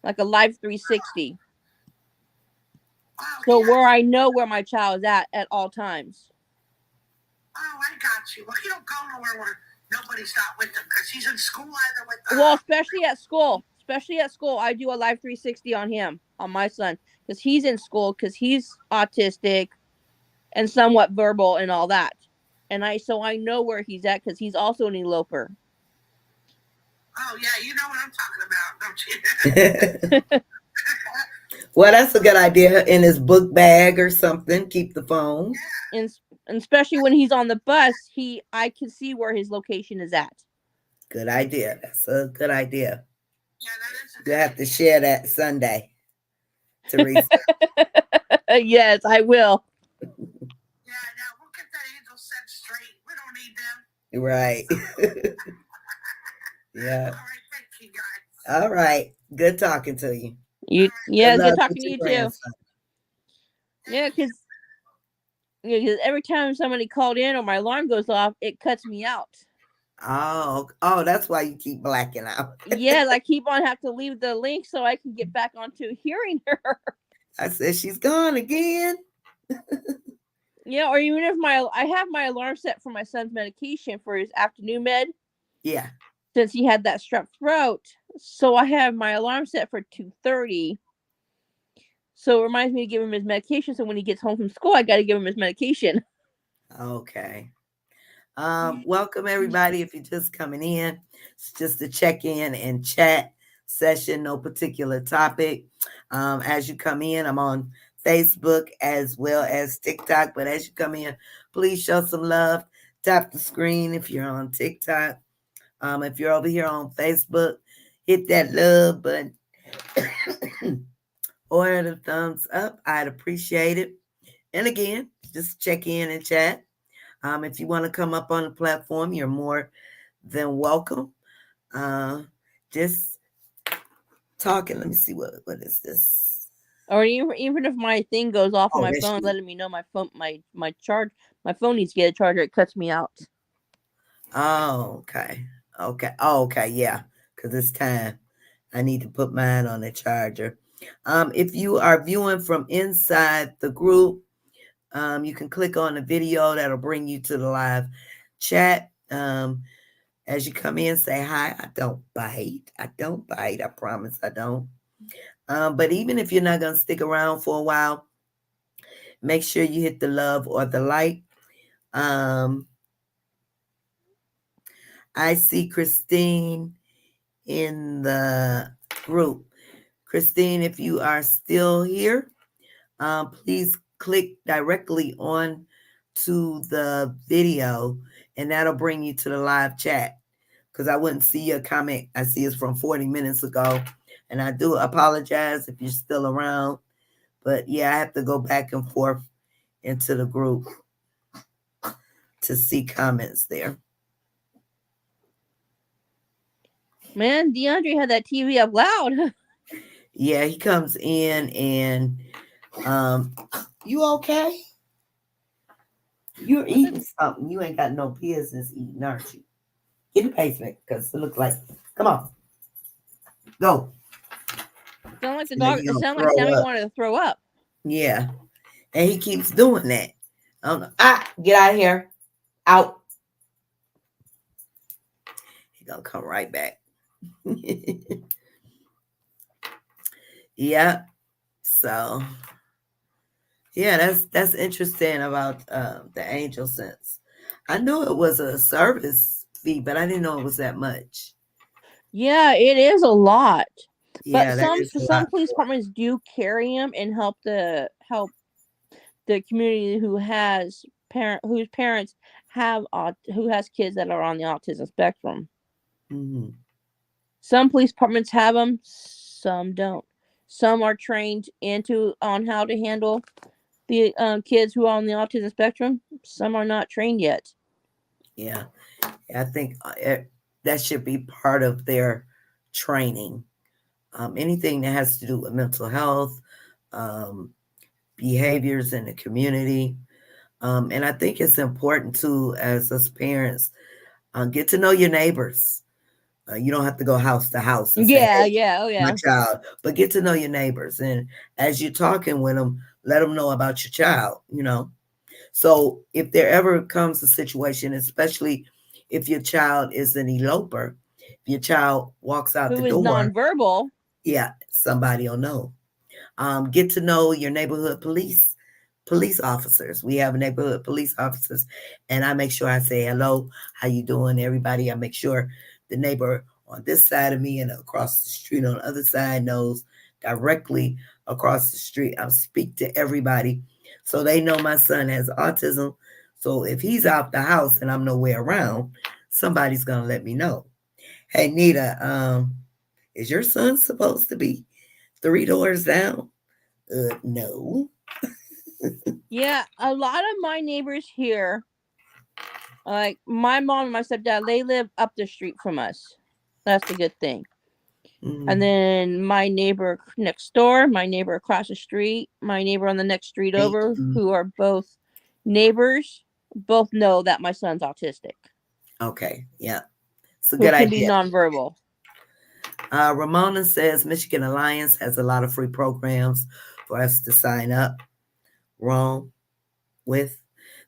Speaker 2: like a Live 360.
Speaker 3: Oh,
Speaker 2: So where
Speaker 3: yeah.
Speaker 2: I know where my child is at all times.
Speaker 3: Oh, I got you. Well, he don't go nowhere where nobody's not with him because he's in school either with
Speaker 2: Well, especially at school, I do a Live 360 on him, on my son, because he's in school, because he's autistic and somewhat verbal and all that. And I know where he's at because he's also an eloper.
Speaker 3: Oh, yeah, you know what I'm talking about, don't you?
Speaker 1: Well, that's a good idea. In his book bag or something, keep the phone.
Speaker 2: and, and especially when he's on the bus, I can see where his location is at.
Speaker 1: Good idea. That's a good idea.
Speaker 3: Yeah, that is a
Speaker 1: You
Speaker 3: good
Speaker 1: have to
Speaker 3: idea.
Speaker 1: share that Sunday, Teresa.
Speaker 2: Yes, I will.
Speaker 3: Yeah, now we'll get that angel set straight. We don't need them.
Speaker 1: Right. Yeah.
Speaker 3: All right, thank you, guys.
Speaker 1: All right. Good talking to you.
Speaker 3: All
Speaker 2: You,
Speaker 3: right,
Speaker 1: Good
Speaker 2: yeah, it's good
Speaker 1: luck with
Speaker 2: talking to
Speaker 1: your
Speaker 2: you too.
Speaker 1: grandson.
Speaker 2: Yeah,
Speaker 3: thank you.
Speaker 2: because every time somebody called in or my alarm goes off, it cuts me out.
Speaker 1: Oh, that's why you keep blacking out.
Speaker 2: Yes, I keep on have to leave the link so I can get back onto hearing her.
Speaker 1: I said she's gone again.
Speaker 2: Yeah, or even if I have my alarm set for my son's medication for his afternoon med
Speaker 1: Yeah.
Speaker 2: since he had that strep throat. So I have my alarm set for 2:30. So it reminds me to give him his medication. So when he gets home from school, I got to give him his medication.
Speaker 1: Okay. Welcome everybody. If you're just coming in, it's just a check-in and chat session, no particular topic. As you come in, I'm on Facebook as well as TikTok. But as you come in, please show some love. Tap the screen if you're on TikTok. If you're over here on Facebook, hit that love button or the thumbs up. I'd appreciate it. And again, just check in and chat. If you want to come up on the platform, you're more than welcome. Uh, just talking. Let me see what is this.
Speaker 2: Or even if my thing goes off on
Speaker 1: Oh,
Speaker 2: my
Speaker 1: that's
Speaker 2: phone,
Speaker 1: you.
Speaker 2: letting me know my phone needs to get a charger. It cuts me out.
Speaker 1: Oh, okay. Okay. Oh, okay. Yeah. Because it's time. I need to put mine on the charger. If you are viewing from inside the group, you can click on the video that'll bring you to the live chat. As you come in, say hi. I don't bite. I don't bite. I promise I don't. But even if you're not going to stick around for a while, make sure you hit the love or the like. Um, I see Christine in the group. Christine, if you are still here, please click directly on to the video and that'll bring you to the live chat because I wouldn't see your comment. I see it's from 40 minutes ago. And I do apologize if you're still around. But yeah, I have to go back and forth into the group to see comments there.
Speaker 2: Man, DeAndre had that TV up loud.
Speaker 1: Yeah, he comes in and you okay? You're eating something. You ain't got no business eating, aren't you? Get in the basement because it looks like come on. Go.
Speaker 2: Sound like the
Speaker 1: And then
Speaker 2: dog.
Speaker 1: he
Speaker 2: It
Speaker 1: gonna
Speaker 2: sounded like
Speaker 1: throw
Speaker 2: Sammy
Speaker 1: up.
Speaker 2: wanted to throw up.
Speaker 1: Yeah. And he keeps doing that. I don't know. Get out of here. Out. He gonna come right back. Yeah. So yeah, that's interesting about the angel sense. I knew it was a service fee, but I didn't know it was that much.
Speaker 2: Yeah, it is a lot. But
Speaker 1: Yeah, that is a
Speaker 2: some
Speaker 1: lot
Speaker 2: police
Speaker 1: for
Speaker 2: departments do carry them and help the community whose parents who has kids that are on the autism spectrum.
Speaker 1: it. Hmm.
Speaker 2: Some police departments have them, some don't. Some are trained into on how to handle the kids who are on the autism spectrum. Some are not trained yet.
Speaker 1: Yeah, I think that should be part of their training. Anything that has to do with mental health, um, behaviors in the community. And I think it's important too, as us parents, get to know your neighbors. You don't have to go house to house and say,
Speaker 2: Yeah,
Speaker 1: "Hey,
Speaker 2: yeah, oh
Speaker 1: my
Speaker 2: yeah.
Speaker 1: child," but get to know your neighbors. And as you're talking with them, let them know about your child. So if there ever comes a situation, especially if your child is an eloper, if your child walks out the
Speaker 2: Who is
Speaker 1: door,
Speaker 2: nonverbal.
Speaker 1: yeah, somebody will know. Get to know your neighborhood police officers. We have neighborhood police officers, and I make sure I say hello, how you doing, everybody. I make sure the neighbor on this side of me and across the street on the other side knows directly across the street. I speak to everybody so they know my son has autism. So if he's out the house and I'm nowhere around, somebody's gonna let me know. Hey Nita, is your son supposed to be three doors down? No.
Speaker 2: Yeah, a lot of my neighbors here, like my mom and my stepdad, they live up the street from us. That's the good thing. And
Speaker 1: Mm,
Speaker 2: then my neighbor next door, my neighbor across the street, my neighbor on the next street
Speaker 1: thank
Speaker 2: over,
Speaker 1: you.
Speaker 2: who are both neighbors, both know that my son's autistic,
Speaker 1: Okay, yeah, it's a
Speaker 2: who
Speaker 1: good
Speaker 2: can be
Speaker 1: idea.
Speaker 2: nonverbal.
Speaker 1: Ramona says Michigan Alliance has a lot of free programs for us to sign up. Wrong with.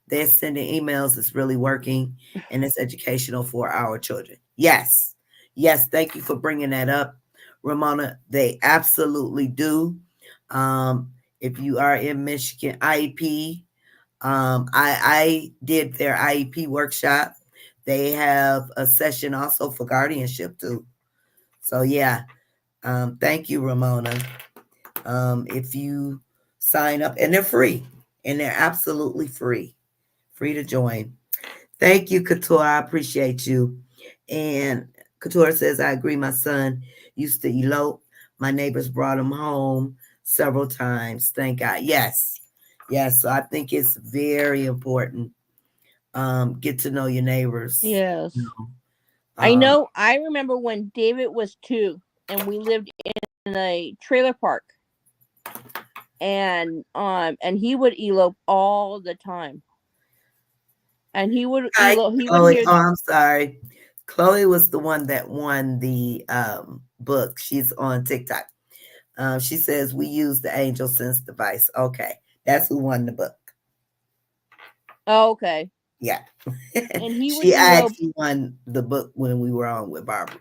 Speaker 1: They're sending emails. It's really working, and it's educational for our children. Yes, yes. Thank you for bringing that up, Ramona. They absolutely do. Um, if you are in Michigan, IEP. I did their IEP workshop. They have a session also for guardianship too. So yeah, thank you, Ramona. If you sign up, and they're free, and they're absolutely free to join. Thank you, Couture. I appreciate you. And Couture says, I agree. My son used to elope. My neighbors brought him home several times. Thank God. Yes. Yes. So I think it's very important. Get to know your neighbors. You
Speaker 2: Yes.
Speaker 1: know.
Speaker 2: I know, I remember when David was 2 and we lived in a trailer park, and he would elope all the time. And
Speaker 1: Hi,
Speaker 2: he would
Speaker 1: Chloe.
Speaker 2: hear.
Speaker 1: Oh, I'm sorry. Chloe was the one that won the book. She's on TikTok. She says we use the Angel Sense device. Okay, that's who won the book.
Speaker 2: Oh, okay.
Speaker 1: Yeah,
Speaker 2: And he would
Speaker 1: she
Speaker 2: elope,
Speaker 1: actually won the book when we were on with Barbara.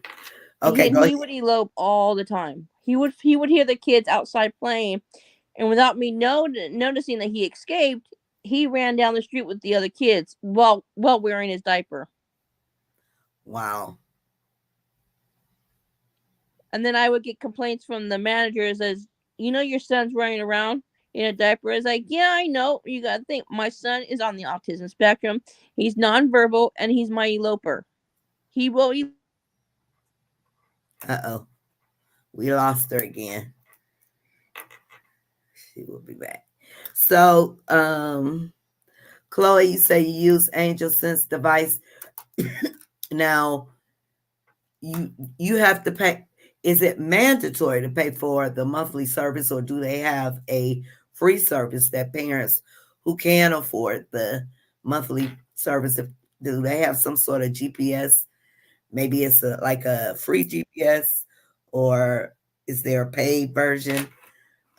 Speaker 1: Okay,
Speaker 2: and
Speaker 1: go ahead.
Speaker 2: he would elope all the time. He would hear the kids outside playing, and without me noticing that he escaped, he ran down the street with the other kids while wearing his diaper.
Speaker 1: Wow.
Speaker 2: And then I would get complaints from the managers as, your son's running around in a diaper. It's like, yeah, I know. You gotta think, my son is on the autism spectrum. He's nonverbal, and he's my eloper. He will elope all the time.
Speaker 1: Uh oh, we lost her again. She will be back. So, Chloe, you say you use Angel Sense device. Now, you you have to pay. Is it mandatory to pay for the monthly service, or do they have a free service that parents who can afford the monthly service, if, do they have some sort of GPS? Maybe it's like a free GPS, or is there a paid version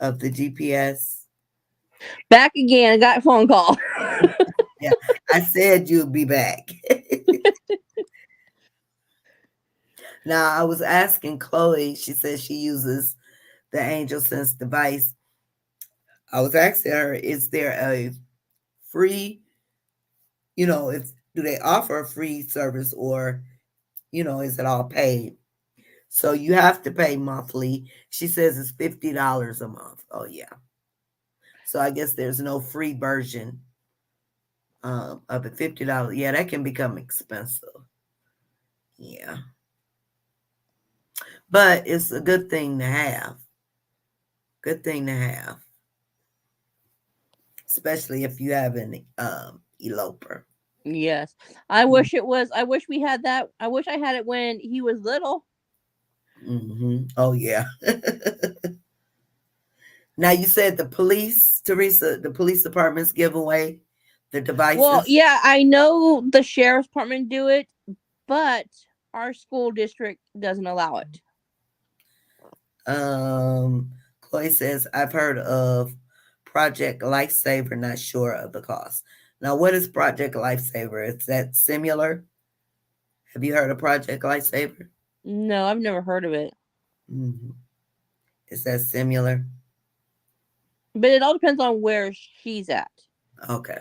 Speaker 1: of the GPS?
Speaker 2: Back again. I got a phone call.
Speaker 1: Yeah, I said you'd be back. Now, I was asking Chloe, she says she uses the Angel Sense device. I was asking her, is there a free, if do they offer a free service, or, is it all paid? So you have to pay monthly. She says it's $50 a month. Oh yeah. So I guess there's no free version of it. $50. Yeah, that can become expensive. Yeah. But it's a good thing to have. Good thing to have. Especially if you have an eloper.
Speaker 2: Yes. I wish we had that. I wish I had it when he was little.
Speaker 1: Oh yeah. Now you said the police, Teresa, the police departments give away the
Speaker 2: Well,
Speaker 1: devices.
Speaker 2: yeah, I know the sheriff's department do it, but our school district doesn't allow it.
Speaker 1: Chloe says I've heard of Project Lifesaver, not sure of the cost. Now, what is Project Lifesaver? Is that similar? Have you heard of Project Lifesaver?
Speaker 2: No, I've never heard of it.
Speaker 1: Mm-hmm. Is that similar?
Speaker 2: But it all depends on where she's at.
Speaker 1: Okay.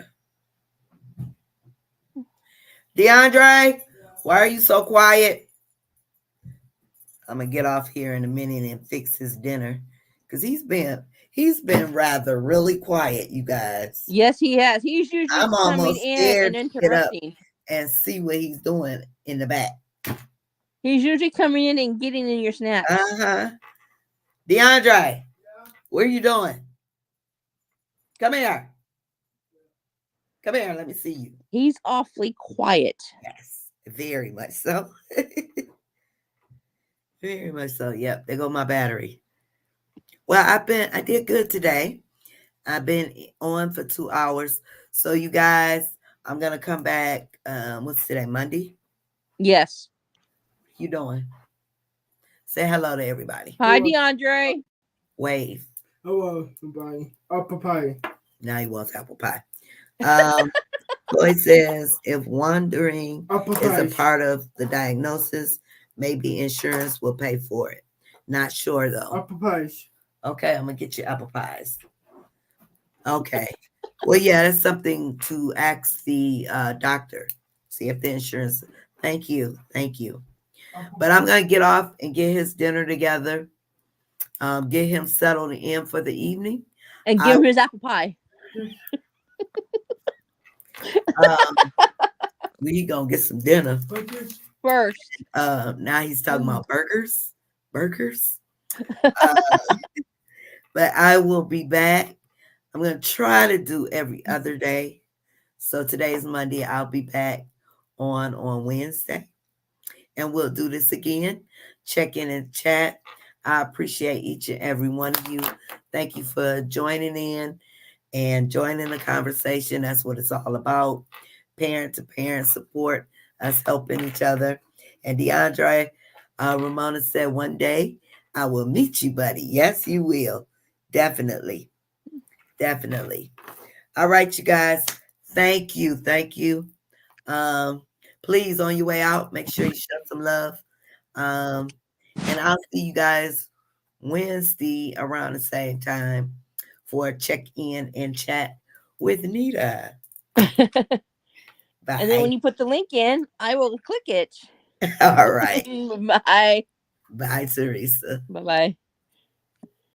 Speaker 1: DeAndre, why are you so quiet? I'm gonna get off here in a minute and fix his dinner because he's been rather really quiet, you guys.
Speaker 2: Yes, he has. He's usually
Speaker 1: I'm
Speaker 2: coming
Speaker 1: almost
Speaker 2: in
Speaker 1: scared
Speaker 2: and
Speaker 1: to get up
Speaker 2: interrupting.
Speaker 1: and see what he's doing in the back.
Speaker 2: He's usually coming in and getting in your snacks.
Speaker 1: Uh-huh. DeAndre, what are you doing? Come here. Come here. Let me see you.
Speaker 2: He's awfully quiet.
Speaker 1: Yes, very much so. Very much so. Yep, there go my battery. Well, I did good today. I've been on for 2 hours. So you guys, I'm gonna come back. What's today? Monday?
Speaker 2: Yes.
Speaker 1: What you doing? Say hello to everybody.
Speaker 2: Hi, DeAndre.
Speaker 1: Wave.
Speaker 4: Hello, everybody. Apple pie.
Speaker 1: Now he wants apple pie. Chloe says if wandering
Speaker 4: Apple
Speaker 1: is a
Speaker 4: pie.
Speaker 1: part of the diagnosis, maybe insurance will pay for it. Not sure though.
Speaker 4: Apple pies.
Speaker 1: Okay, I'm gonna get you apple pies. Okay. Well, yeah, that's something to ask the doctor. See if the insurance. Thank you. Thank you. But I'm gonna get off and get his dinner together. Get him settled in for the evening.
Speaker 2: And give him his apple pie.
Speaker 1: We gonna get some dinner
Speaker 2: first.
Speaker 1: Now he's talking about burgers. But I will be back. I'm gonna try to do every other day. So today is Monday. I'll be back on Wednesday, and we'll do this again. Check in and chat. I appreciate each and every one of you. Thank you for joining in and joining the conversation. That's what it's all about. Parent to parent support, us helping each other. And DeAndre, Ramona said, one day I will meet you, buddy. Yes, you will. Definitely. All right, you guys. Thank you. Please, on your way out, make sure you show some love. And I'll see you guys Wednesday around the same time for a check-in and chat with Nita. Bye.
Speaker 2: And then when you put the link in, I will click it.
Speaker 1: All right.
Speaker 2: Bye.
Speaker 1: Bye, Teresa.
Speaker 2: Bye-bye.